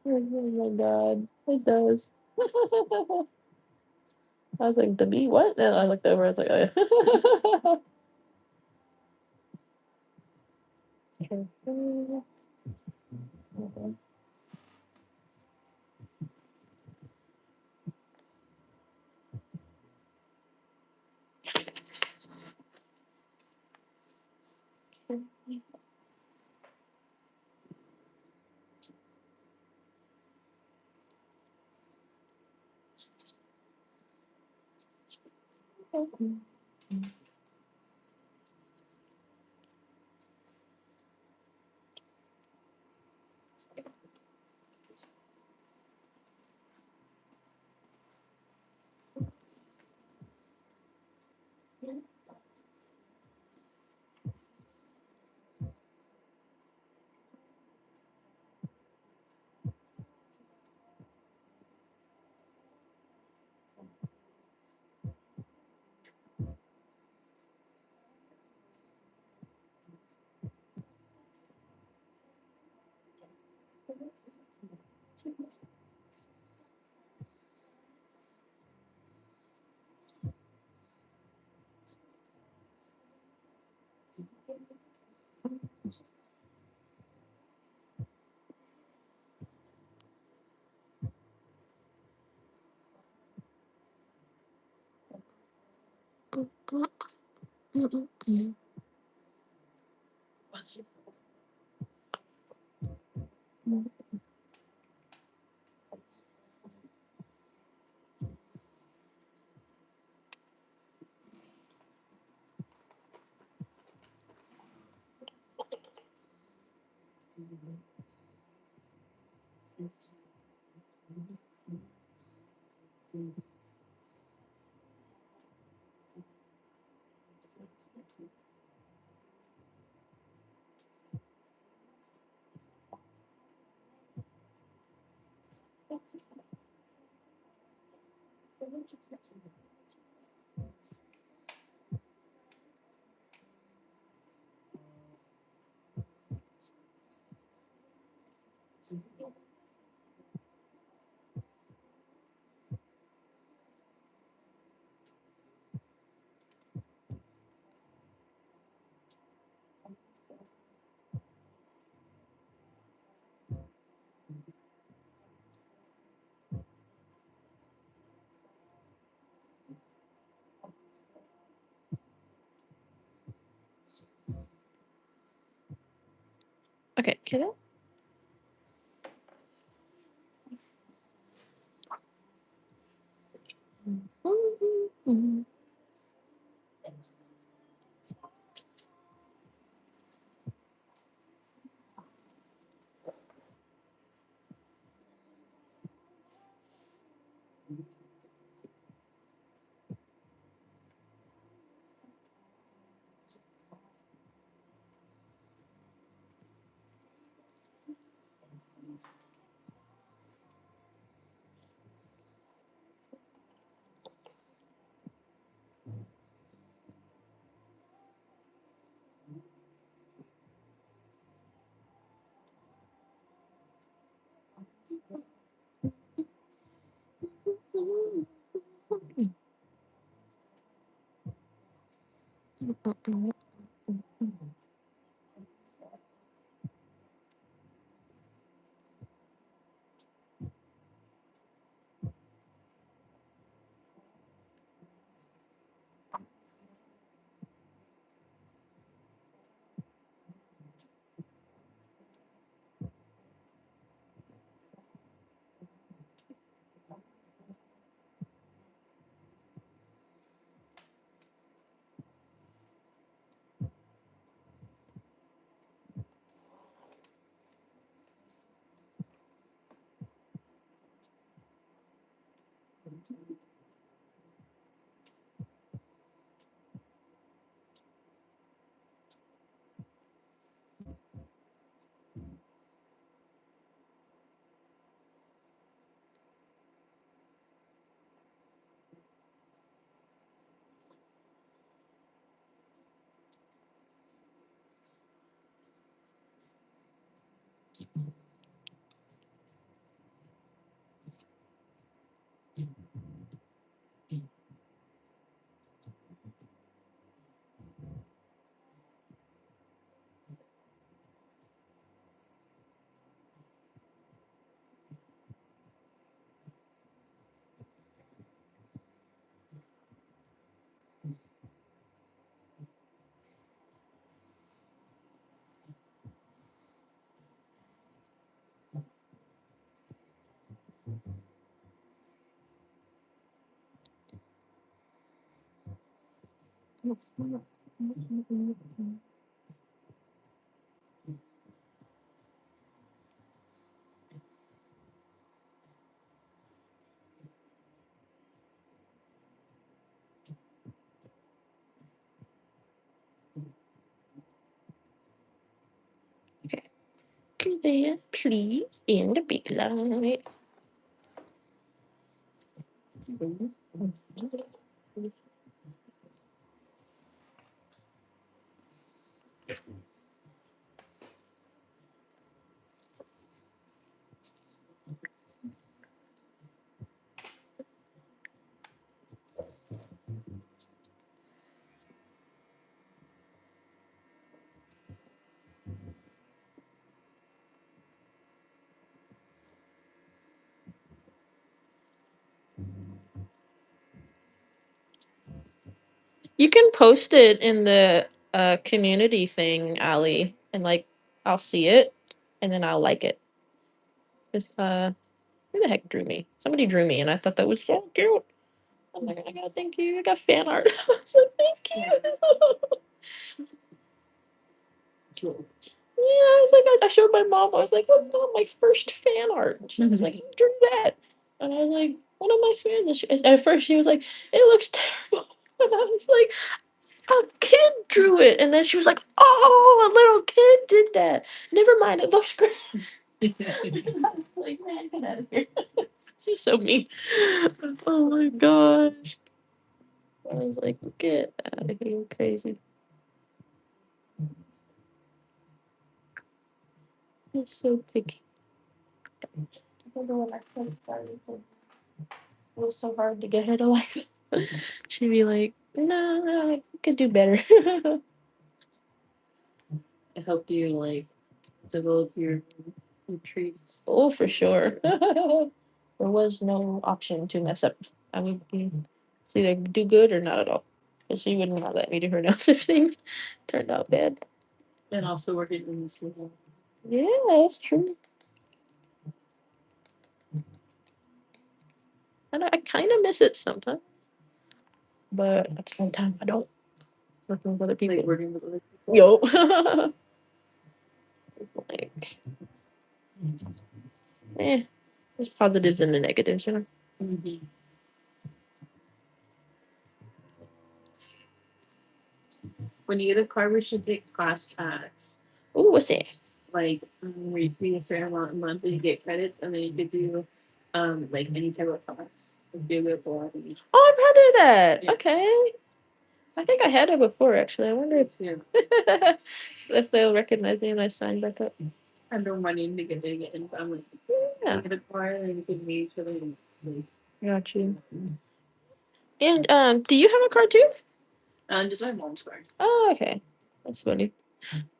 Oh my god, it does. I was like, the bee, what? And I looked over, I was like, oh yeah. Okay, can I? Okay. There, please, in the big light. You can post it in the community thing, Ali, and like I'll see it and then I'll like it. It's who the heck drew me? Somebody drew me and I thought that was so cute. I'm like, I gotta thank you. I got fan art. I was like, thank you. Yeah, I was like, I showed my mom. I was like, look, Mom, my first fan art. And she was like, you drew that. And I was like, one of my fans. At first, she was like, it looks terrible. And I was like, a kid drew it. And then she was like, oh, a little kid did that. Never mind, it looks great. I was like, man, get out of here. She's so mean. Oh my gosh. I was like, get out of here, crazy. You're so picky. I don't know what I felt about it. It was so hard to get her to like it. She'd be like, nah, I could do better. It helped you like develop your traits. Oh, for sure. There was no option to mess up. I would be it's either do good or not at all. But she would not let me do her nails if things turned out bad. And also working in the salon. Yeah, that's true. And I kind of miss it sometimes. But at the same time, I don't. Working with other people. Like working with other people. Yo. Like, there's positives and the negatives, you know? Mm-hmm. When you get a car, we should take class tax. Ooh, what's that? Like we pay a certain amount a month and you get credits and then you could do like any type of class. Do it for Oh, I've heard of that. Yeah. Okay. I think I had it before, actually. I wonder if they'll recognize me when I sign back up. I no money to get it and I'm like, Yeah. get a car and you can meet each other. Got you. And do you have a car too? Just my mom's car. Oh, okay. That's funny.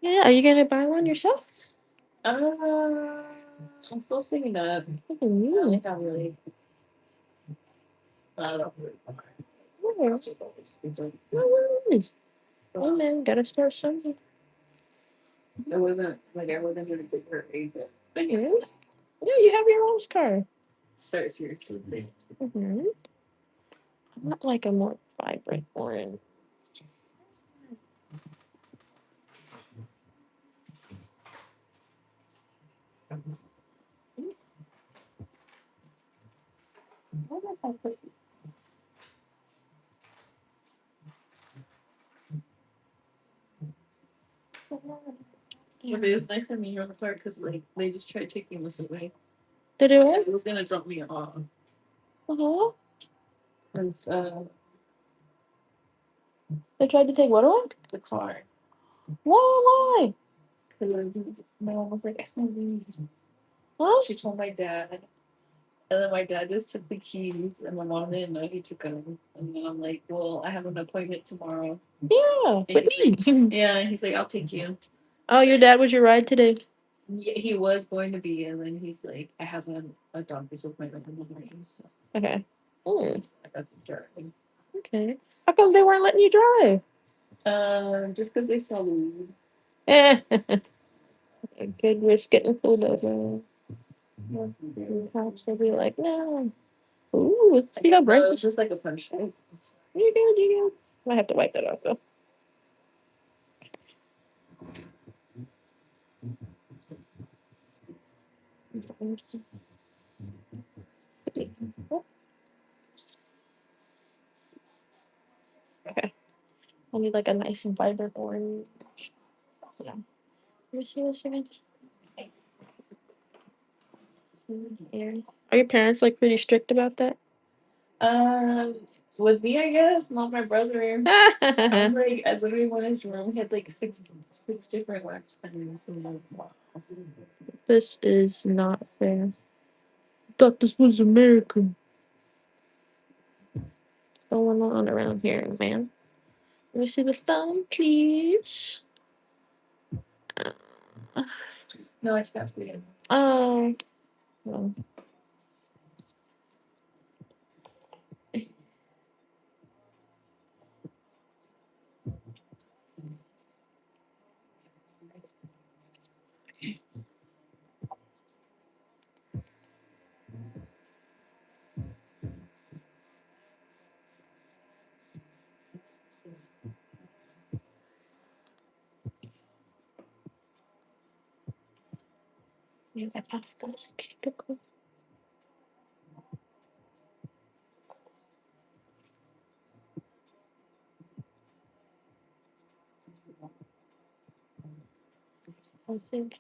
Yeah, are you gonna buy one yourself? I'm still singing up. I Mm-hmm. think I'm really not up with No worries. Oh man, gotta start something. it wasn't like I wasn't gonna get her age, but Yeah, you have your own car. start seriously. Mm-hmm. I'm not like a more vibrant orange. What if I put But it was nice having you on the car because like they just tried taking us away. Did it work? It was gonna drop me off. Uh-huh. Cause They tried to take what away? the car. Why? Because my mom was like, I still need. Huh? She told my dad. And then my dad just took the keys, and my mom didn't know he took them. And then I'm like, "Well, I have an appointment tomorrow." Yeah, And with he's me. like, yeah, and he's like, "I'll take you." Oh, your dad was your ride today? Yeah, he was going to be, and then he's like, "I have a doctor's appointment in the morning, so Okay. I got to drive." Okay. How come they weren't letting you drive? Just because they saw the weed. Eh. A good risk getting pulled over. The cops will be like, no. Ooh, see how bright It this was is. just like a fun show. You good, you good. Might have to wipe that off though. Okay. I need like a nice and vibrant orange. Yeah. Let me see this again. Here. Are your parents like pretty strict about that? Um, with me, I guess, not my brother. I'm like, I literally went in his room. He had like six different wax pens. And I'm like, wow. This is not fair. Thought this was America. What's going on around here, man? Let me see the phone, please. No, I forgot to put it. Oh. Well, yeah, I have this. I think.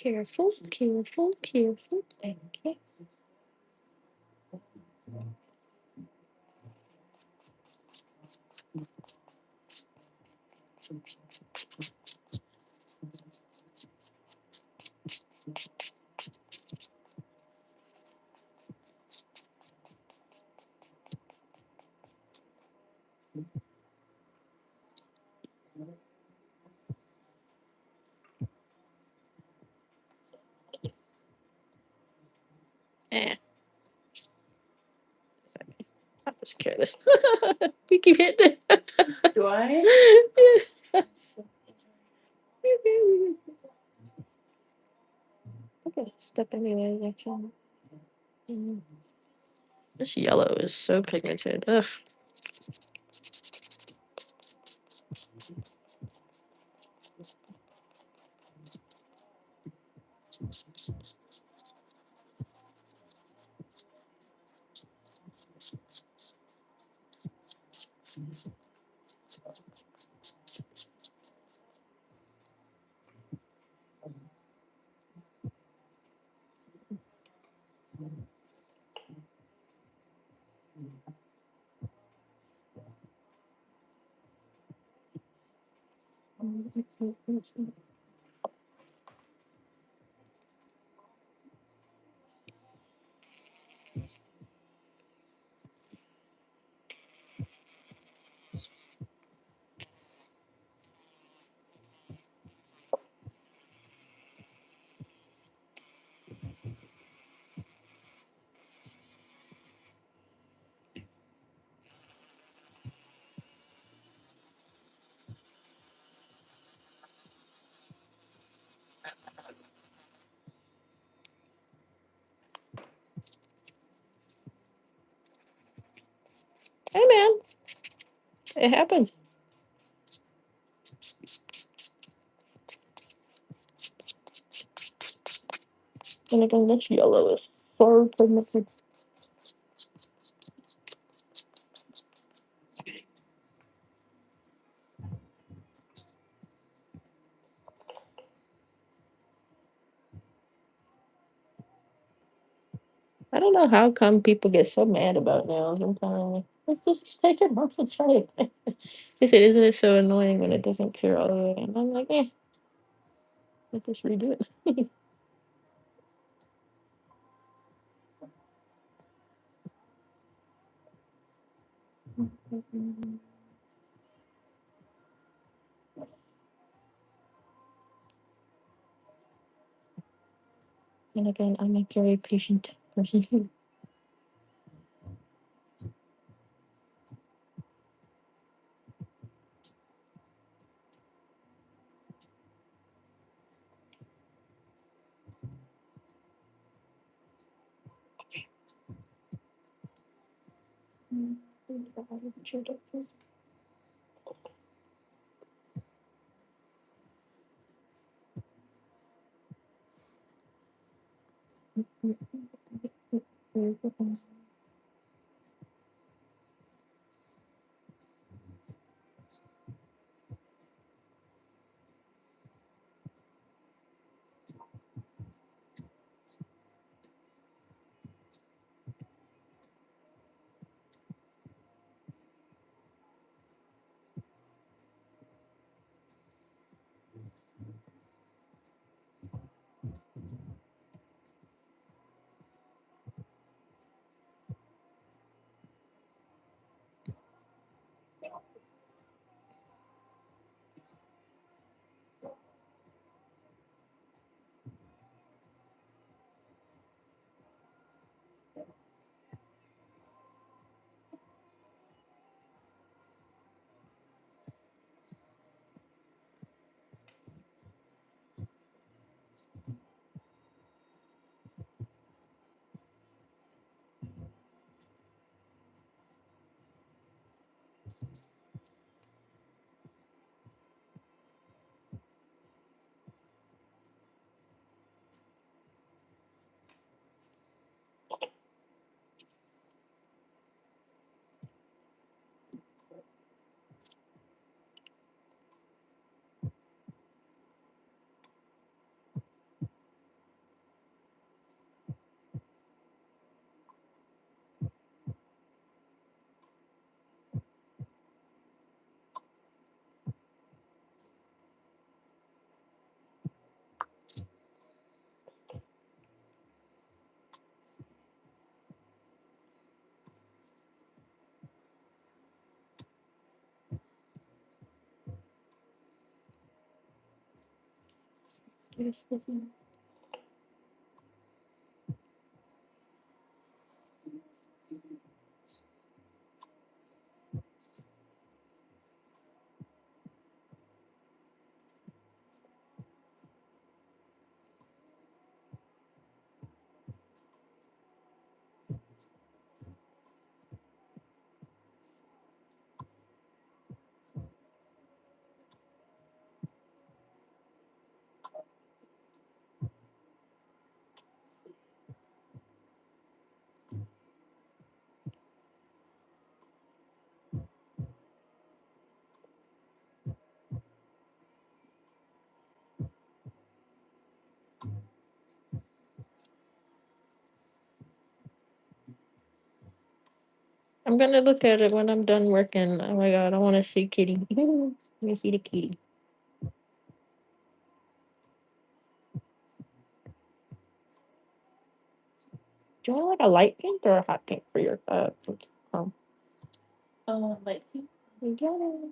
Careful, careful, careful. Thank you. Eh, I'm just careless. You keep hitting it. Do I? Okay, step anyway, actually. Mm. This yellow is so pigmented. Ugh. Hey man, it happens. And again, this yellow is so pigmented. I don't know how come people get so mad about nails. I'm telling you. Let's just take it off and try it. They said, isn't it so annoying when it doesn't cure all the way? And I'm like, let's just redo it. And again, I'm a very patient person. I'm gonna look at it when I'm done working. Oh my god, I want to see Kitty. Let me see the kitty. Do you want like a light pink or a hot pink for your um? Like You got it.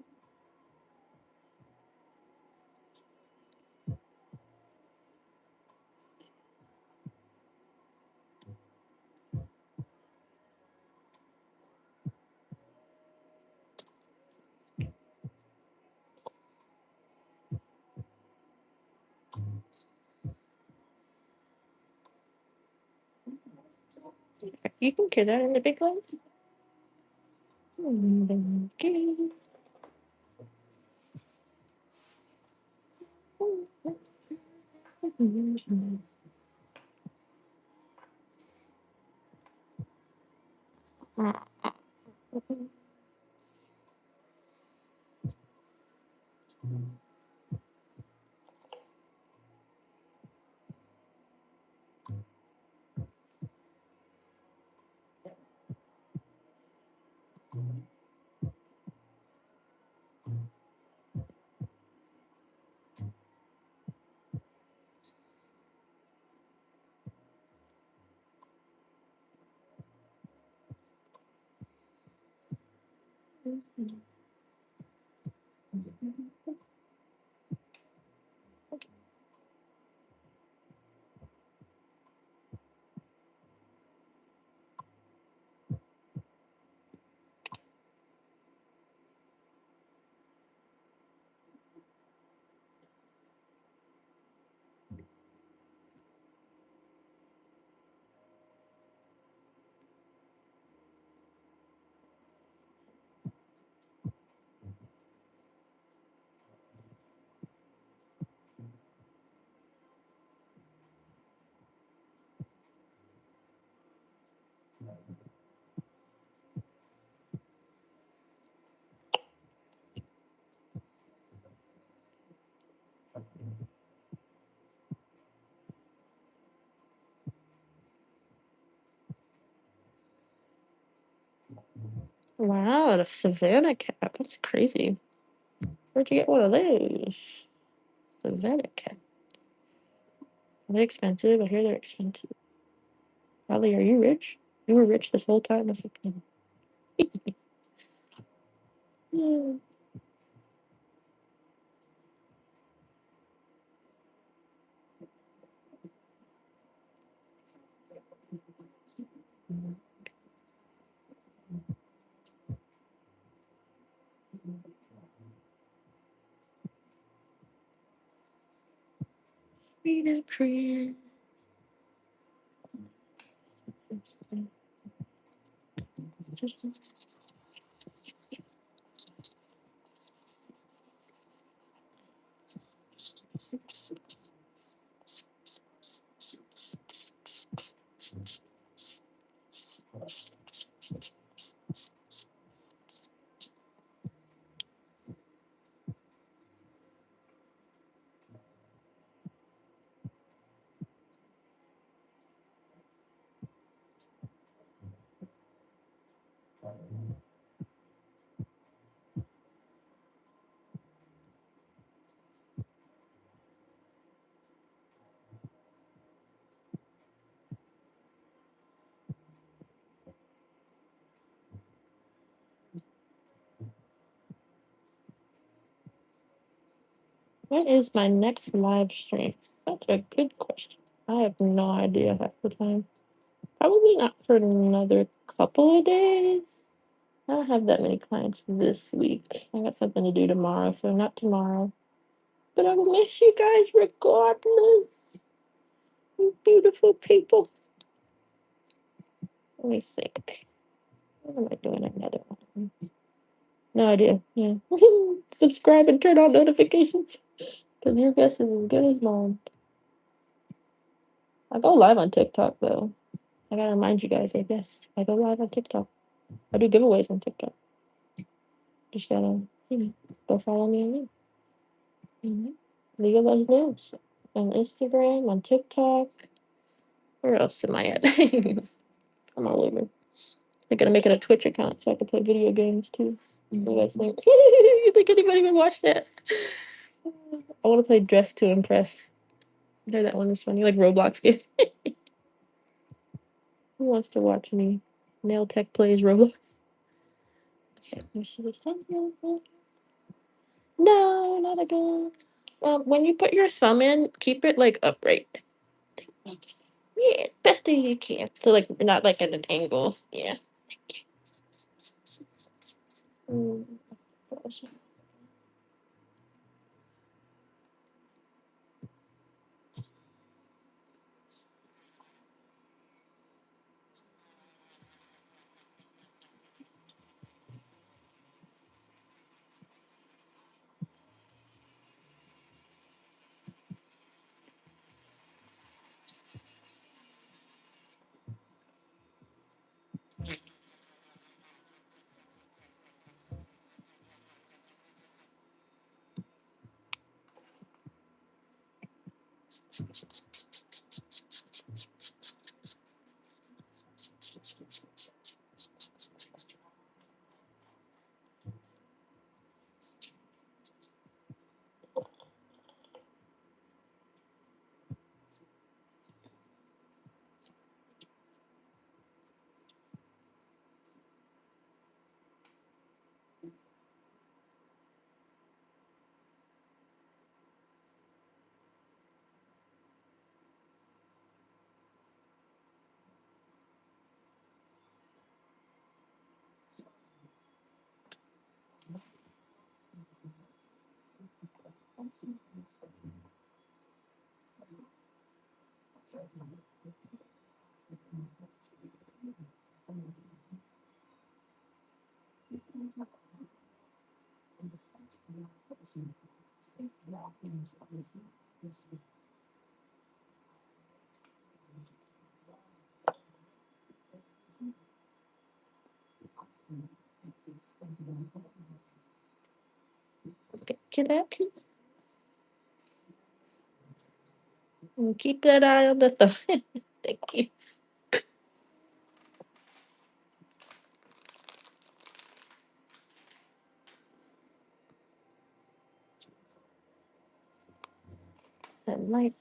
You can get that in the big one. Okay. Wow, a Savannah cat. That's crazy. Where'd you get one of those? Savannah cat. Are they expensive? I hear they're expensive. Riley, are you rich? You were rich this whole time? That's okay. Yeah. Freedom, freedom. When is my next live stream? That's a good question. I have no idea half the time. Probably not for another couple of days. I don't have that many clients this week. I got something to do tomorrow, so not tomorrow. But I will miss you guys regardless. You beautiful people. Let me think. What am I doing another one? No idea. Yeah. Subscribe and turn on notifications. Because your guess is as good as mine. I go live on TikTok though. I gotta remind you guys, I guess. I go live on TikTok. I do giveaways on TikTok. Just gotta, go follow me on there. Leah Loves Nailz. On Instagram, on TikTok. Where else am I at? I'm all over. Thinking of making a Twitch account so I can play video games too. What do you guys think? You think anybody would watch that? I want to play Dress to Impress. I heard that one is funny, like Roblox game. Who wants to watch me? Nail Tech plays Roblox. Okay, let me see this time. No, not again. When you put your thumb in, keep it like upright. Yeah, as best as you can. So like not like at an angle. Yeah. Mm, gosh. Get that, please. And keep that eye on the thumb. Thank you. That light.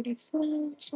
pretty flowers.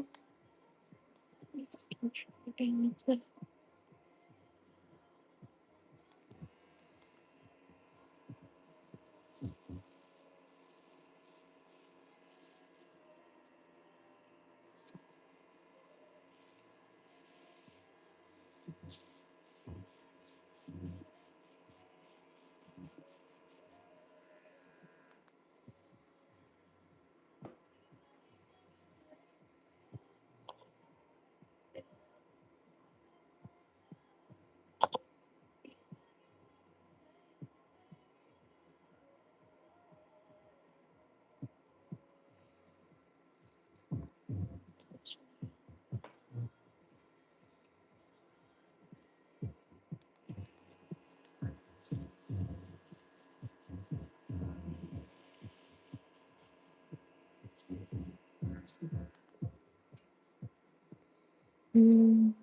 Mm,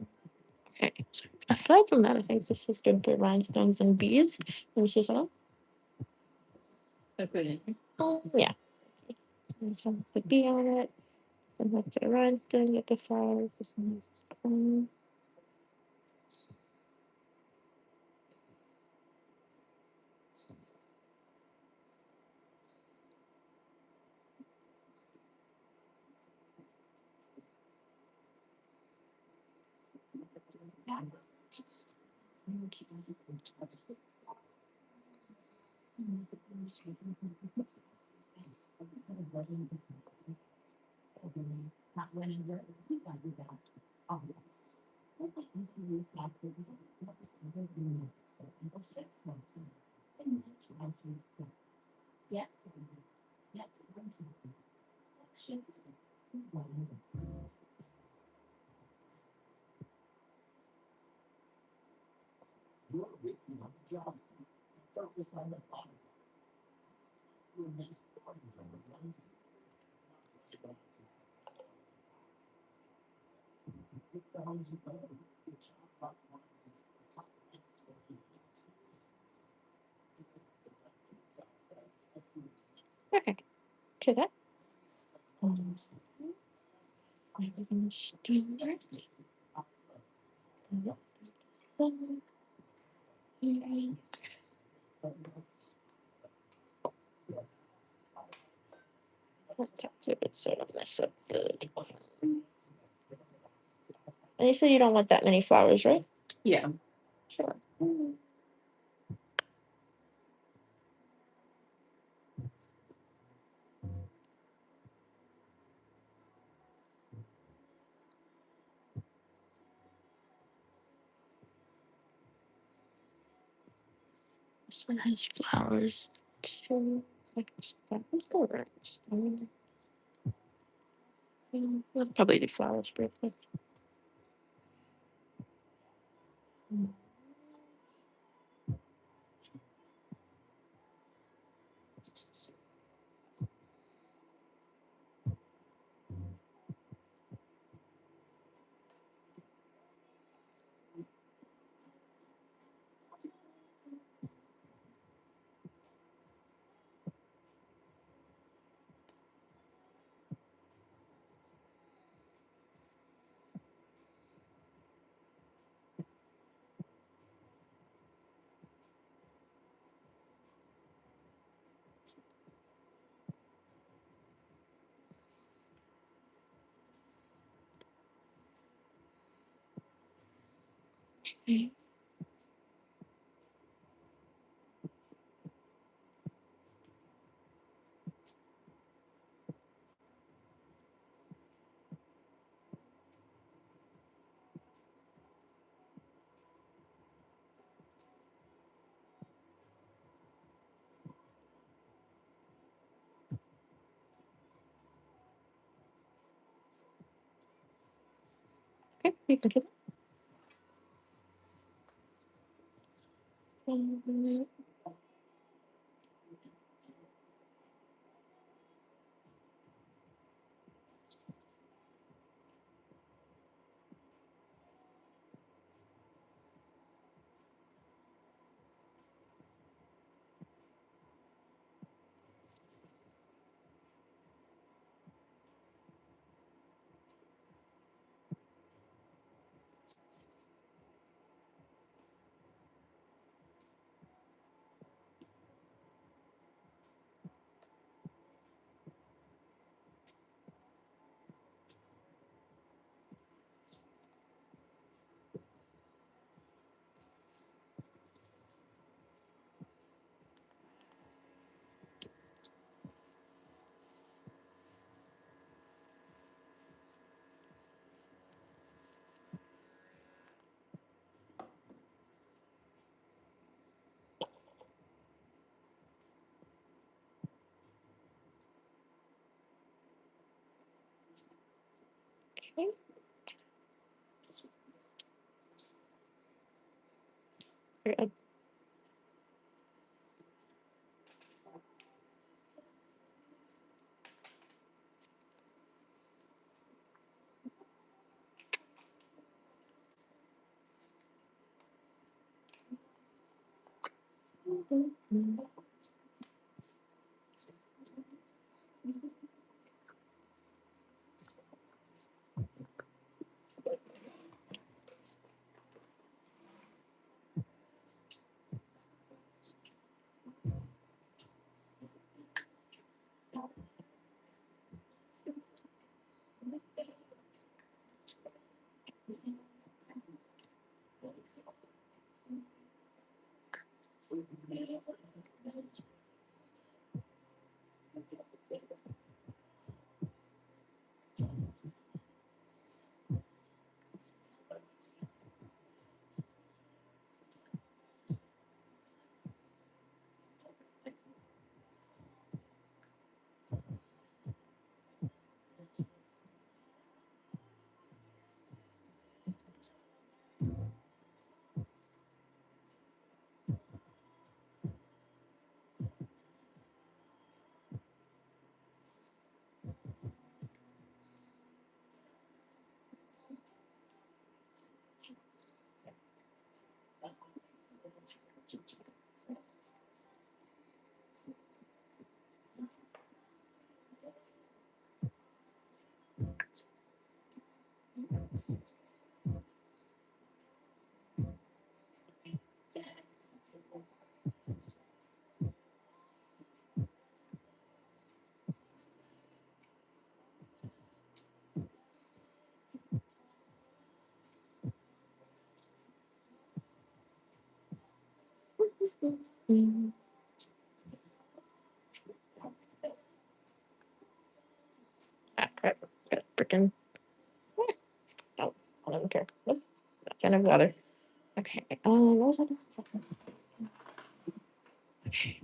okay, so aside from that, I think this is good for rhinestones and beads. Let me see some. I put it in. Yeah. And some the bee on it. Some have the rhinestone, get the flowers. This one has the crown. Yeah. Okay. To that. Sort of mess up the. And you said you don't want that many flowers, right? Yeah. Sure. This one has flowers too. Like that one's the rhinestone. Let's probably do flowers briefly. Okay. Okay, you can do that. Ah, crap. Got freaking. No, I don't care. That's kind of water. Okay. What was that? Okay.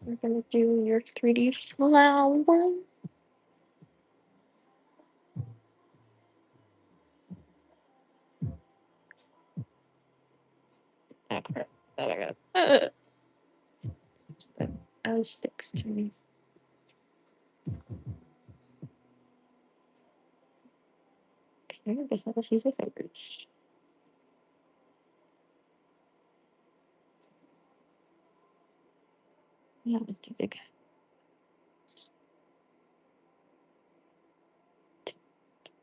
We're gonna do your 3D flower. Oh crap. Oh my god. That always sticks to me. Okay, I guess I'll just use my fingers. Yeah, that's too big.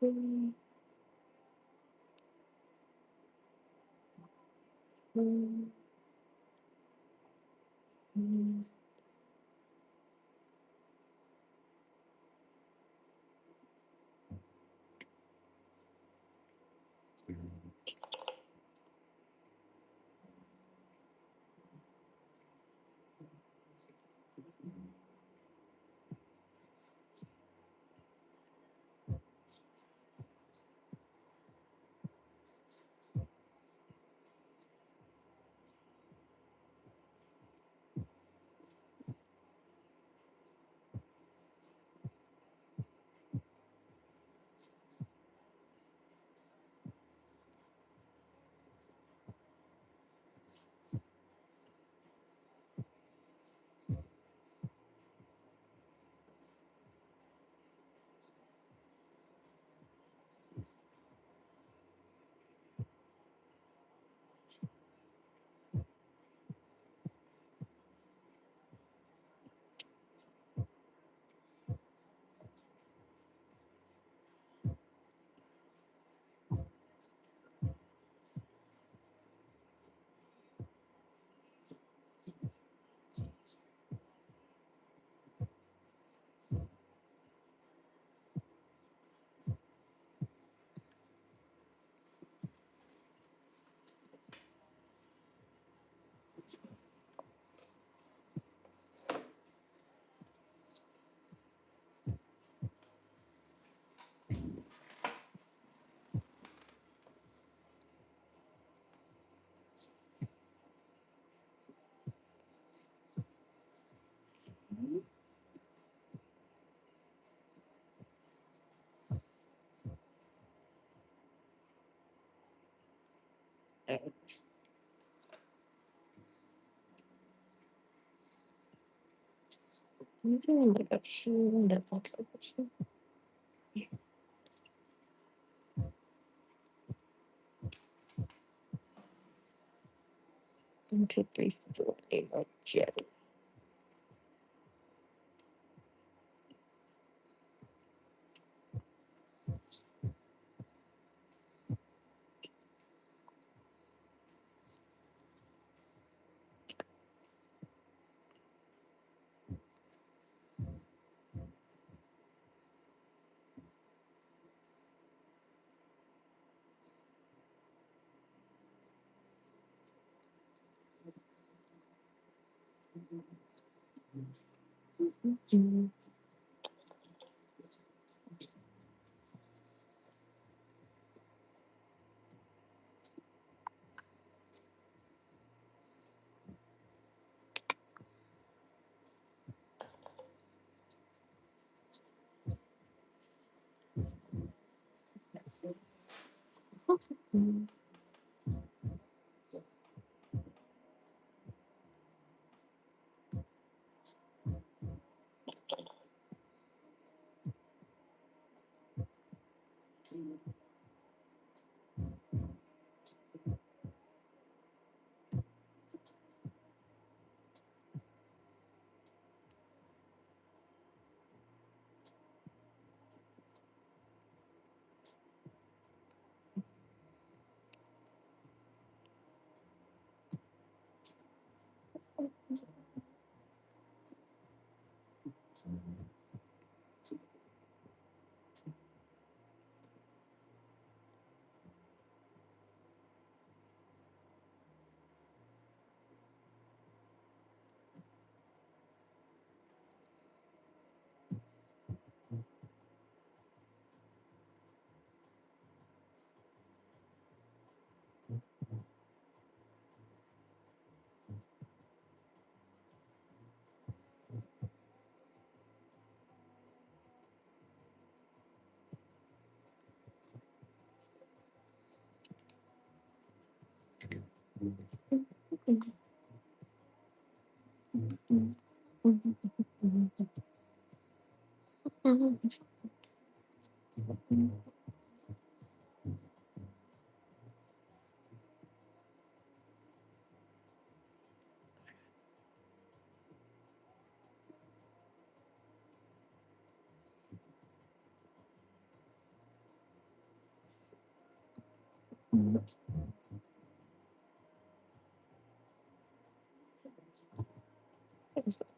Mm, mm, mm. I'm doing like a few that look like a few. 1, 2, 3, 4. Energetic. Mhm.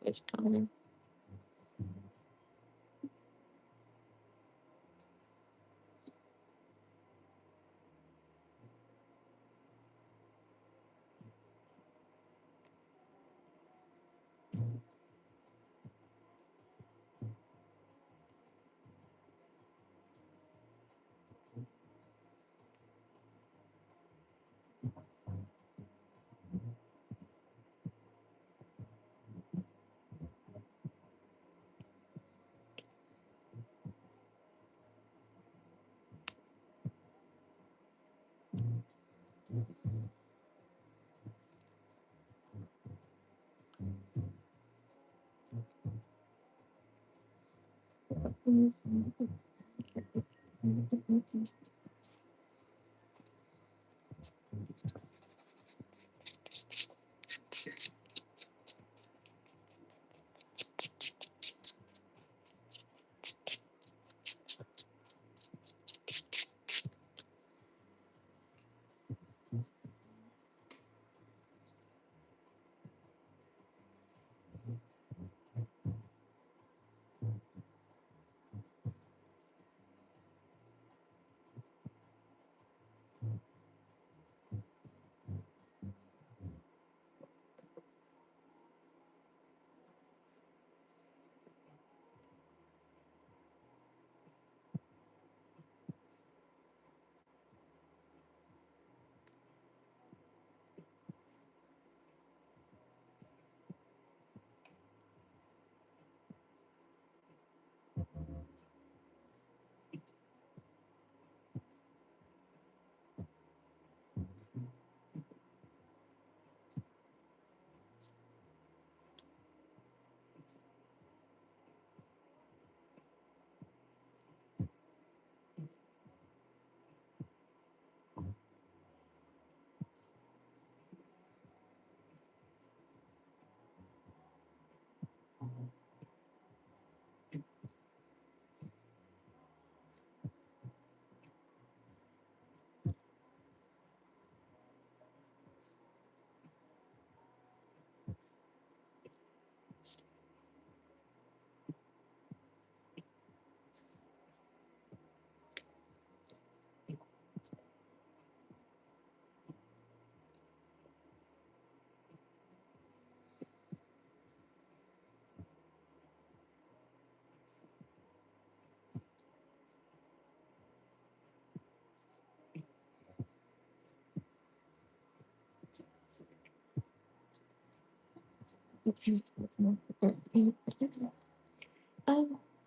It's time.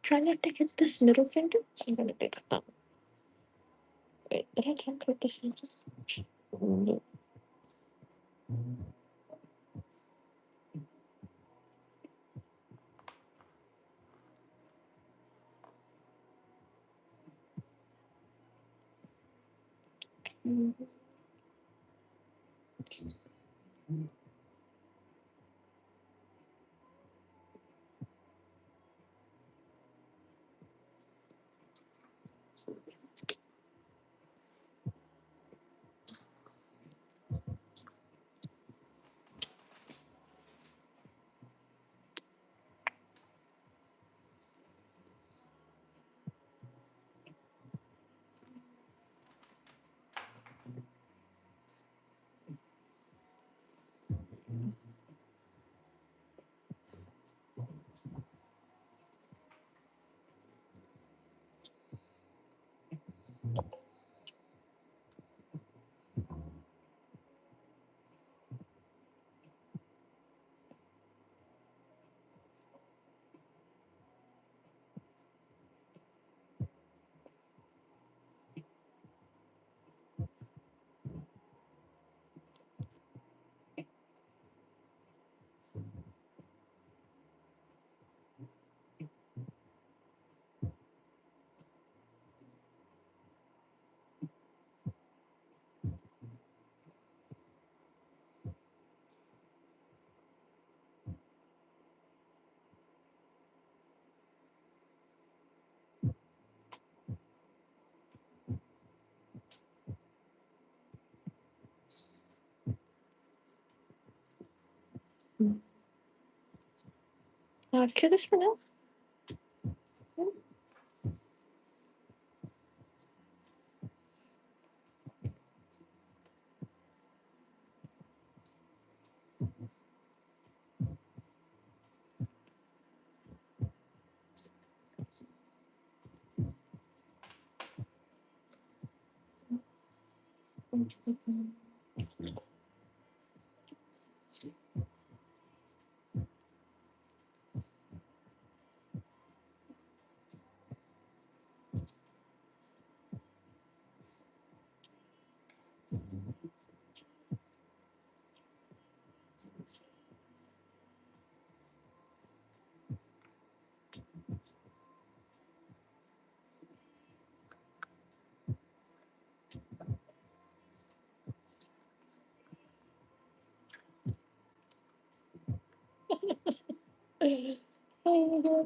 Try not to hit this middle finger. I'm gonna do that. Wait, did I talk about this? No. Kill this for now. Oh my god.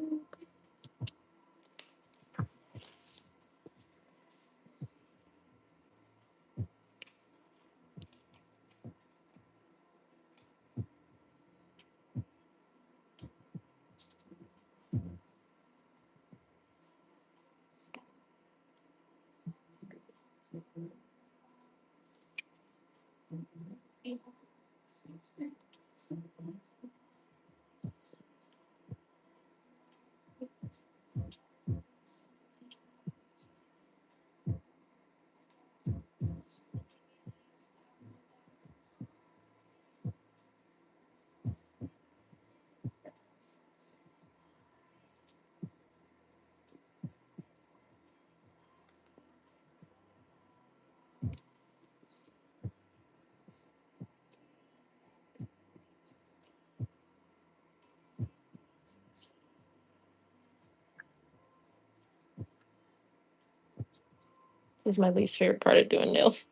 This is my least favorite part of doing nails.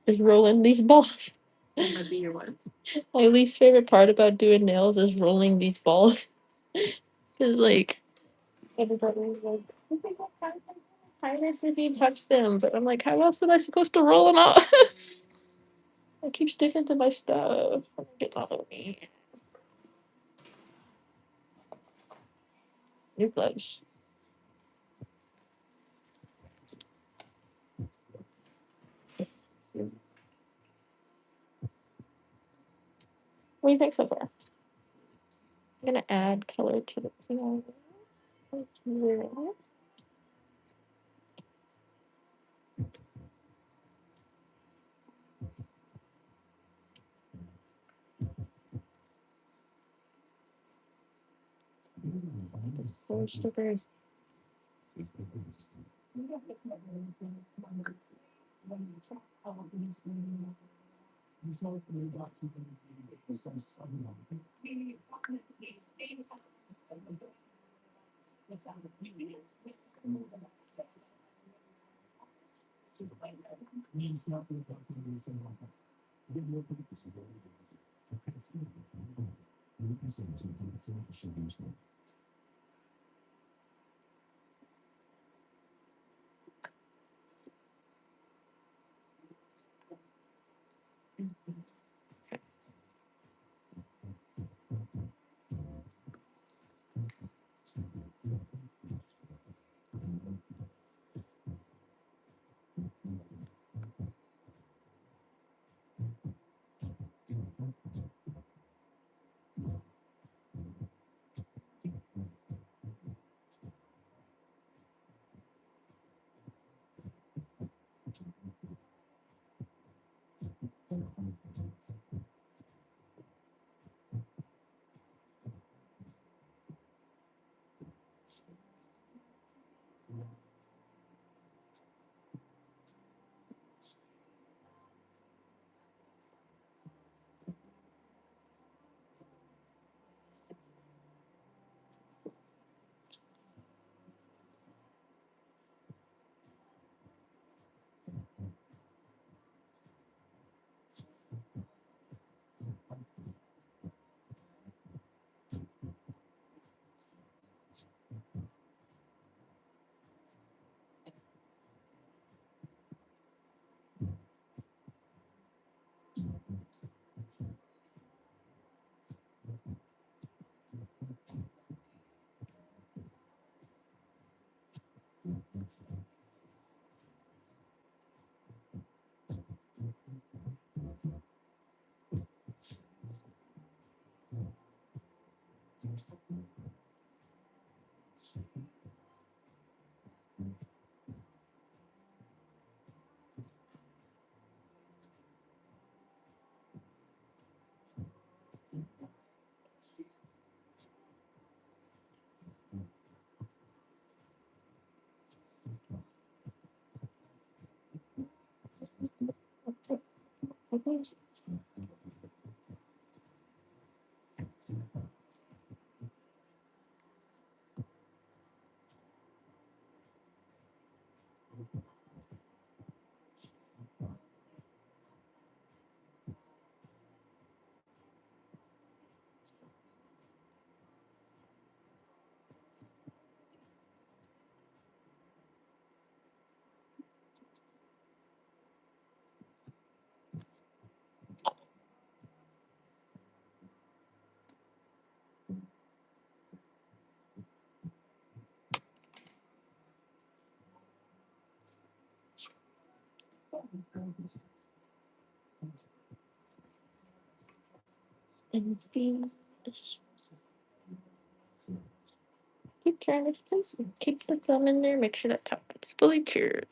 Is rolling these balls. That'd be your one. My least favorite part about doing nails is rolling these balls. Cause like everybody's like, "You can go find some kindness if you touch them," but I'm like, how else am I supposed to roll them out? I keep sticking to my stuff. Get off of me. New gloves. What do you think so far? I'm gonna add color to the thing. Four stickers. And keep trying to keep the thumb in there. Make sure that top is fully cured.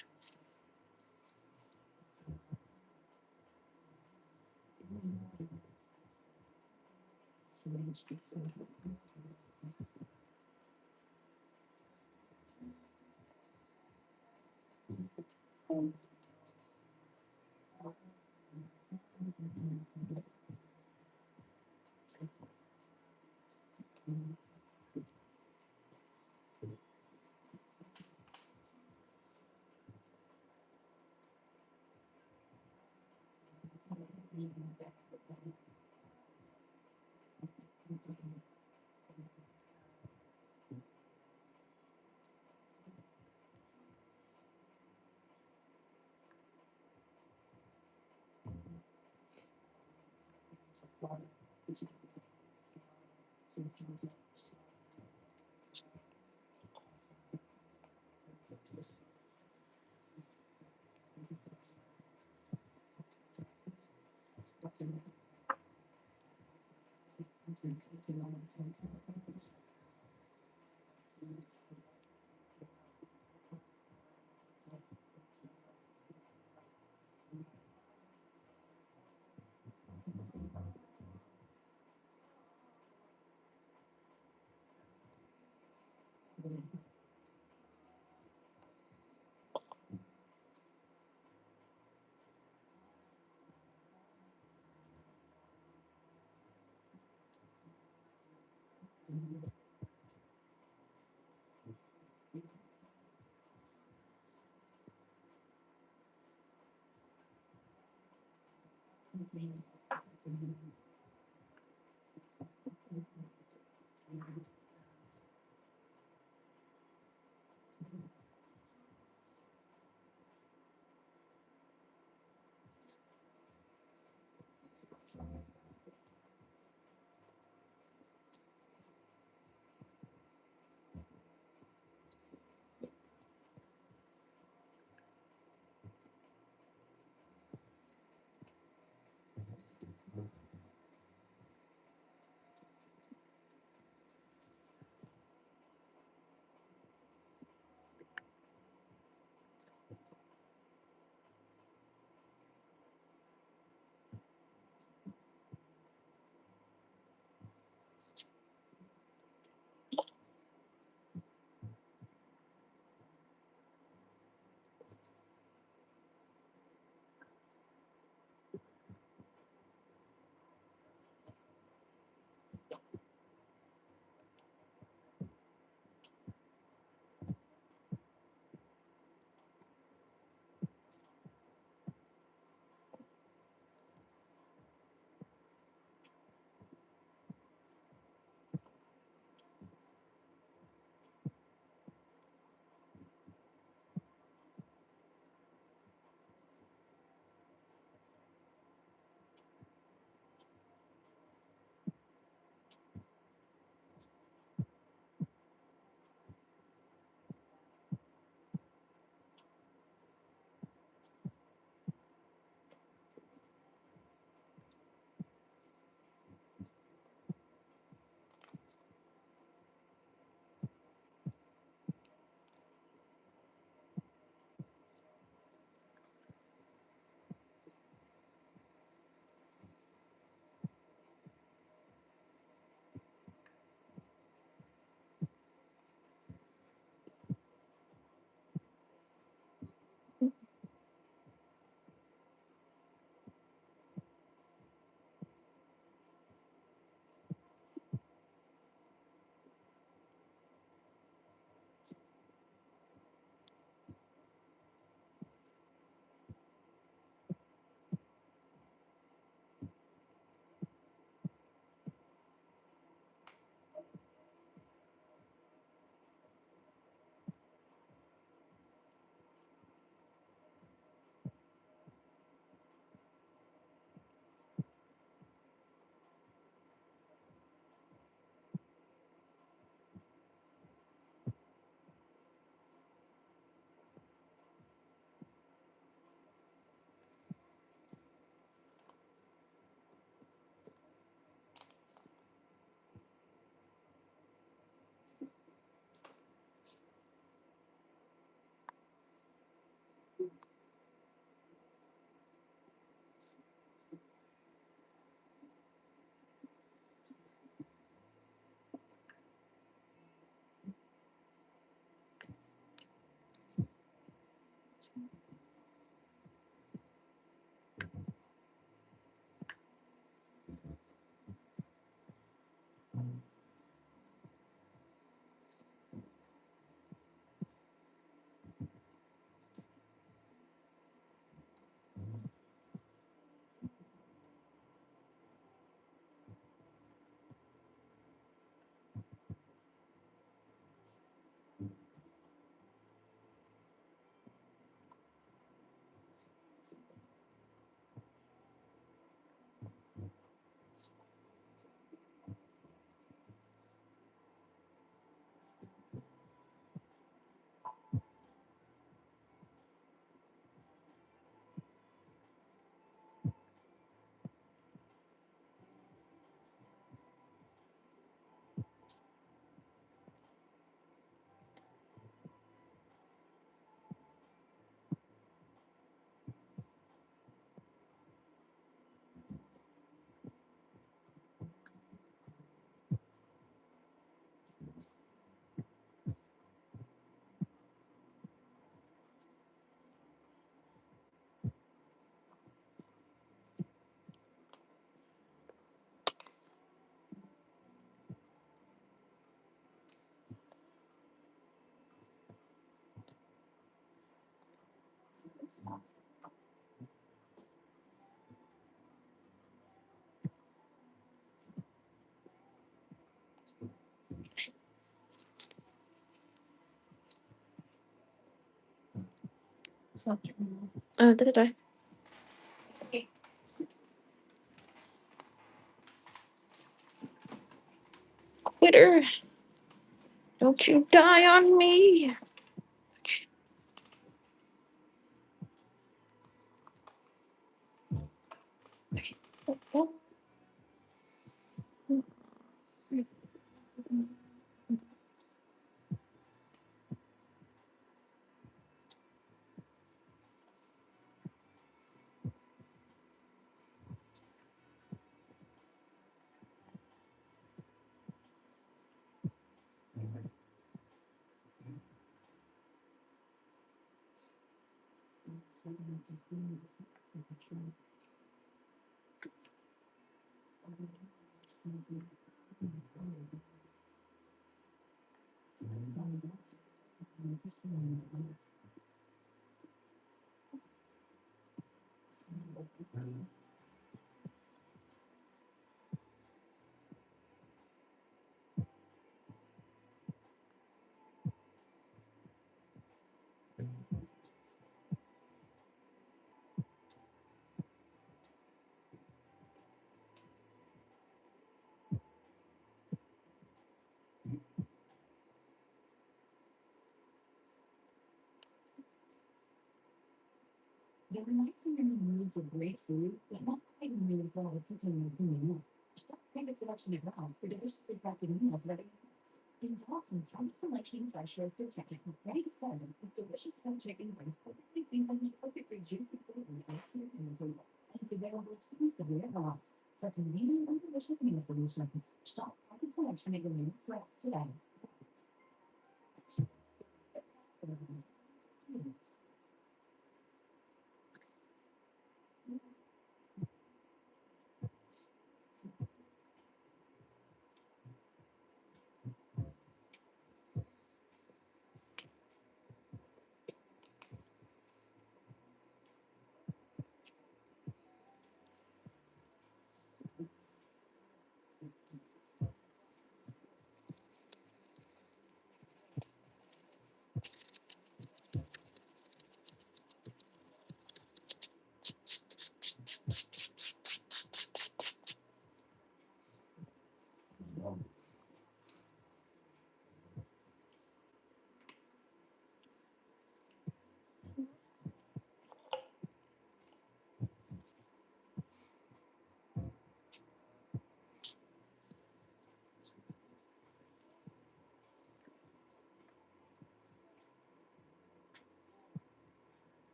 Did it die? Quitter. Don't you die on me.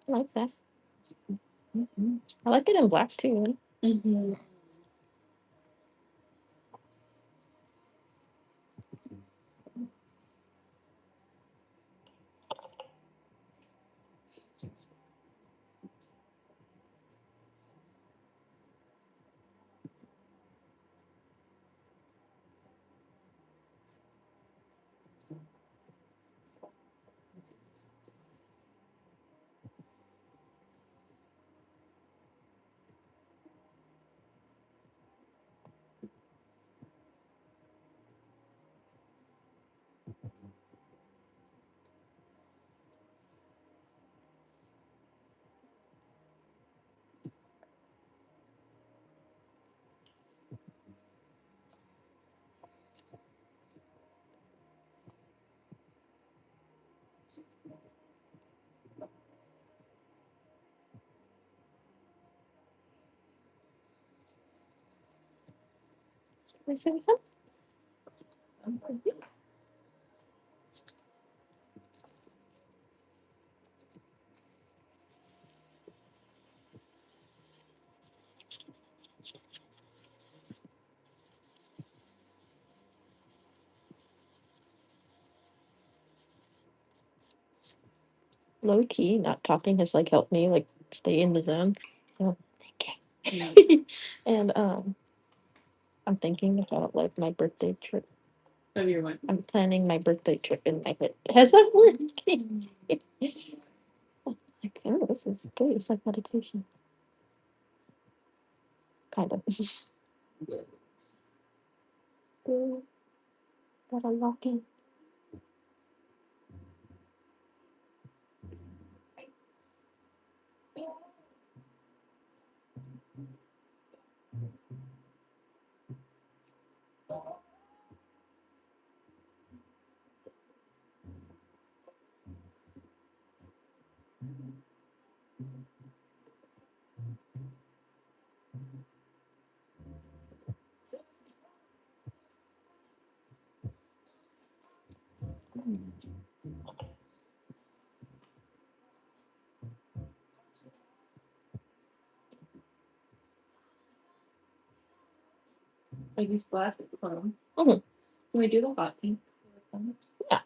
I like that. I like it in black too. Mm-hmm. Can I say something? Low key, not talking has like helped me like stay in the zone. So thank you. And I'm thinking about like my birthday trip. Oh, you're one. I'm planning my birthday trip in my head. Has that working? Like, oh, this is great. It's like meditation. Kind of. Still gotta lock in. Are these black chrome? Mm-hmm. Can we do the hot pink? Yeah.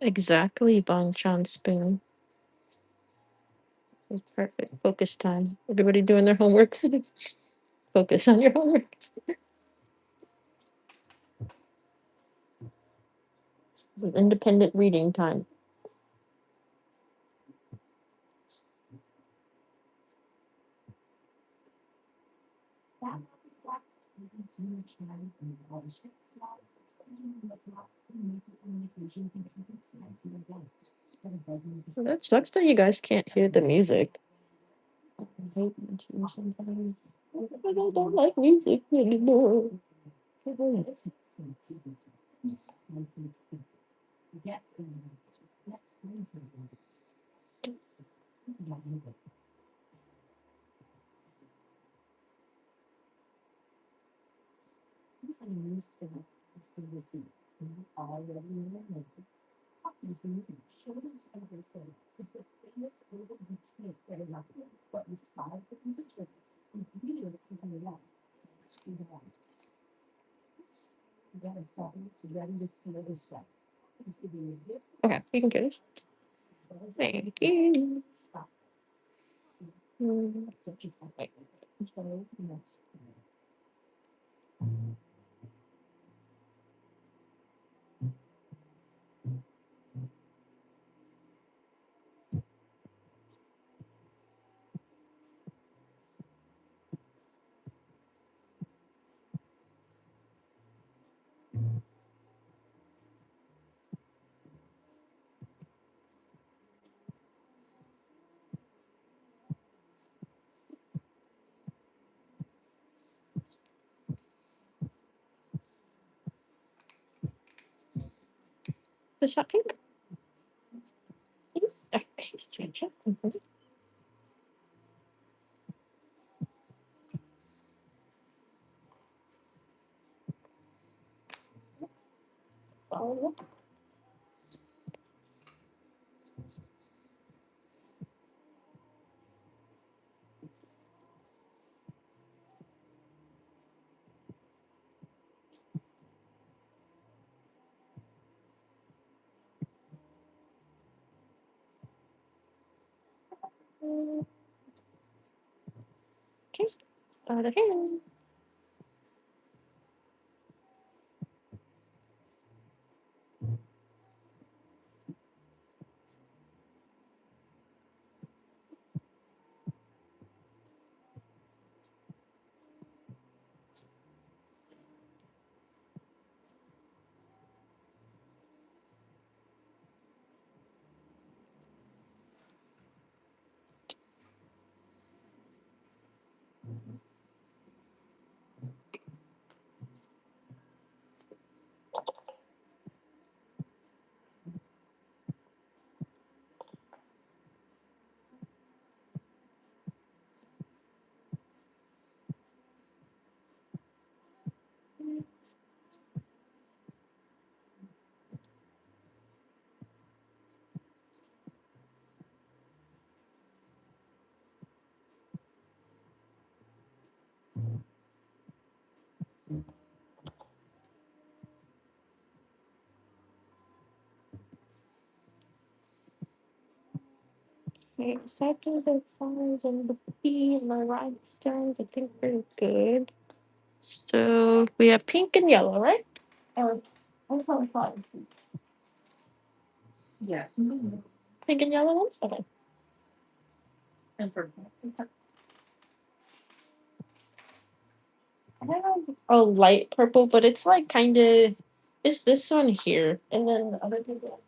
Exactly, Bong Chan Spoon. It's perfect. Focus time. Everybody doing their homework. Focus on your homework. Independent reading time. Well, that sucks that you guys can't hear the music. I hate music sometimes. I don't like music anymore. Okay, we can get it. Thank you. Wait. Is that pink? Yes. Okay. Other hand. Okay, seconds and fives and the B and the rhinestones. I think we're good. So we have pink and yellow, right? Or what color five? Yeah. Pink and yellow ones? Okay. And for I have a light purple, but it's like kind of. It's this one here. And then the other people.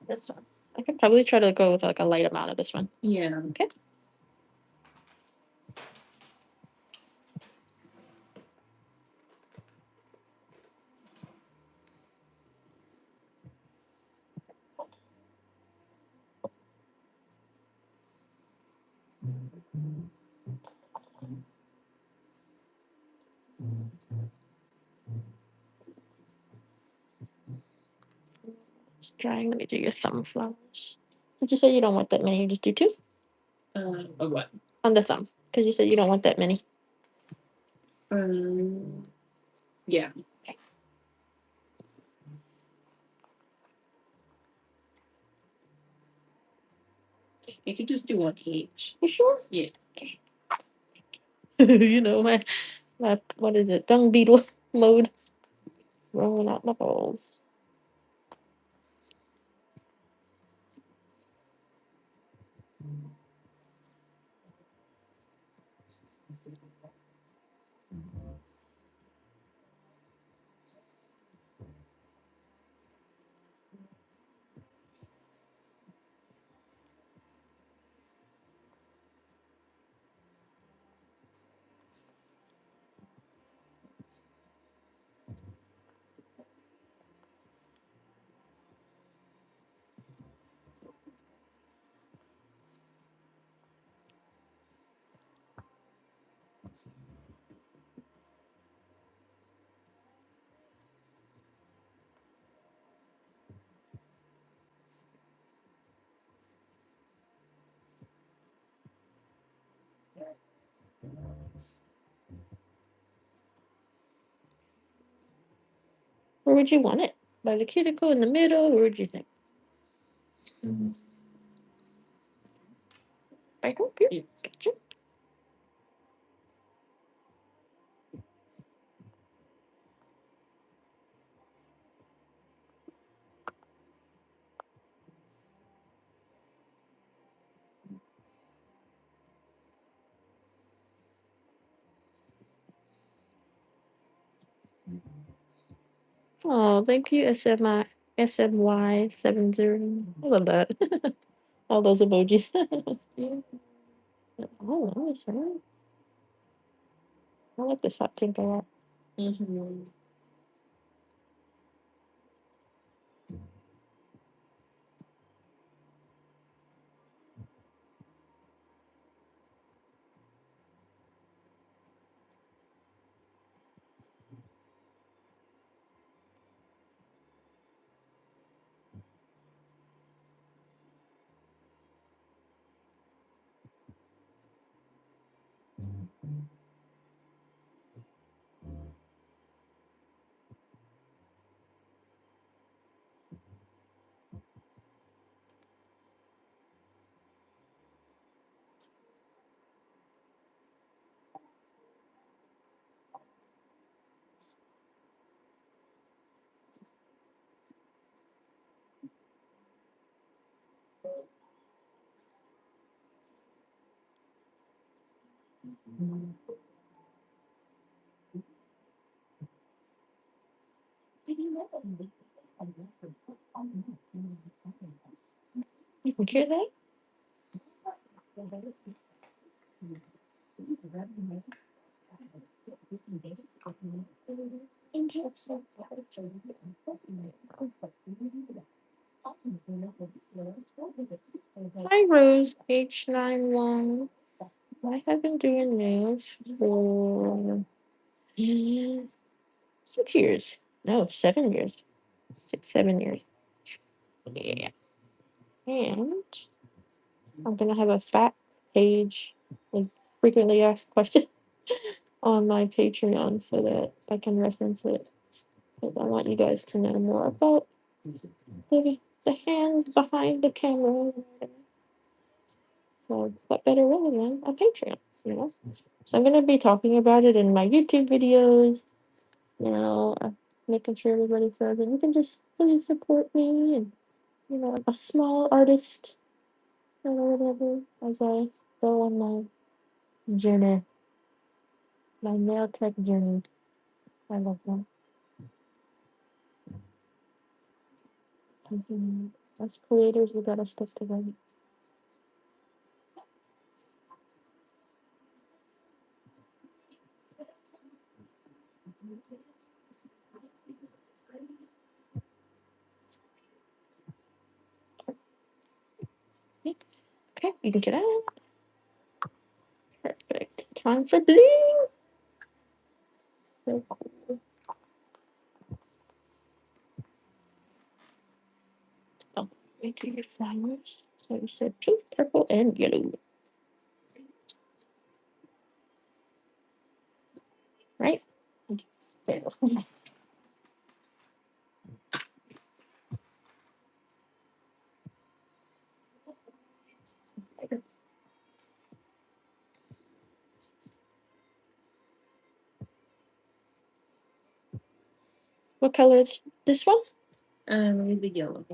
This one. I could probably try to go with like a light amount of this one. yeah. Okay. It's drying. Let me do your thumb flowers. Did you say you don't want that many? You just do two A what? on the thumb because you said you don't want that many. Yeah. You could just do one each. You sure? Yeah. Okay. You know my what is it? Dung beetle mode. Rolling out my balls. Where would you want it? By the cuticle in the middle? Where would you think? Right up here. Gotcha. Oh, thank you, SMY70. I love that. All those emojis. Oh, nice, right? I like this hot pink a lot. You can hear that? Hi, Rose, H91. I have been doing nails for 6 years. No, 7 years. 7 years. Yeah. And I'm gonna have a fat page, like frequently asked questions on my Patreon so that I can reference it. Because I want you guys to know more about the hands behind the camera. So what better way than a Patreon, you know? So I'm gonna be talking about it in my YouTube videos, making sure everybody says that you can just please support me and a small artist or whatever as I go on my journey, my nail tech journey. I love that. As creators, we gotta stick together. Okay, you can get out. Time for bling. So cool. Oh, wait till your flowers. So you said pink, purple, and yellow. Right? There. What color is this one? The yellow.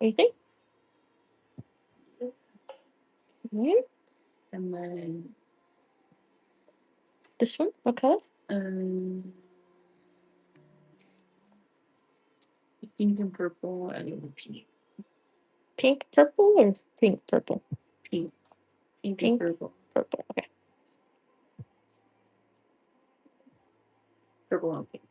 Anything? Yeah. And then This one? What color? pink and purple and pink. Pink, purple, or pink, purple? Pink. Pink, Pink, and purple. purple. Okay. Purple and pink.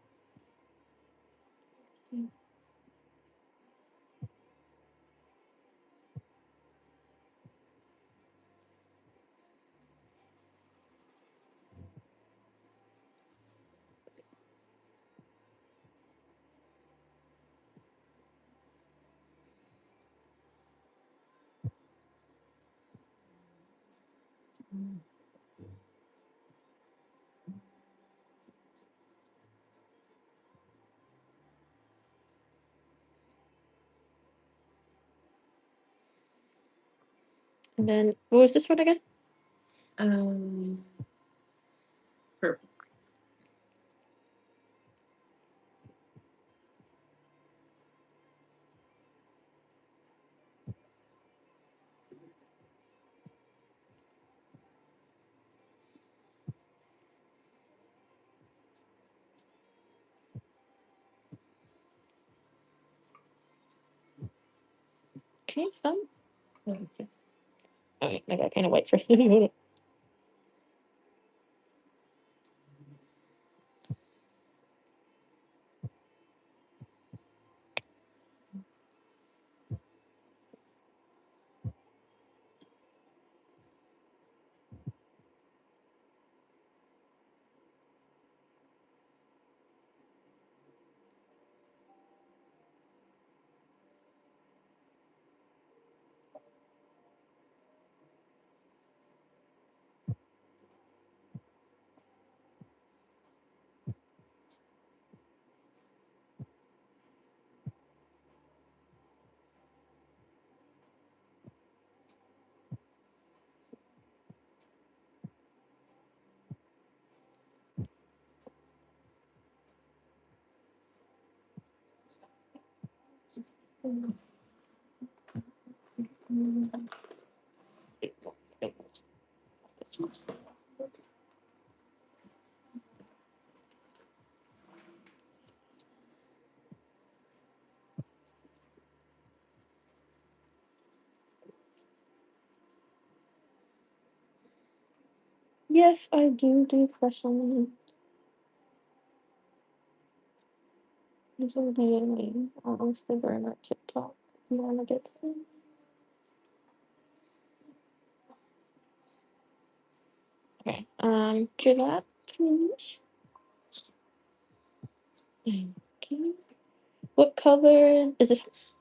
And then what was this one again? Purple. Okay, some. Okay. Alright, I got kind of white first. Okay, yes, I do question. You can DM me on Instagram or TikTok if you want to get some. Okay. Do that, please. Thank you. What color is this?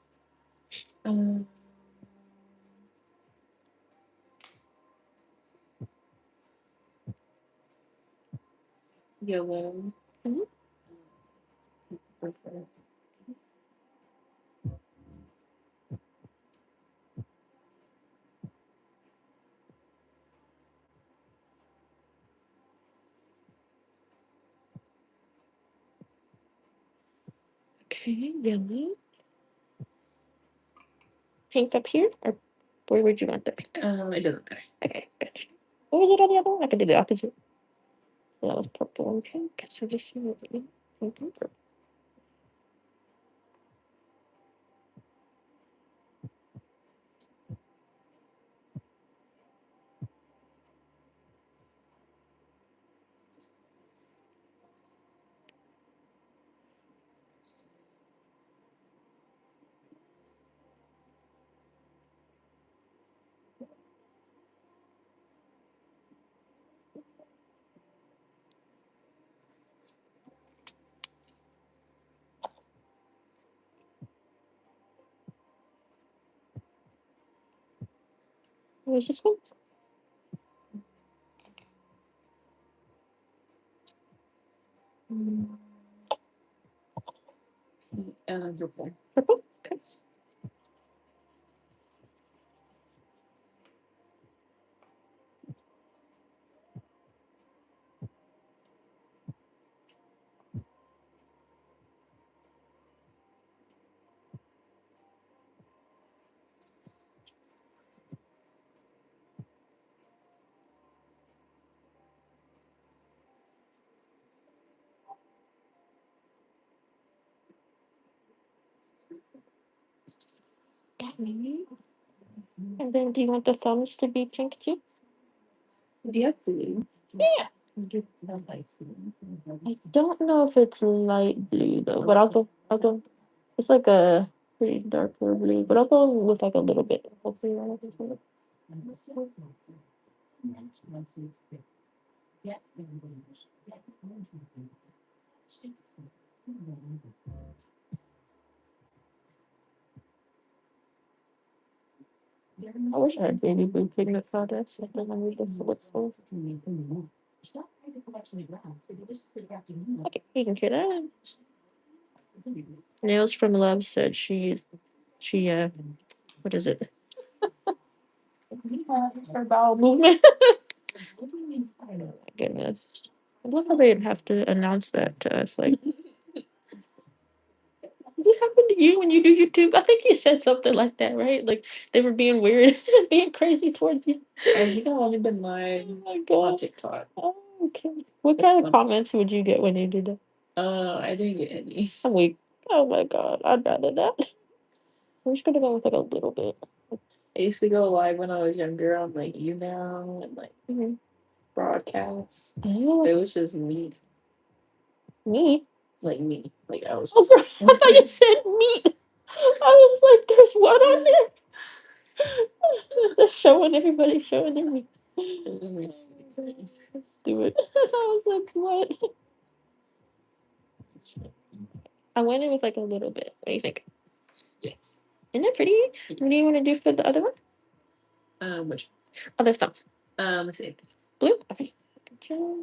Yellow. Mhm. Purple. Okay, yellow. Pink up here, or where would you want the pink? It doesn't matter. Okay, good. What was it on the other one? I could do the opposite. So that was purple and pink. So this one would be pink and purple. was this one? Mm, Purple. purple. Okay. Okay. And then, do you want the thumbs to be pink too? Do you have blue? Yeah. I don't know if it's light blue though, but I'll go. I'll go. It's like a pretty darker blue, but I'll go with like a little bit. Hopefully, I don't think I wish I had baby blue pigment powder. Something I need to look for. Okay, you can hear that. Nails from Love said she what is it? Her bowel movement. Oh my goodness. I love how they'd have to announce that to us. Like, does this happen to you when you do YouTube? I think you said something like that, right? Like they were being weird, being crazy towards you. I think I've only been live Oh my on god. TikTok. Oh, okay. What That's kind of fun. comments would you get when you did that? I didn't get any. I'm weak. Oh my god. I'd rather that. I'm just gonna go with like a little bit. I used to go live when I was younger on like YouNow and like broadcasts. Oh, It was just me, meat. like me, like I was. Oh, I thought you said meat. I was like, there's what on there? Just showing everybody, showing their meat. Let me see. Let's do it. I was like, what? I went in with like a little bit. What do you think? Yes. Isn't it pretty? What do you want to do for the other one? Which? Other thumb. Let's see. Blue? Okay. Gotcha.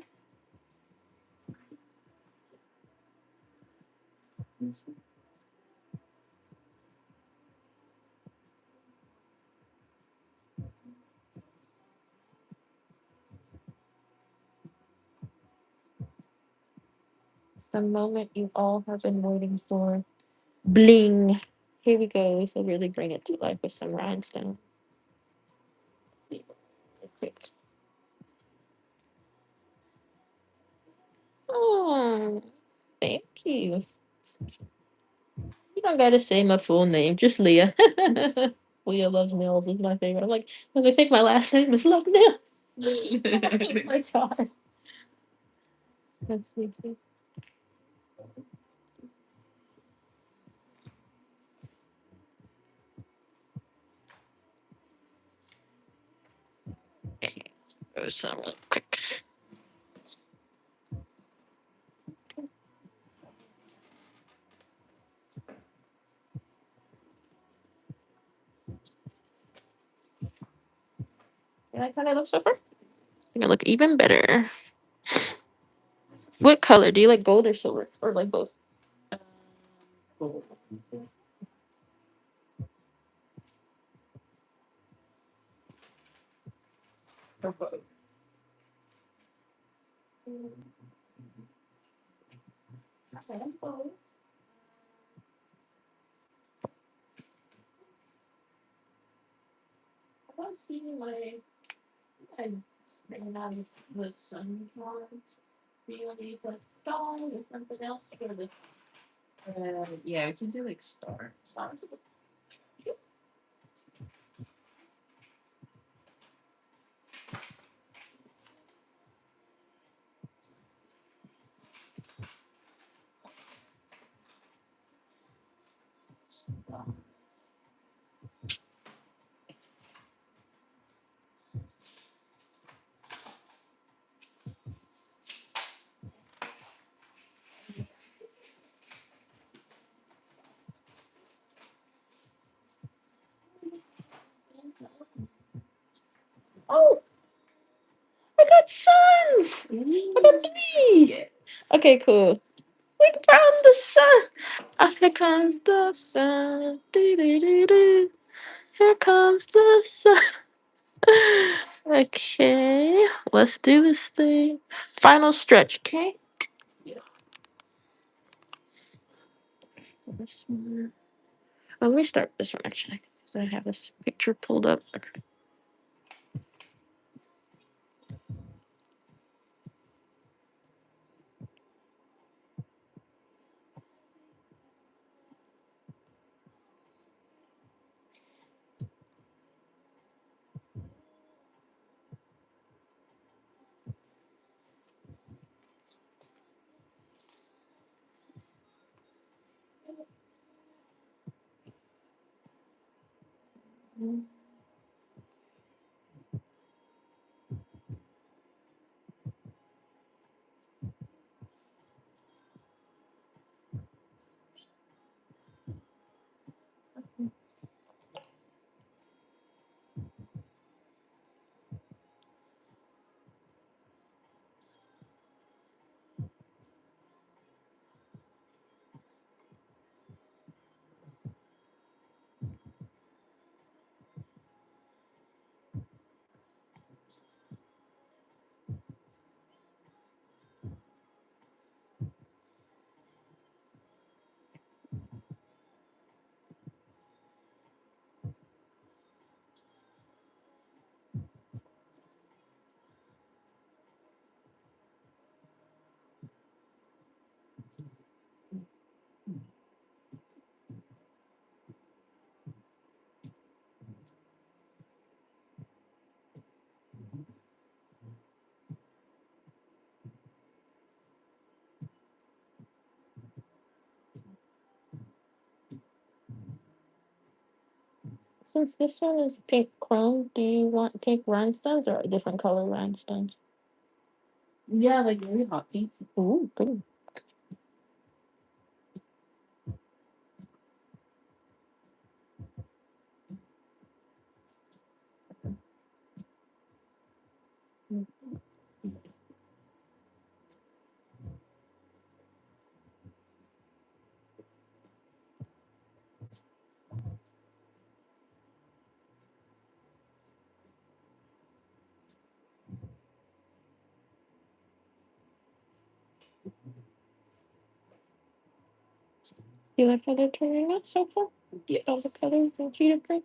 The moment you all have been waiting for. Bling. Here we go. So really bring it to life with some rhinestone. Quick. Oh, thank you. You don't gotta say my full name, just Leah. Leah Loves Nails is my favorite. I'm like, I think my last name is Love Nail. Oh my god. That's sweet too. Okay. Go some real quick. You like how I look so far? I think I look even better. What color? Do you like gold or silver? Or like both? Gold. Purple. I don't see my and bringing on the sun ones. Do you want to use a star or something else for the Yeah, we can do like star. stars? Oh, I got suns. I got three. Yes. Okay, cool. We found the sun. Ah, here comes the sun. Do-do-do-do. Here comes the sun. Okay, let's do this thing. Final stretch, okay? Yes. So this one. Let me start this one actually. So I have this picture pulled up. Okay. Since this one is pink chrome, do you want pink rhinestones or a different color rhinestones? Yeah, like really hot pink. Ooh, pretty. You like how they're turning out so far? Yes. All the colors and cheetah print?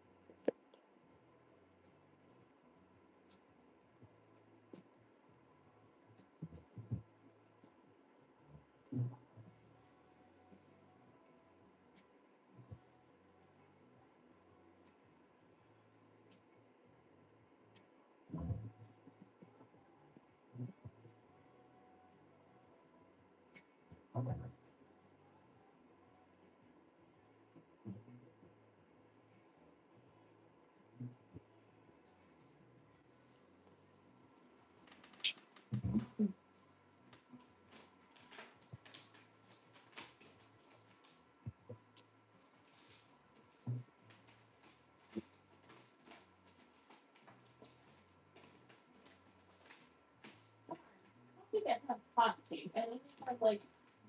I think I have hot pink. I think I have like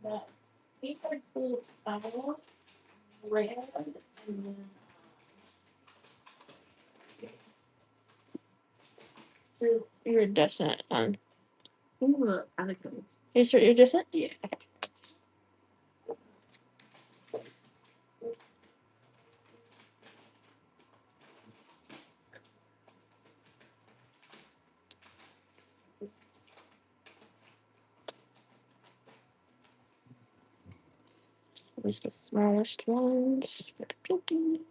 that paper cool style, red, and then iridescent one. Ooh, I like those. Is your iridescent? Yeah. Where's the smallest ones for the pinky?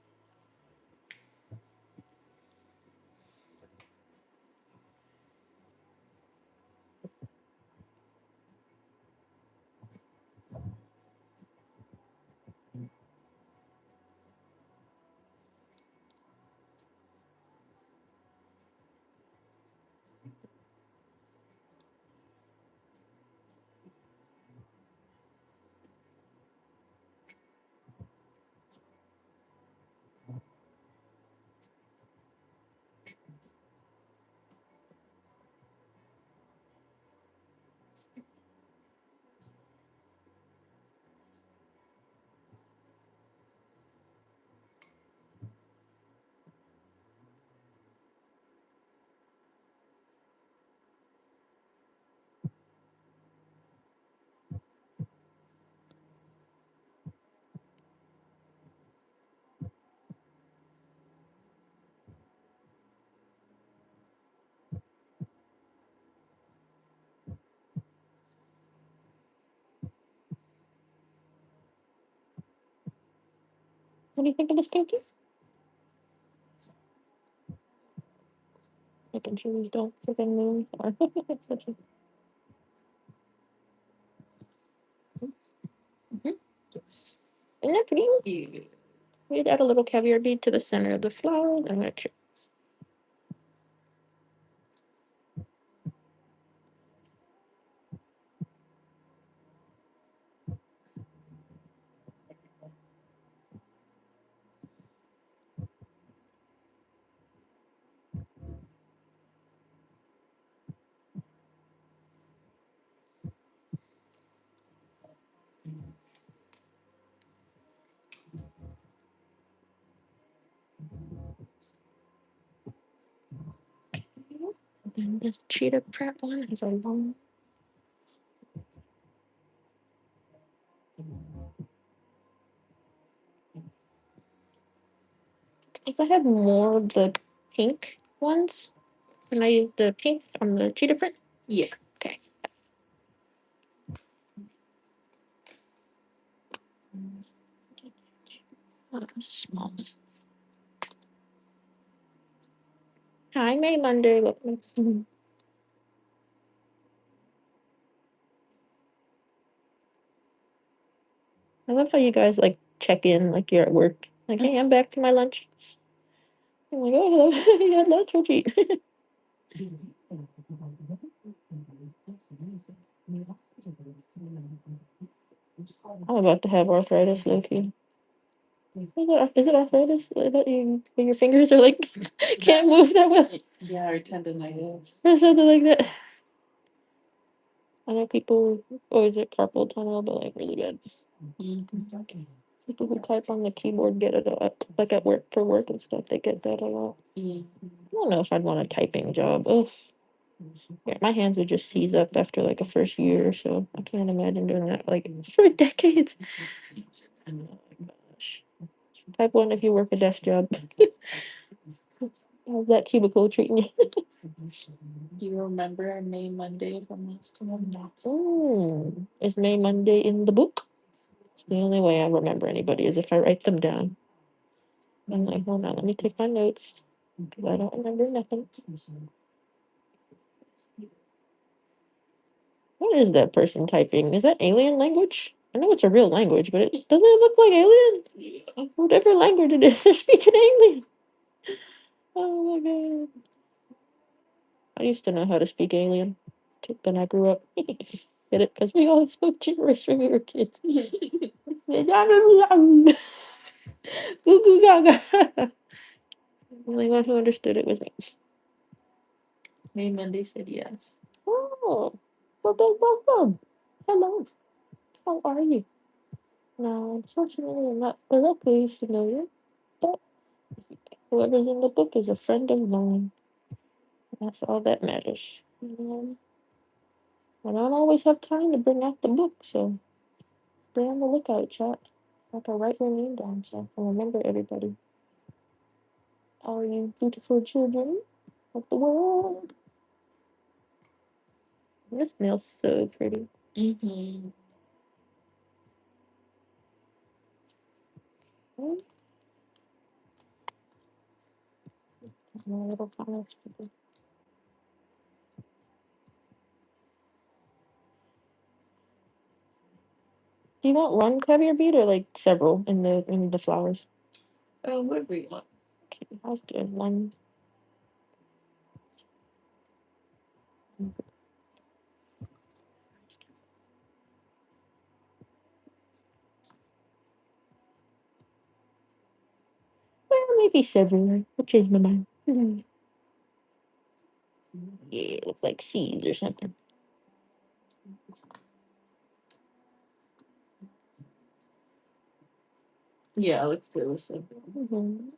What do you think of this pinky? Making sure you don't freaking move. Such a- Mhm. Isn't that pretty? We'd add a little caviar bead to the center of the flower. I'm gonna check. And this cheetah print one has a long. If I had more of the pink ones, can I use the pink on the cheetah print? Yeah. Okay. Smallest. Hi, May Monday. I love how you guys like check in like you're at work. Like, hey, I'm back to my lunch. I'm like, oh, hello. You had lunch? What'd you eat? I'm about to have arthritis, Loki. Is it arthritis that your fingers are like can't move that well? Yeah, or tendonitis. Or something like that. I know people always get carpal tunnel, but like really bad. People who type on the keyboard get it a lot. Like at work for work and stuff, they get that a lot. I don't know if I'd want a typing job. Ugh. Yeah, my hands would just seize up after like a first year or so. I can't imagine doing that like for decades. Oh my gosh. Type one if you work a desk job. How's that cubicle treating you? Do you remember May Monday from last time? Is May Monday in the book? It's the only way I remember anybody is if I write them down. I'm like, hold on, let me take my notes because I don't remember nothing. What is that person typing? Is that alien language? I know it's a real language, but doesn't it look like alien? Whatever language it is, they're speaking alien. Oh my god. I used to know how to speak alien. Then I grew up. Get it? Because we all spoke gibberish when we were kids. The only one who understood it was me. May Monday said yes. Oh, well then welcome. Hello. How are you? No, unfortunately, I'm not directly familiar, but whoever's in the book is a friend of mine. That's all that matters. I don't always have time to bring out the book, so stay on the lookout, chat. I can write your name down so I can remember everybody. All you beautiful children of the world. This nail's so pretty. Mm-hmm. My little comments. Do you want one caviar bead or like several in the flowers? Oh, whatever you want. Okay, I was doing one. Well, maybe several. I'll change my mind. Yeah, look like seeds or something. Yeah, let's do this. Mm-hmm.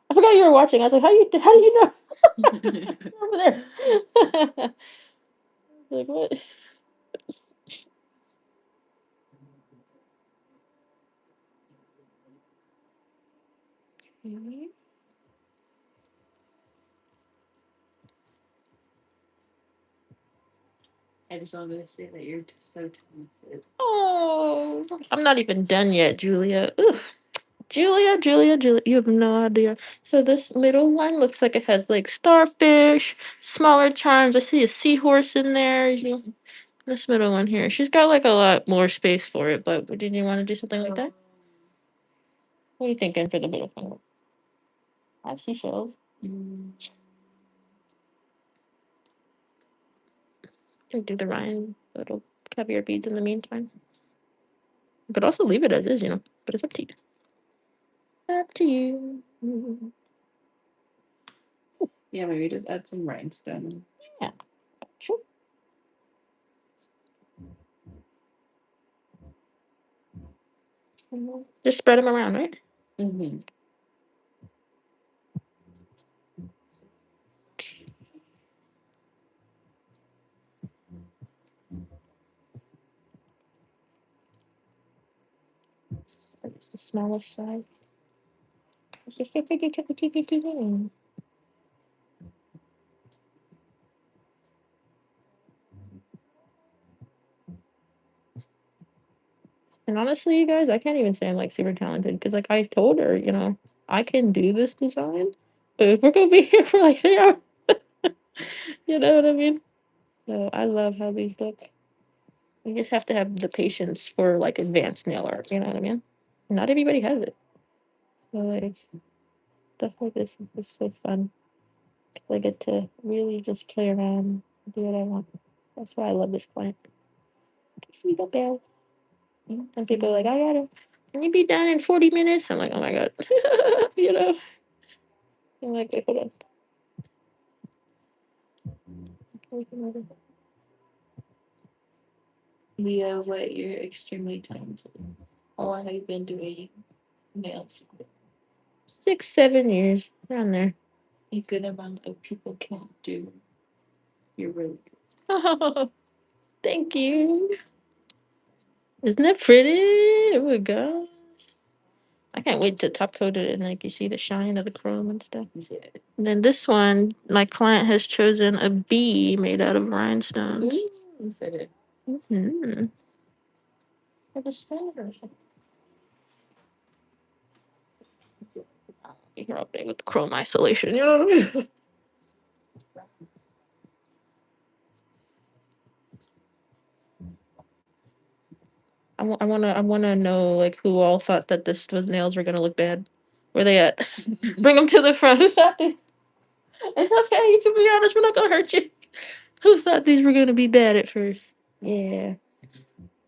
I forgot you were watching. I was like, how do you know? Over there. Like what? Okay. I just wanted to say that you're just so talented. Oh, I'm not even done yet, Julia. Oof. Julia, you have no idea. So this middle one looks like it has like starfish, smaller charms. I see a seahorse in there. This middle one here. She's got like a lot more space for it, but did you want to do something like that? What are you thinking for the middle one? I have seashells. Can do the Ryan little caviar beads in the meantime. You could also leave it as is, but it's up to you. Up to you. Yeah, maybe just add some rhinestone. Yeah, sure. Just spread them around, right? Mm-hmm. It's the smallest size. And honestly, you guys, I can't even say I'm like super talented because like I told her, I can do this design, but if we're gonna be here for like 3 hours, you know what I mean? So I love how these look. You just have to have the patience for like advanced nail art, you know what I mean? Not everybody has it. So like stuff like this is just so fun. I get to really just play around, do what I want. That's why I love this client. Sweet little girl. And people are like, I gotta, can you be done in 40 minutes? I'm like, oh my God. you know? I'm like, wait, hold on. Leah, what you're extremely talented. How long have you been doing nails? 6, 7 years around there. A good amount of people can't do. You're really good. Oh, thank you. Isn't that pretty? Oh my gosh. I can't wait to top coat it and like you see the shine of the chrome and stuff. Yeah. And then this one, my client has chosen a bee made out of rhinestones. Ooh, you said it. Mm-hmm. For the stars. I'll be here all day with the chrome isolation, you know what I mean? I wanna know like who all thought that this was nails were gonna look bad. Where they at? Bring them to the front. Who thought this? It's okay. You can be honest. We're not gonna hurt you. Who thought these were gonna be bad at first? Yeah.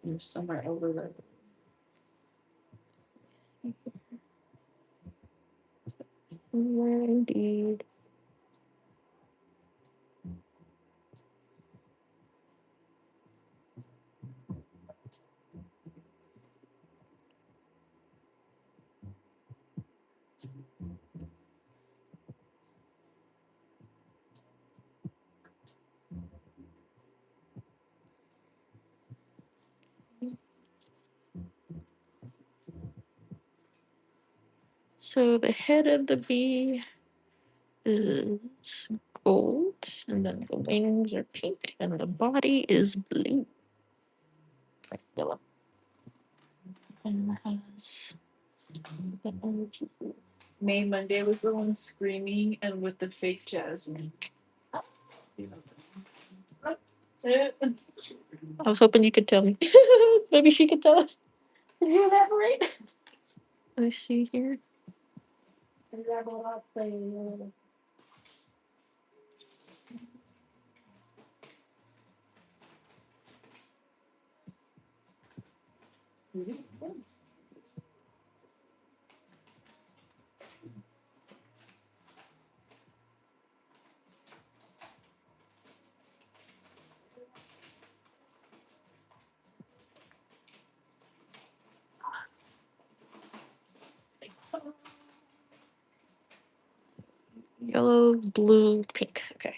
You're somewhere over there. Somewhere indeed. So the head of the bee is gold, and then the wings are pink, and the body is blue. Like yellow. And it has the energy. May Monday was the one screaming and with the fake jasmine. I was hoping you could tell me. Maybe she could tell us. Can you elaborate? Let me see here. Yellow, blue, pink. Okay.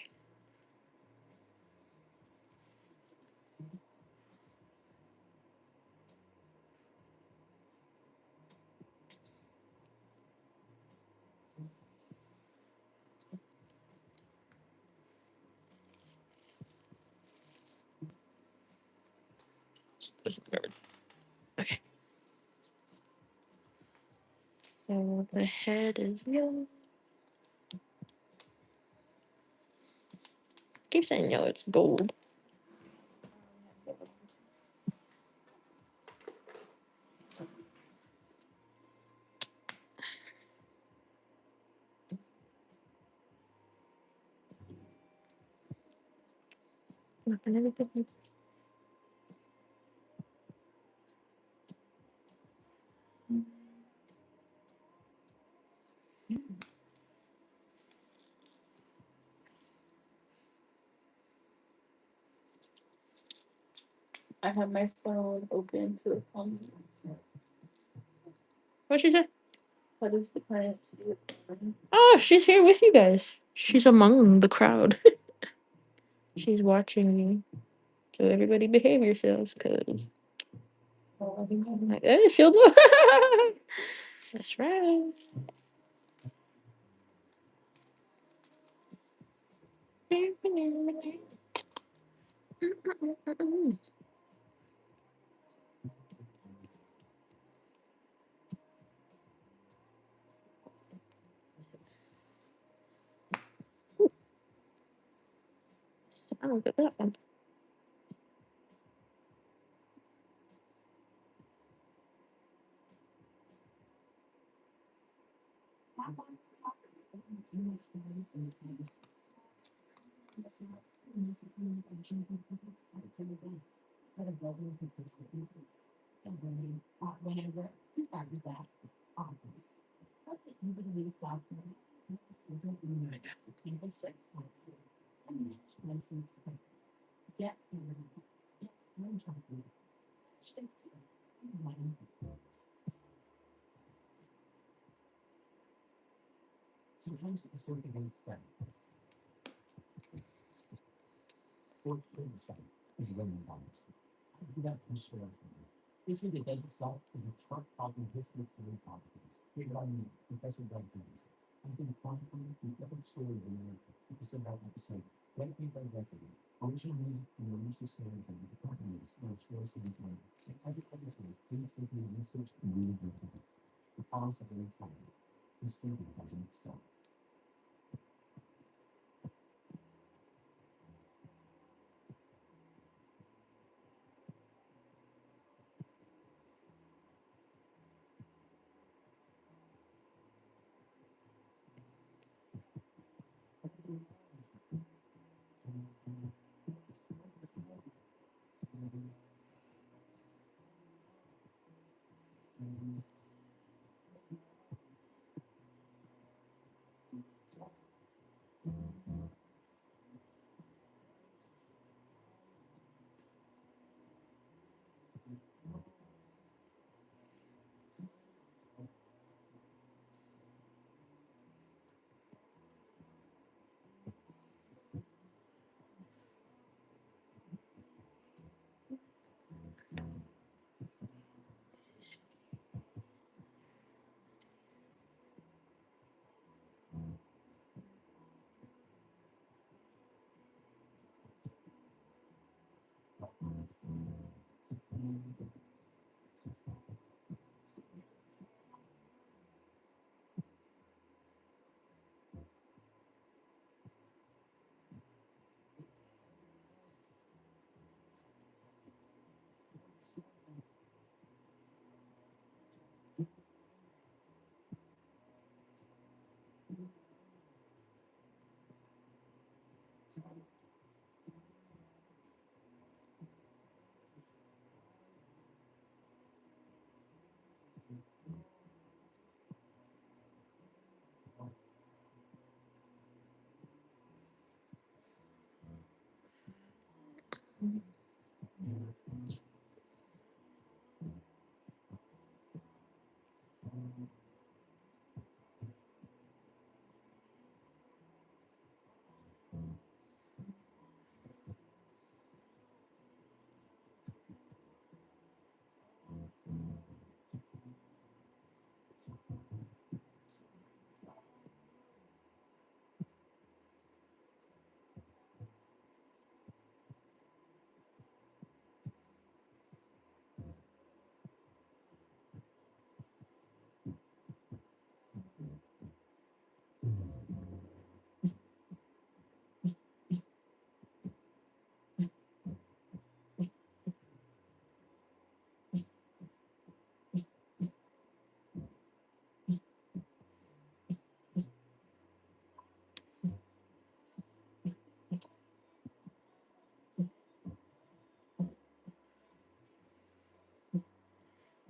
Okay. The head is yellow. Keep saying yellow, it's gold. Nothing, everything. I have my phone open to the comment. What'd she say? What does the client see? Oh, she's here with you guys. She's among the crowd. She's watching me. So everybody behave yourselves, cause she'll do. That's right. I don't get that one.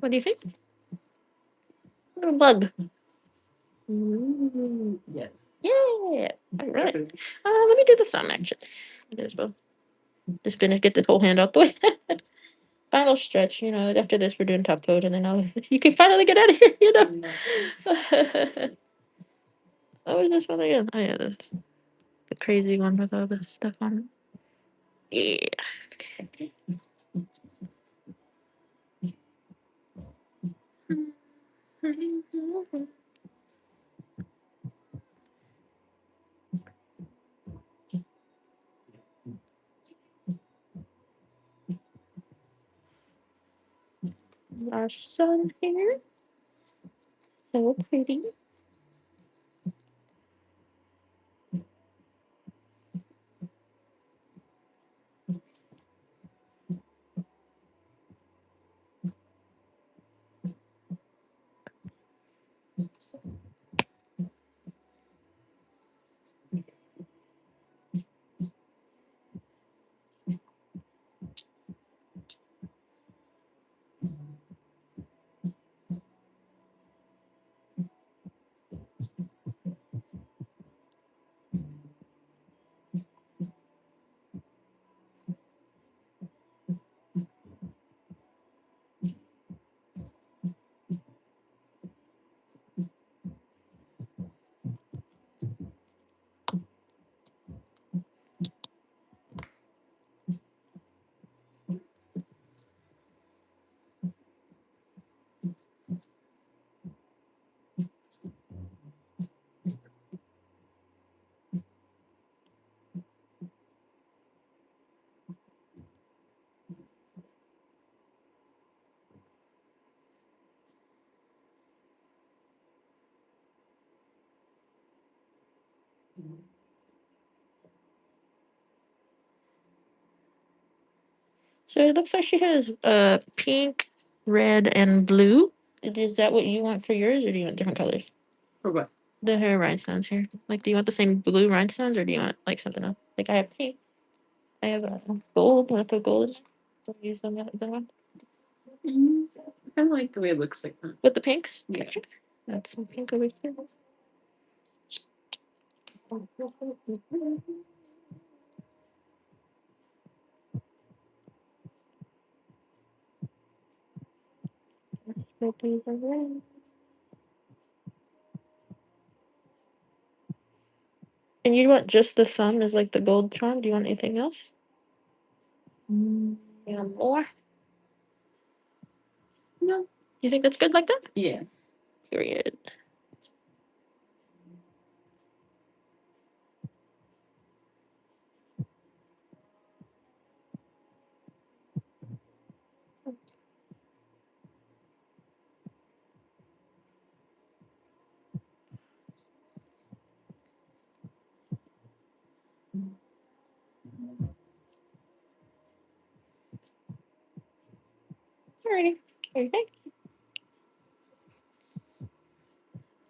What do you think? Little bug. Yes. Yeah. All right. Let me do the thumb actually. Might as well. Just finish, get this whole hand out the way. Final stretch, after this we're doing top coat and then you can finally get out of here. What was this one again? Oh yeah, that's the crazy one with all this stuff on it. Yeah. Our sun here. So pretty. So it looks like she has pink, red, and blue. Is that what you want for yours, or do you want different colors? For what? The hair rhinestones here. Like, do you want the same blue rhinestones, or do you want like something else? Like, I have pink. I have gold. Want to put gold in? Want to use them the one I kind of like the way it looks like that. with the pinks. Yeah. Gotcha. That's some pink over here. And you want just the thumb as like the gold charm? Do you want anything else? Yeah, more. No. You think that's good like that? Yeah. Period. Alrighty. Okay.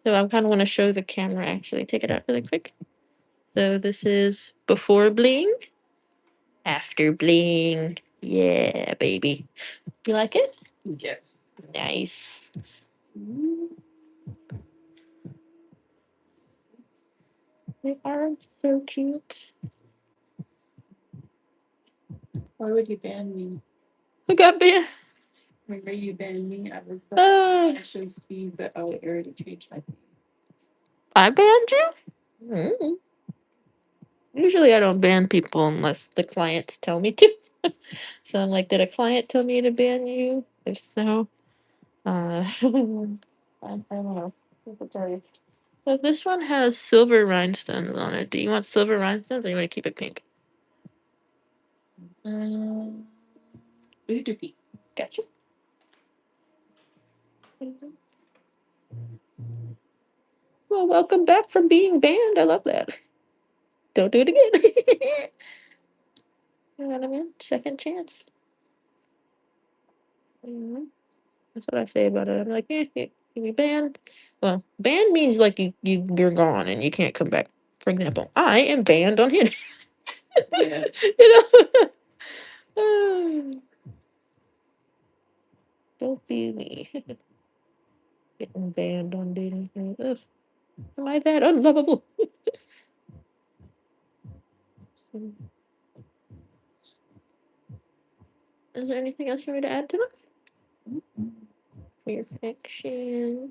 So I kind of want to show the camera actually. Take it out really quick. So this is before bling, after bling. Yeah, baby. You like it? Yes. Nice. They are so cute. Why would you ban me? Who got banned? Remember you banned me? I was Uh, I should speed, but I already changed my thing. I banned you? Mm. Usually I don't ban people unless the clients tell me to. So I'm like, did a client tell me to ban you? If so, I don't know. What to tell you. So this one has silver rhinestones on it. Do you want silver rhinestones or you want to keep it pink? We do pee. Gotcha. Well, welcome back from being banned. I love that. Don't do it again. You know what I mean? Second chance. Mhm. That's what I say about it. I'm like, you banned. Well, banned means like you're gone and you can't come back. For example, I am banned on here. Yeah. You know. Don't be me. Getting banned on dating. Ugh. Am I that unlovable? Is there anything else you want me to add to that? Queer fiction.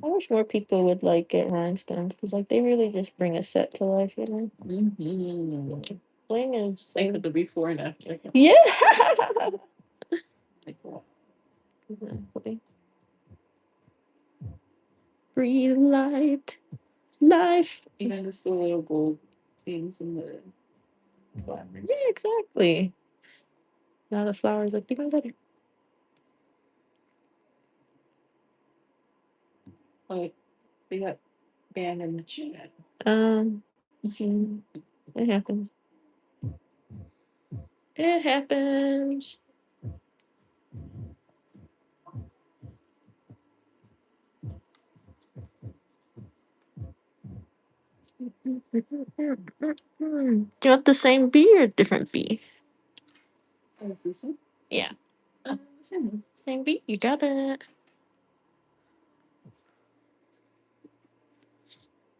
I wish more people would like get rhinestones because like they really just bring a set to life, you know. Mm-hmm. Bling is like the before and after. Yeah. Like that. Exactly. Breathe light, life. Even just the little gold things in the flowers. Yeah, exactly. Now the flowers look even better. Like they got banned in the chat. Mhm. It happens. It happens. Do you want the same bee or different bee? Oh, is this one? Yeah. Same bee. You got it.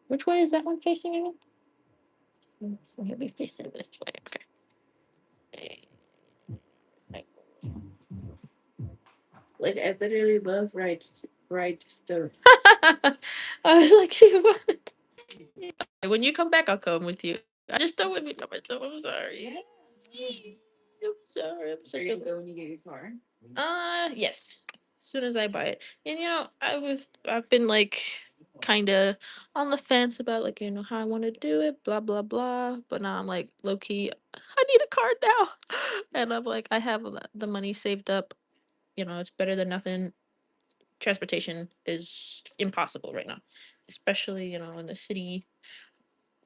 Which way is that one facing again? So he'll be facing this way. Okay. Like I literally love ride stuff. I was like, what? When you come back, I'll come with you. I just don't want me by myself. I'm sorry. I'm sorry. I'm sorry. Are you gonna go when you get your car? Yes. As soon as I buy it. And you know, I've been like kind of on the fence about like how I want to do it, blah blah blah. But now I'm like low key, I need a car now, and I'm like I have the money saved up. It's better than nothing. Transportation is impossible right now, especially in the city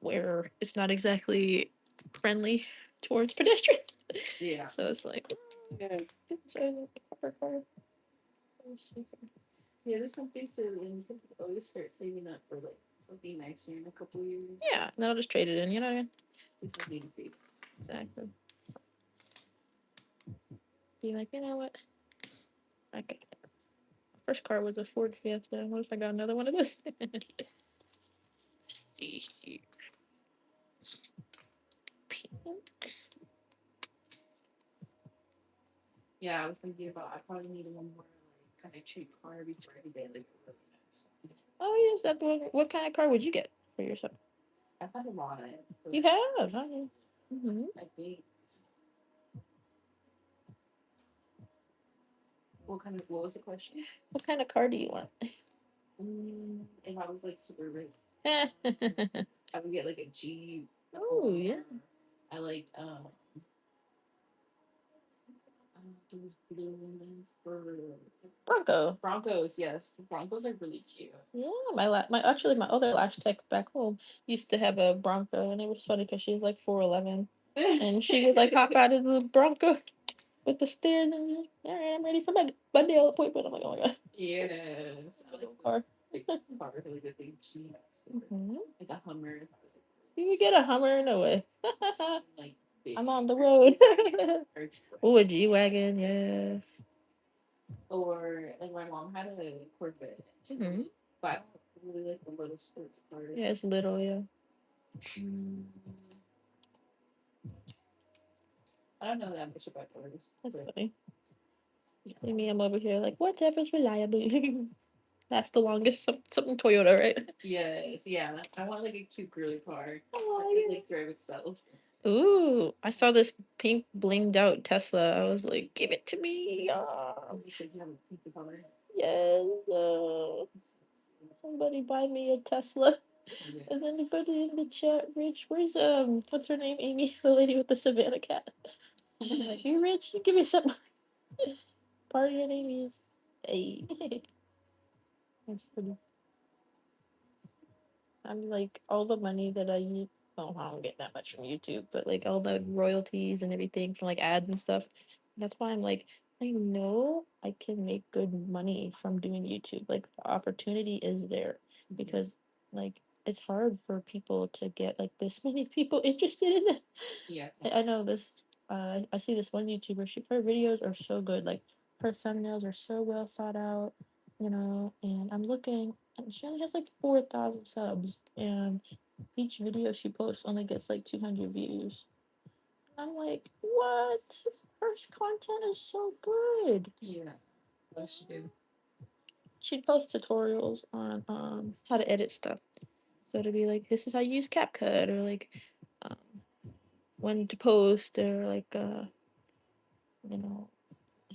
where it's not exactly friendly towards pedestrians. Yeah. So it's like, yeah, it's a proper car. Yeah, there's some things that you can always start saving up for like something next year in a couple years. Yeah, and then I'll just trade it in. You know what I mean? Do something big. Exactly. Be like, you know what? Okay. First car was a Ford Fiesta. What if I got another one of those? See here. Pink. Yeah, I was thinking about I probably need one more like kind of cheap car before I get like really nice. Oh yes, that's what kind of car would you get for yourself? I've had a lot. You have, huh? Mm-hmm. I think. What was the question? What kind of car do you want? If I was like super rich, I would get like a Jeep. Oh yeah. I like those blue ones for Bronco. Broncos, yes. Broncos are really cute. Yeah, my other lash tech back home used to have a Bronco, and it was funny because she's like 4'11", and she would like hop out of the Bronco with the stairs, and like, all right, I'm ready for my nail appointment. I'm like, oh my god. Yes. I like car. Car, really good thing. Like a Hummer. You could get a Hummer? No way. Like I'm on the road. Oh, a G-Wagon, yes. Or like my mom had a Corvette. Mm-hmm. But I don't really like the little sports car. Yeah, it's little, yeah. I don't know that much about cars. That's funny. See me, I'm over here like, whatever's reliable. That's the longest. Something Toyota, right? Yes, yeah. I want like a cute girly car. Oh, that could like drive itself. Ooh, I saw this pink blinged out Tesla. I was like, give it to me. You should have a pink color. Yes. Somebody buy me a Tesla. Yes. Is anybody in the chat rich? Where's what's her name? Amy, the lady with the Savannah cat. I'm like, you rich? You give me some. Party at Amy's. Hey. That's pretty. I'm like all the money that I use. Oh, I don't get that much from YouTube, but like all the royalties and everything from like ads and stuff. That's why I'm like, I know I can make good money from doing YouTube. Like the opportunity is there because like it's hard for people to get like this many people interested in it. Yeah. I know this. I see this one YouTuber. Her videos are so good. Like her thumbnails are so well thought out, you know. And I'm looking, and she only has like 4,000 subs, and each video she posts only gets like 200 views. I'm like, what? Her content is so good. Yeah. What she do? She'd post tutorials on how to edit stuff. So to be like, this is how you use CapCut, or like um, when to post, or like you know,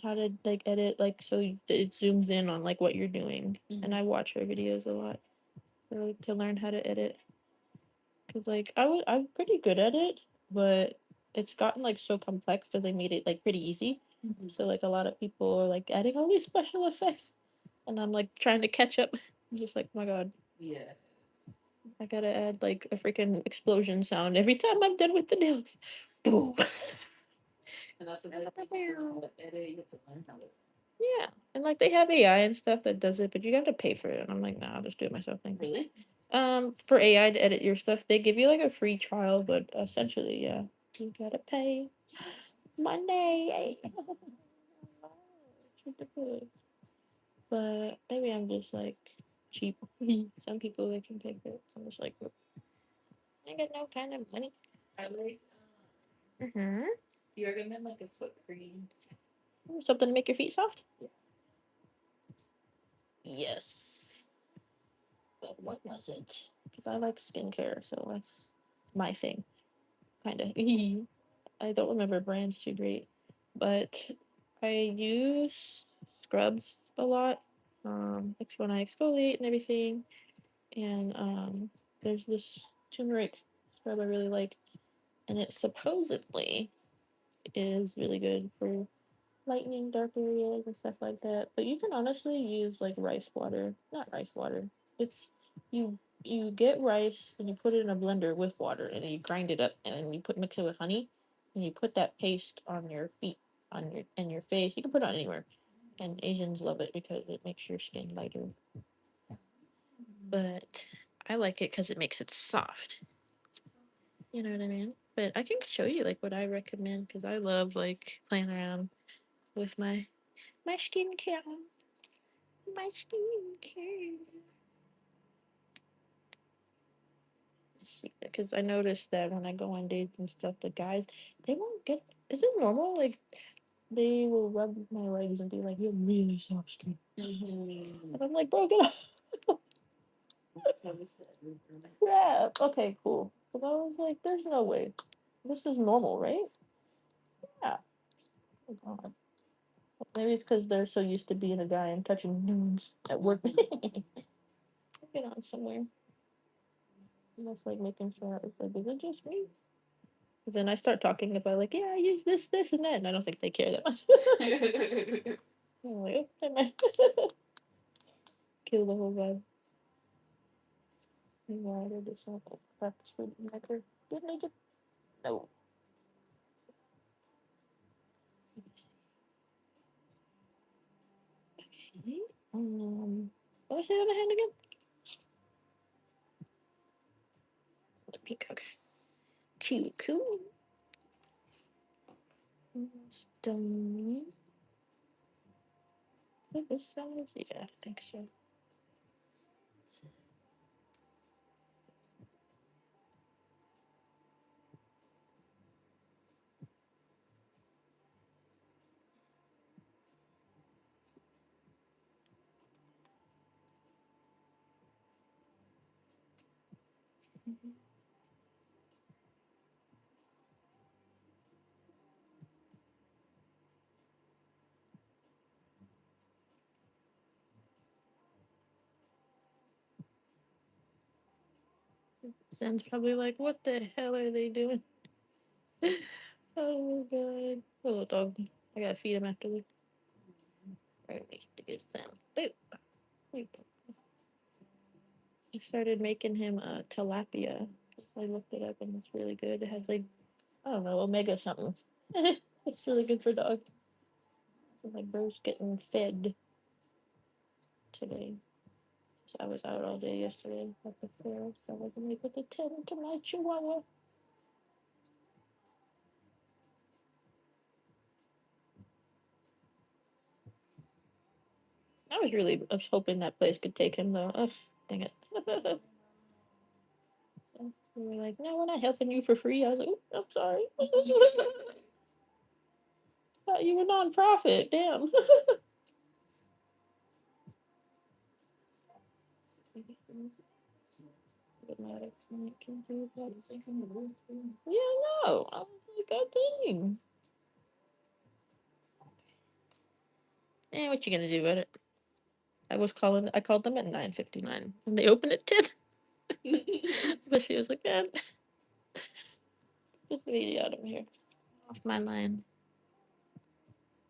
how to like edit, like so it zooms in on like what you're doing. And I watch her videos a lot for, like, to learn how to edit, because like I'm pretty good at it, but it's gotten like so complex because they made it like pretty easy. So like a lot of people are like adding all these special effects, and I'm like trying to catch up. I'm just like, oh my god, Yeah. I gotta add like a freaking explosion sound every time I'm done with the nails. Boom. And that's a big thing. You have to edit, you have to learn how to. Yeah, and like they have AI and stuff that does it, but you have to pay for it. And I'm like, nah, I'll just do it myself. Thank you. Really? For AI to edit your stuff, they give you like a free trial, but essentially, yeah, you gotta pay Monday. It's ridiculous. But maybe I'm just like cheap. Some people they can pay for it. So I'm just like, I got no kind of money. I like. Mm-hmm. You recommend like a foot cream? Something to make your feet soft? Yes. But what was it? Because I like skincare, so that's my thing. Kind of. I don't remember brands too great, but I use scrubs a lot. Like when I exfoliate and everything, and there's this turmeric scrub I really like, and it supposedly is really good for lightening dark areas and stuff like that. But you can honestly use like rice water, not rice water. It's you get rice and you put it in a blender with water and then you grind it up and then you mix it with honey and you put that paste on your feet, on your and your face. You can put it on anywhere. And Asians love it because it makes your skin lighter. But I like it because it makes it soft. You know what I mean? But I can show you like what I recommend because I love like playing around with my skincare. My skincare. See, because I noticed that when I go on dates and stuff, the guys they won't get. Is it normal? Like they will rub my legs and be like, "You have really soft skin," and I'm like, "Bro, get off." Crap. Okay, cool. Because I was like, "There's no way. This is normal, right?" Yeah. Oh, God. Maybe it's because they're so used to being a guy and touching dudes at work. Get on somewhere. And that's like making sure it's like, is it just me? Then I start talking about like, yeah, I use this, and that, and I don't think they care that much. I'm like, oh, never mind. Kill the whole vibe. Meanwhile, they're just like, oh, practice for the necker. Get naked. No. Okay. What was the other hand again? The peacock. Cute, cool. Almost done. This sounds, yeah, I think so. Zen's probably like, what the hell are they doing? Oh my god. Little dog. I gotta feed him after this. I need to get some food. I started making him tilapia. I looked it up and it's really good. It has like, I don't know, omega something. It's really good for dogs. So my bro's getting fed today. I was out all day yesterday at the fair, so I wasn't able to tend to my chihuahua. I was hoping that place could take him though. Ugh, dang it. They were like, no, we're not helping you for free. I was like, I'm sorry. Thought you were non-profit. Damn. Yeah, no. I was like, God dang. What you gonna do about it? I called them at 9:59 and they opened at 10. But she was like, get the lady out of here. Off my line.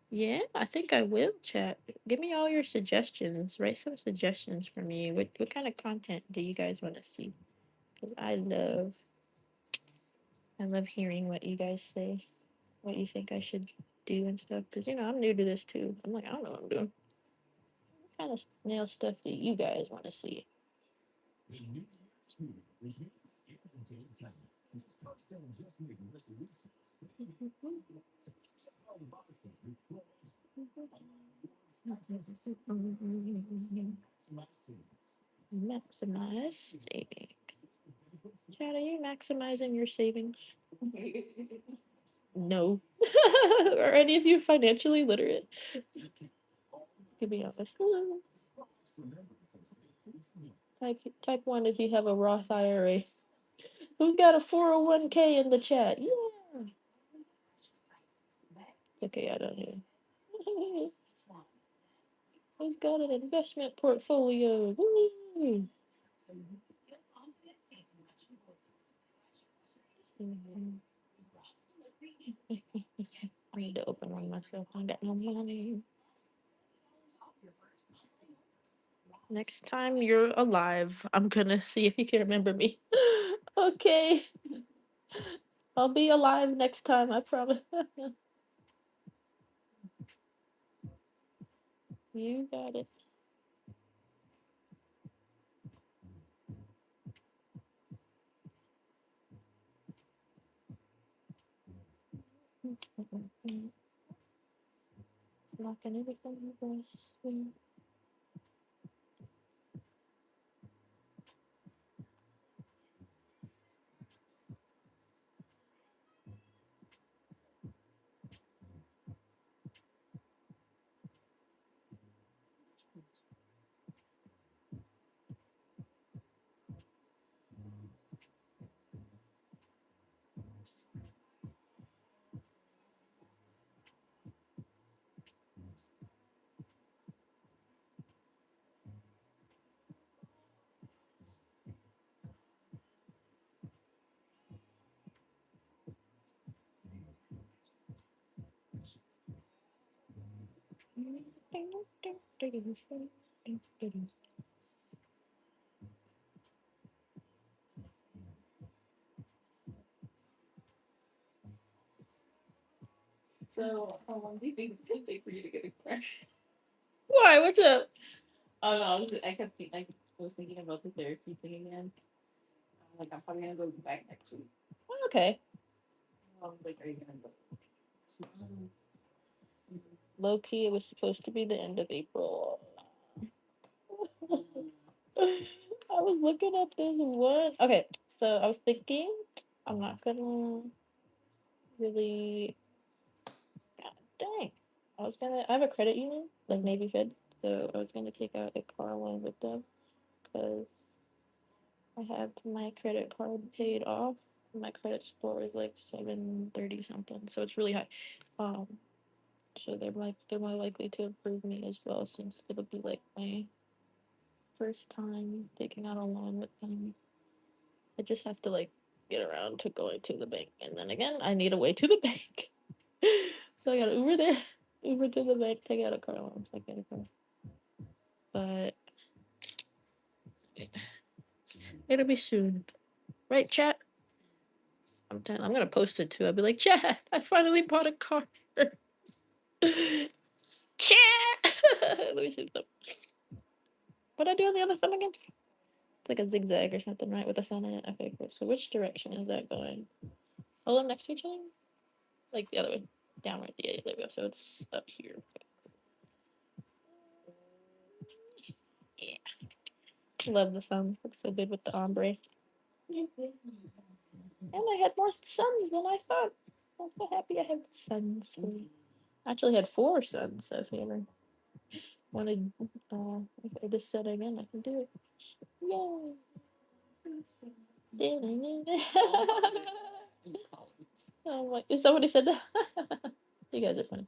Yeah, I think I will, chat. Give me all your suggestions. Write some suggestions for me. What kind of content do you guys want to see? Because I love hearing what you guys say, what you think I should do and stuff. Because I'm new to this too. I'm like, I don't know what I'm doing. What kind of nail stuff do you guys want to see? Maximize savings. Chad, are you maximizing your savings? No. Are any of you financially literate? To be honest. Type 1 if you have a Roth IRA. Who's got a 401k in the chat? Yeah. Okay, I don't know. Who's got an investment portfolio? Woo! I need to open one myself. I got no money. Next time you're alive, I'm gonna see if you can remember me. Okay. I'll be alive next time, I promise. You got it. Locking everything in place. So, how long do you think it's gonna take for you to get a crash? Why? What's up? Oh no, I was thinking about the therapy thing again. I'm like, I'm probably gonna go back next week. Okay. I was like, are you gonna go? Low key, it was supposed to be the end of April. I was looking at this one. Okay, so I was thinking, I'm not gonna really. God dang. I have a credit union, like Navy Fed, so I was gonna take out a car loan with them because I have my credit card paid off. My credit score is like 730 something, so it's really high. Um, so they're more likely to approve me as well since it'll be like my first time taking out a loan with them. I just have to like get around to going to the bank, and then again, I need a way to the bank. So I gotta Uber there, Uber to the bank, take out a car loan, so I get a car. But it'll be soon, right, chat? I'm gonna post it too. I'll be like, chat, I finally bought a car. Chat. Let me see them. What I do on the other thumb again? It's like a zigzag or something, right? With a sun in it. Okay, cool. So which direction is that going? Hold them next to each other? Like the other way. Downward. Yeah, there we go. So it's up here. Yeah. Love the thumb. Looks so good with the ombre. And I had more suns than I thought. I'm so happy I have suns. I actually had 4 suns, so if you ever wanted this set again, I can do it. Yay! Oh, like, is somebody said that? You guys are funny.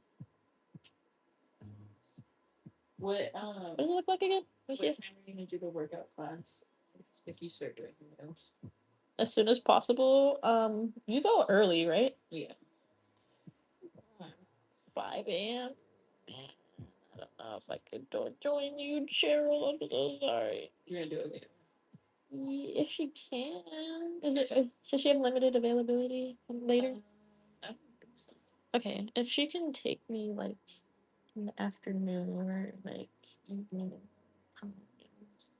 What does it look like again? What time are you gonna do the workout class? If you start doing nails. As soon as possible. You go early, right? Yeah. 5 a.m. I don't know if I could join you, Cheryl. I'm so sorry. You're gonna do it later. If she can. Is it? Does she have limited availability later? I don't think so. Okay, if she can take me like in the afternoon or like evening,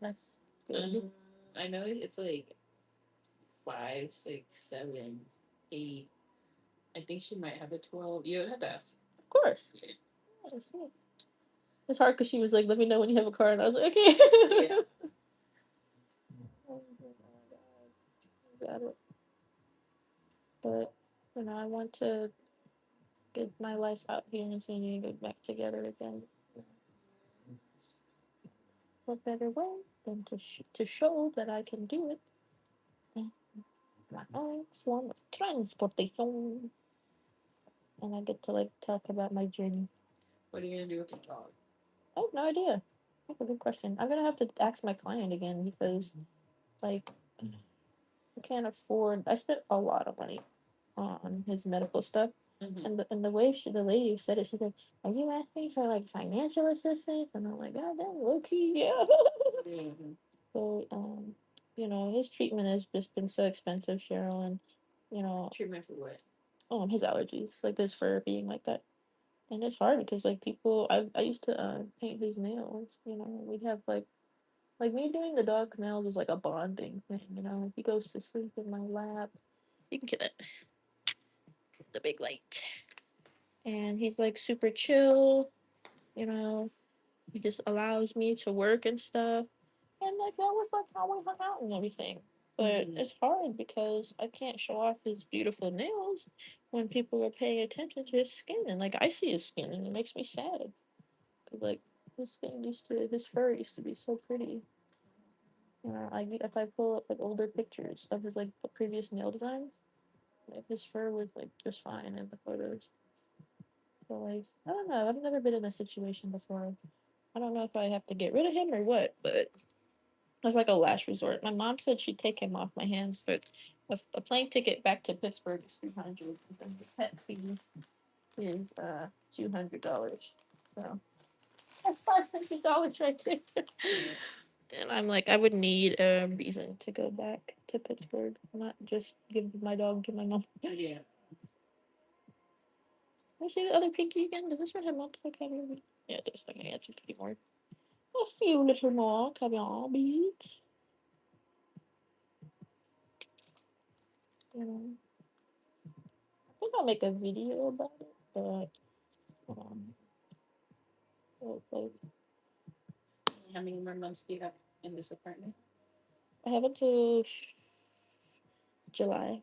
that's good. I know it's like 5, 6, 7, 8. I think she might have a 12. You have to ask. Of course. Yeah. It's hard because she was like, "Let me know when you have a car," and I was like, "Okay." Yeah. Got it. But I want to get my life out here and so we need to get back together again. What better way than to show that I can do it? My own form of transportation, and I get to like talk about my journey. What are you gonna do with the dog? I have no idea. That's a good question. I'm gonna have to ask my client again because, like, I can't afford. I spent a lot of money on his medical stuff, and the way the lady said it, she's like, "Are you asking for like financial assistance?" And I'm like, "God damn, low key, yeah." So his treatment has just been so expensive, Cheryl, and Treatment for what? his allergies, like his fur being like that. And it's hard because like people, I used to paint his nails. We'd have like me doing the dog's nails is like a bonding thing. He goes to sleep in my lap. You can get it, the big light, and he's like super chill. You know, he just allows me to work and stuff, and like that was like how we hung out and everything. But it's hard because I can't show off his beautiful nails when people are paying attention to his skin, and like I see his skin, and it makes me sad. Cause like his fur used to be so pretty. If I pull up like older pictures of his like previous nail designs, like his fur was like just fine in the photos. So like I don't know. I've never been in this situation before. I don't know if I have to get rid of him or what, but that's like a last resort. My mom said she'd take him off my hands, but a plane ticket back to Pittsburgh is $300, and the pet fee is $200. So that's $500 right there. And I'm like, I would need a reason to go back to Pittsburgh, not just give my dog to my mom. Yeah. Can I see the other pinky again? Does this one have multiple caviar? Yeah, it does. Okay, that's a few more. A few little more caviar beads. I think I'll make a video about it, but like, how many more months do you have in this apartment? I have until July.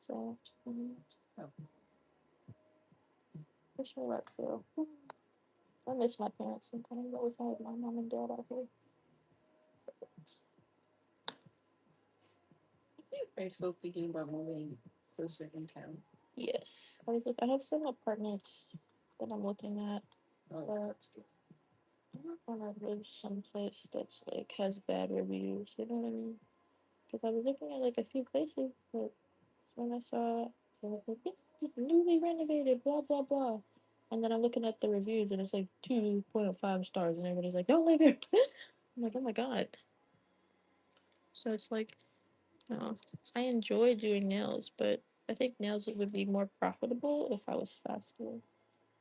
So, oh. Wish me luck, though. I miss my parents sometimes. I wish I had my mom and dad out here. Are you still thinking about moving to a certain town? Yes. I have some apartments that I'm looking at, but I don't want to live someplace that's like has bad reviews. You know what I mean? Because I was looking at like a few places, but when I saw it was like it's newly renovated, blah blah blah, and then I'm looking at the reviews and it's like 2.5 stars, and everybody's like, "Don't live here." I'm like, "Oh my god." So it's like, I enjoy doing nails, but I think nails would be more profitable if I was faster.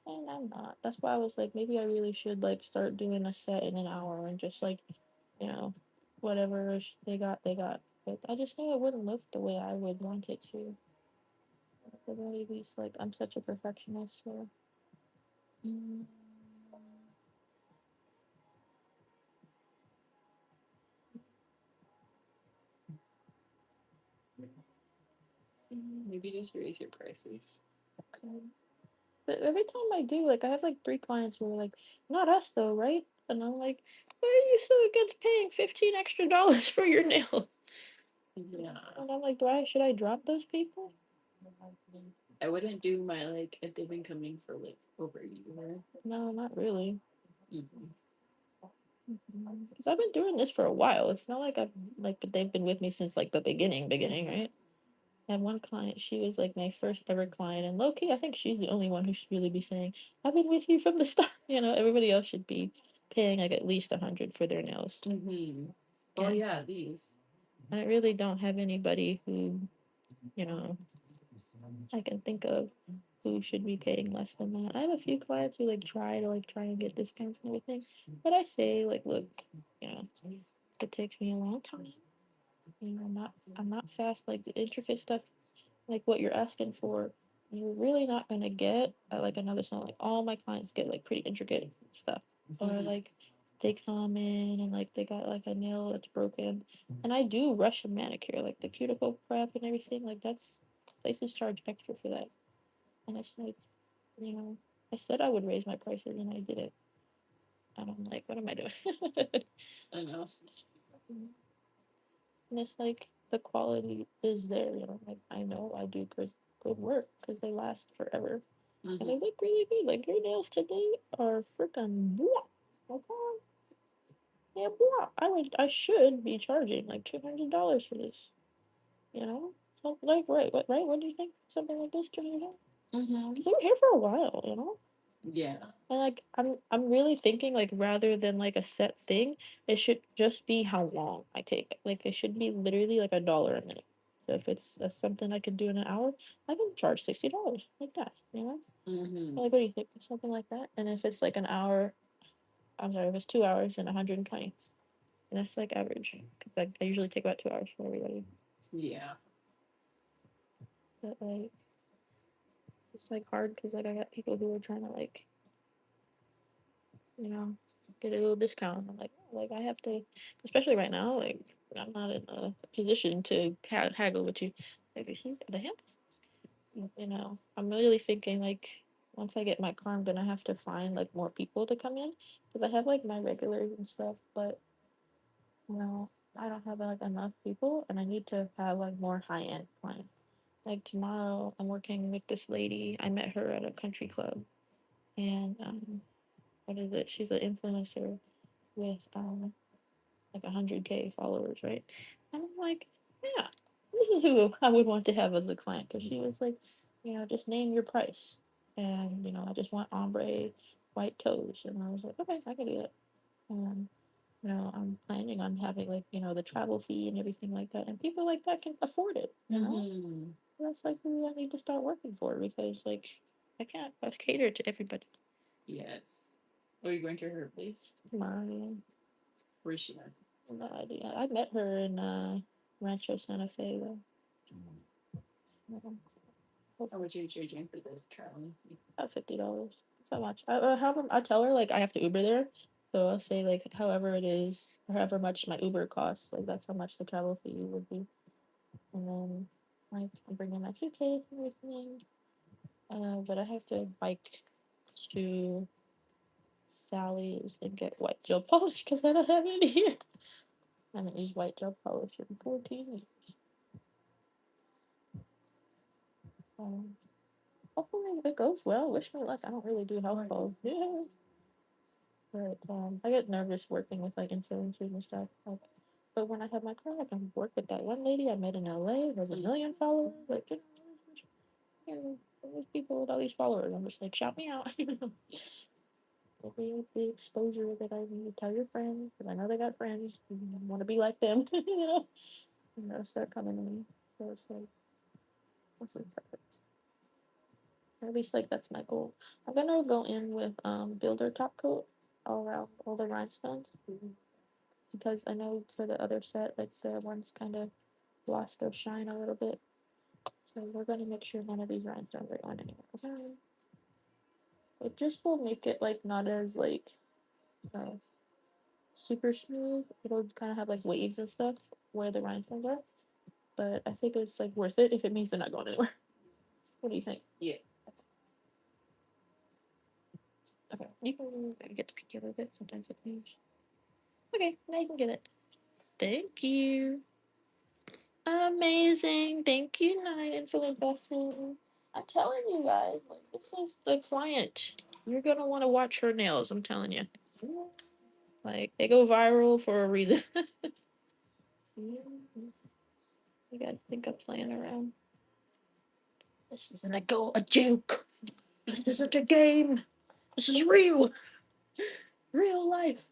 And I'm not. That's why I was like, maybe I really should like start doing a set in an hour and just like, you know, whatever they got, they got. But I just knew it wouldn't look the way I would want it to. At the very least, like I'm such a perfectionist, so. Mm, Maybe just raise your prices. okay. But every time I do, like I have like three clients who are like, not us though, right? And I'm like, why are you so against paying $15 extra for your nails? Yeah. And I'm like, should I drop those people? I wouldn't do my like if they've been coming for like over a year. No, not really. Mm-hmm. Because I've been doing this for a while. It's not like I've like, but they've been with me since like the beginning, right? I had one client, she was like my first ever client, and low key, I think she's the only one who should really be saying, "I've been with you from the start." You know, everybody else should be paying like at least 100 for their nails. Mm-hmm. Oh yeah, these. I really don't have anybody who, you know, I can think of who should be paying less than that. I have a few clients who like try and get discounts and everything, but I say like, look, you know, it takes me a long time. You know, I'm not fast like the intricate stuff like what you're asking for. You're really not gonna get at like another salon. Like all my clients get like pretty intricate stuff, or like they come in and like they got like a nail that's broken, and I do Russian manicure, like the cuticle prep and everything. Like that's places charge extra for that, and it's like, you know, I said I would raise my prices and I didn't. And I'm like, what am I doing? I know. And it's like the quality is there, you know. Like I know I do good work because they last forever and Mm-hmm. they look really good. Like your nails today are freaking blah. Okay, yeah, blah. I should be charging like $200 for this, you know. So, like right? What do you think? Something like this, $200? Mm-hmm. Because they were here for a while, you know. Yeah. And like I'm really thinking like rather than like a set thing, it should just be how long I take. Like it should be literally like $1 a minute. So if it's something I can do in an hour, I can charge $60 like that. You know, Mm-hmm. like what do you think? Something like that. And if it's like an hour, I'm sorry, if it's 2 hours and 120, and that's like average. 'Cause, like I usually take about 2 hours for everybody. Yeah. But like it's like hard because like I got people who are trying to like, you know, get a little discount. I'm like I have to, especially right now. Like I'm not in a position to haggle with you. Like he's the him, you know. I'm really thinking like once I get my car, I'm gonna have to find like more people to come in because I have like my regulars and stuff, but you know I don't have like enough people, and I need to have like more high end clients. Like tomorrow, I'm working with this lady. I met her at a country club, and what is it? She's an influencer with like 100K followers, right? And I'm like, yeah, this is who I would want to have as a client because she was like, you know, just name your price, and you know, I just want ombre white toes, and I was like, okay, I can do that. And you know, I'm planning on having like you know the travel fee and everything like that, and people like that can afford it, you know. Mm-hmm. That's like who I need to start working for because like I can't cater to everybody. Yes. Are you going to her place? My Where's she at? no idea. I met her in Rancho Santa Fe though. How much are you charging for the traveling? About $50. So much. I tell her like I have to Uber there, so I'll say like however it is, however much my Uber costs, like that's how much the travel fee would be, and then like I'm bringing my suitcase and everything. But I have to bike to Sally's and get white gel polish because I don't have any here. I haven't used white gel polish in 14 years. Um, Hopefully it goes well. Wish me luck. I don't really do health calls. Yeah. But I get nervous working with like influencers and stuff. Like, but when I have my car, I can work with that one lady I met in LA who has a million followers. Like, you know, these people with all these followers. I'm just like, shout me out. You know, maybe the exposure that I need. Tell your friends, because I know they got friends who want to be like them. You know, start coming to me. So it's like, this is perfect. Or at least like that's my goal. I'm gonna go in with builder top coat all around all the rhinestones because I know for the other set like the ones kind of lost their shine a little bit. So we're gonna make sure none of these rhinestones are on anymore. Okay. It just will make it like not as like uh, super smooth. It'll kind of have like waves and stuff where the rhinestones are. But I think it's like worth it if it means they're not going anywhere. What do you think? Yeah. Okay, you can get the peek a little bit. Sometimes it moves. Okay, now you can get it. Thank you. Amazing. Thank you, Nine, for investing. I'm telling you guys, like this is the client. You're gonna want to watch her nails. I'm telling you. Like they go viral for a reason. You guys think I'm playing around? This isn't a joke. This isn't a game. This is real. Real life.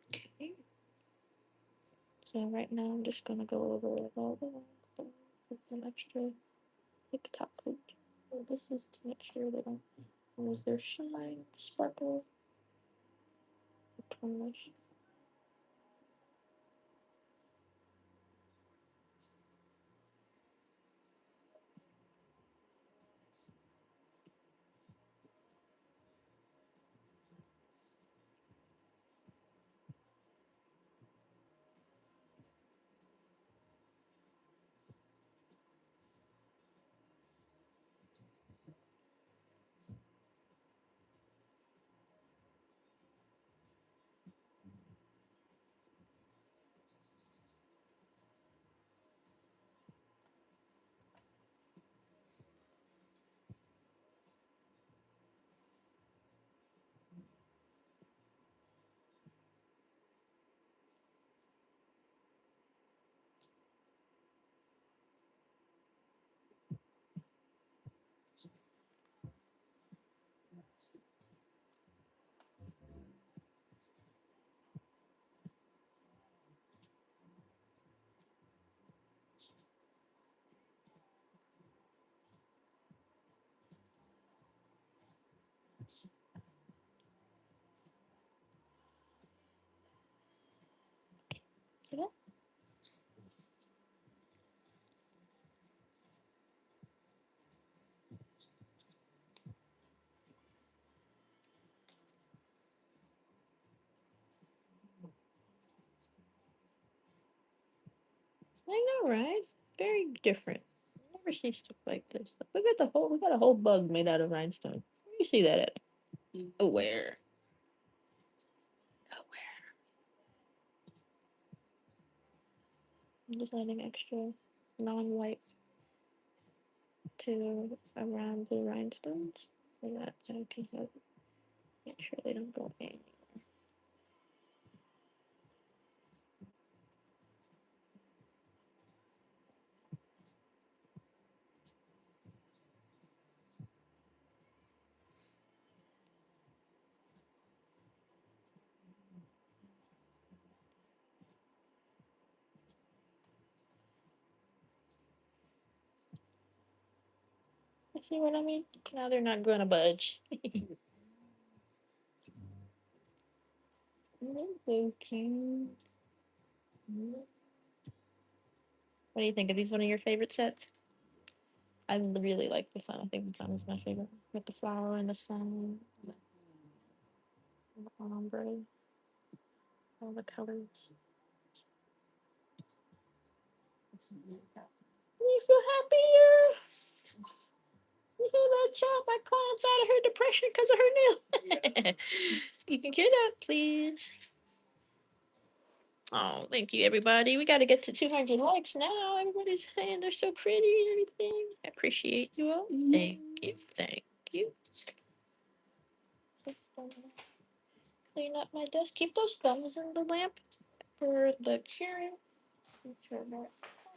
Okay. So right now I'm just gonna go over with all the with some extra like top coat. So this is to make sure they don't lose their shine, sparkle, or tarnish. You know? I know, right? Very different. Never seen stuff like this. Look at the whole. We got a whole bug made out of rhinestone. Where you see that at? Aware. Aware. I'm just adding extra non-white to around the rhinestones so that I can help make sure they don't go in. You see what I mean? Now they're not gonna budge. So cute. What do you think? Are these one of your favorite sets? I really like the sun. I think the sun is my favorite. With the flower and the sun, and the ombre, all the colors. You feel happier? You hear that, child? My client's out of her depression because of her nail. You can hear that, please. Oh, thank you, everybody. We got to get to 200 likes now. Everybody's saying they're so pretty and everything. I appreciate you all. Thank you. Thank you. Clean up my desk. Keep those thumbs in the lamp for the curing. Make sure they're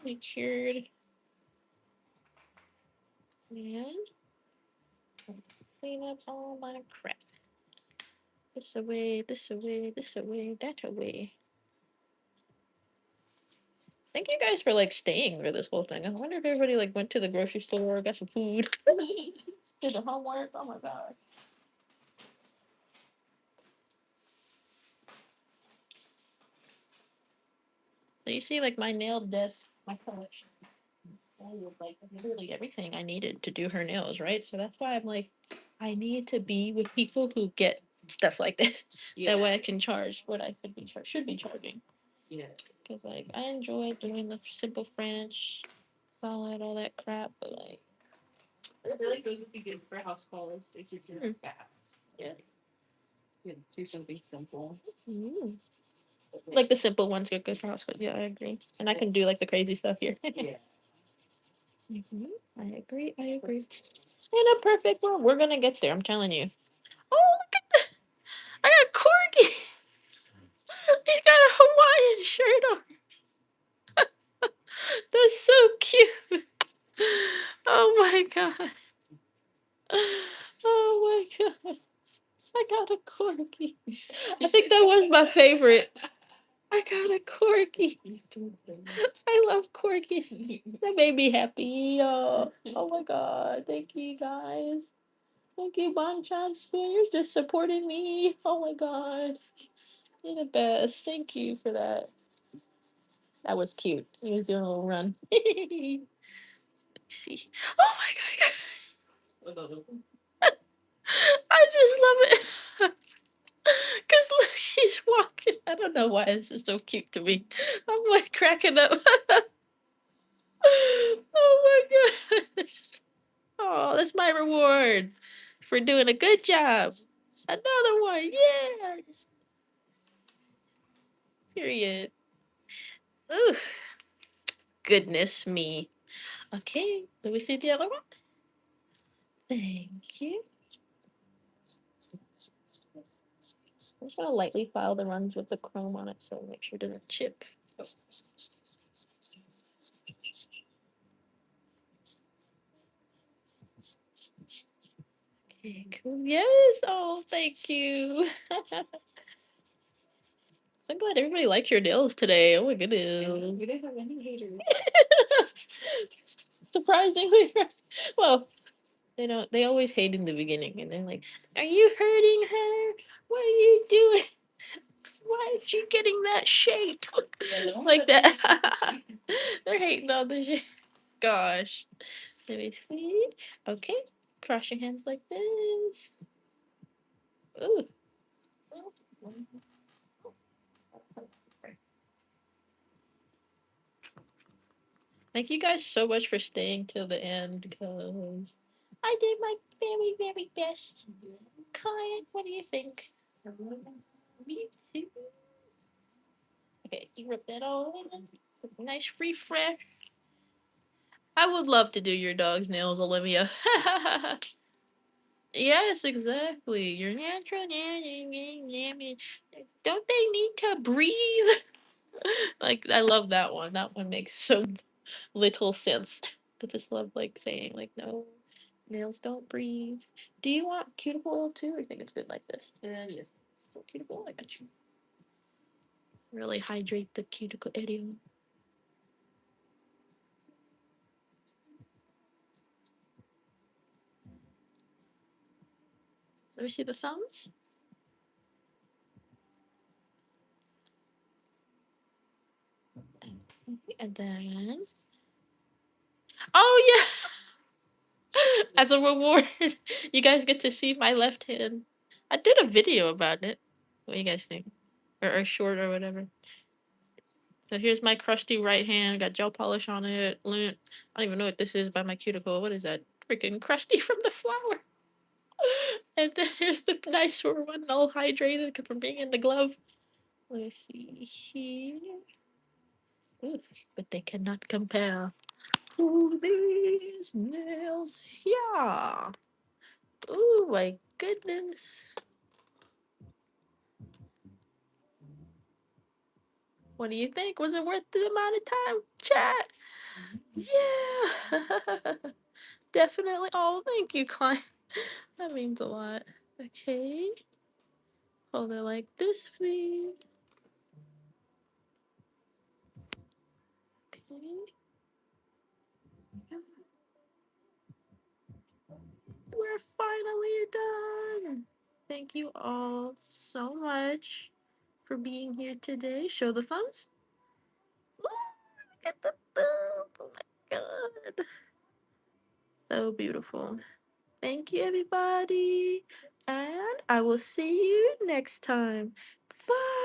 fully cured. And clean up all my crap. This away, this away, this away, that away. Thank you guys for like staying for this whole thing. I wonder if everybody like went to the grocery store, got some food, did the homework. Oh my god. So you see, like my nail desk, my collection, full of like literally everything I needed to do her nails, right? So that's why I'm like, I need to be with people who get stuff like this. Yeah. That way I can charge what I could be should be charging. Yeah. Because like I enjoy doing the simple French, solid, all that crap, but like I feel like those would be good for house calls. It's just fast. Yeah. You do something simple. mm. Like the simple ones get good for house calls. Yeah, I agree. And I can do like the crazy stuff here. Yeah. I agree. I agree. In a perfect world, we're gonna get there. I'm telling you. Oh, look at that! I got Corgi. He's got a Hawaiian shirt on. That's so cute. Oh my god. Oh my god. I got a corgi. I think that was my favorite. I got a corgi. I love corgis. That made me happy. Oh my god. Thank you guys. Thank you, Bonchan Spoon. You're just supporting me. Oh my god. You're the best. Thank you for that. That was cute. He was doing a little run. Let's see. Oh my god. I just love it. Because look, he's walking. I don't know why this is so cute to me. I'm like cracking up. Oh my god. Oh, that's my reward for doing a good job. Another one. Yeah. Period. Ooh. Goodness me. Okay. Let me see the other one. Thank you. I'm just gonna lightly file the runs with the chrome on it so make sure it doesn't chip. Oh. Okay, cool. Yes. Oh, thank you. So glad everybody liked your nails today. Oh my goodness. We didn't have any haters. Surprisingly. Well, they don't. They always hate in the beginning, and they're like, "Are you hurting her? What are you doing? Why is she getting that shape?" Yeah, like that. They're hating on the shit. Gosh. Let me see. Okay. Cross your hands like this. Ooh. Thank you guys so much for staying till the end because I did my very, very best. Client, what do you think? Me too. Okay, you rub that all in. Nice refresh. I would love to do your dog's nails, Olivia. Yes, exactly. Your natural. Don't they need to breathe? Like, I love that one. That one makes so little sense. I just love like saying like no, nails don't breathe. Do you want cuticle too, or you think it's good like this? Yes. So cuticle, I got you. Really hydrate the cuticle area. Let me see the thumbs. And then, oh yeah, as a reward, you guys get to see my left hand. I did a video about it. What do you guys think? Or short or whatever. So here's my crusty right hand. Got gel polish on it. Lint. I don't even know what this is by my cuticle. What is that? Freaking crusty from the flower. And then here's the nicer one, all hydrated from being in the glove. Let's see here. Ooh, but they cannot compare to these nails. Yeah. Oh my goodness. What do you think? Was it worth the amount of time, chat? Yeah. Definitely. Oh, thank you, client. That means a lot. Okay. Hold it like this, please. We're finally done. Thank you all so much for being here today. Show the thumbs. Ooh, look at the thumbs. Oh my god. So beautiful. Thank you, everybody. And I will see you next time. Bye.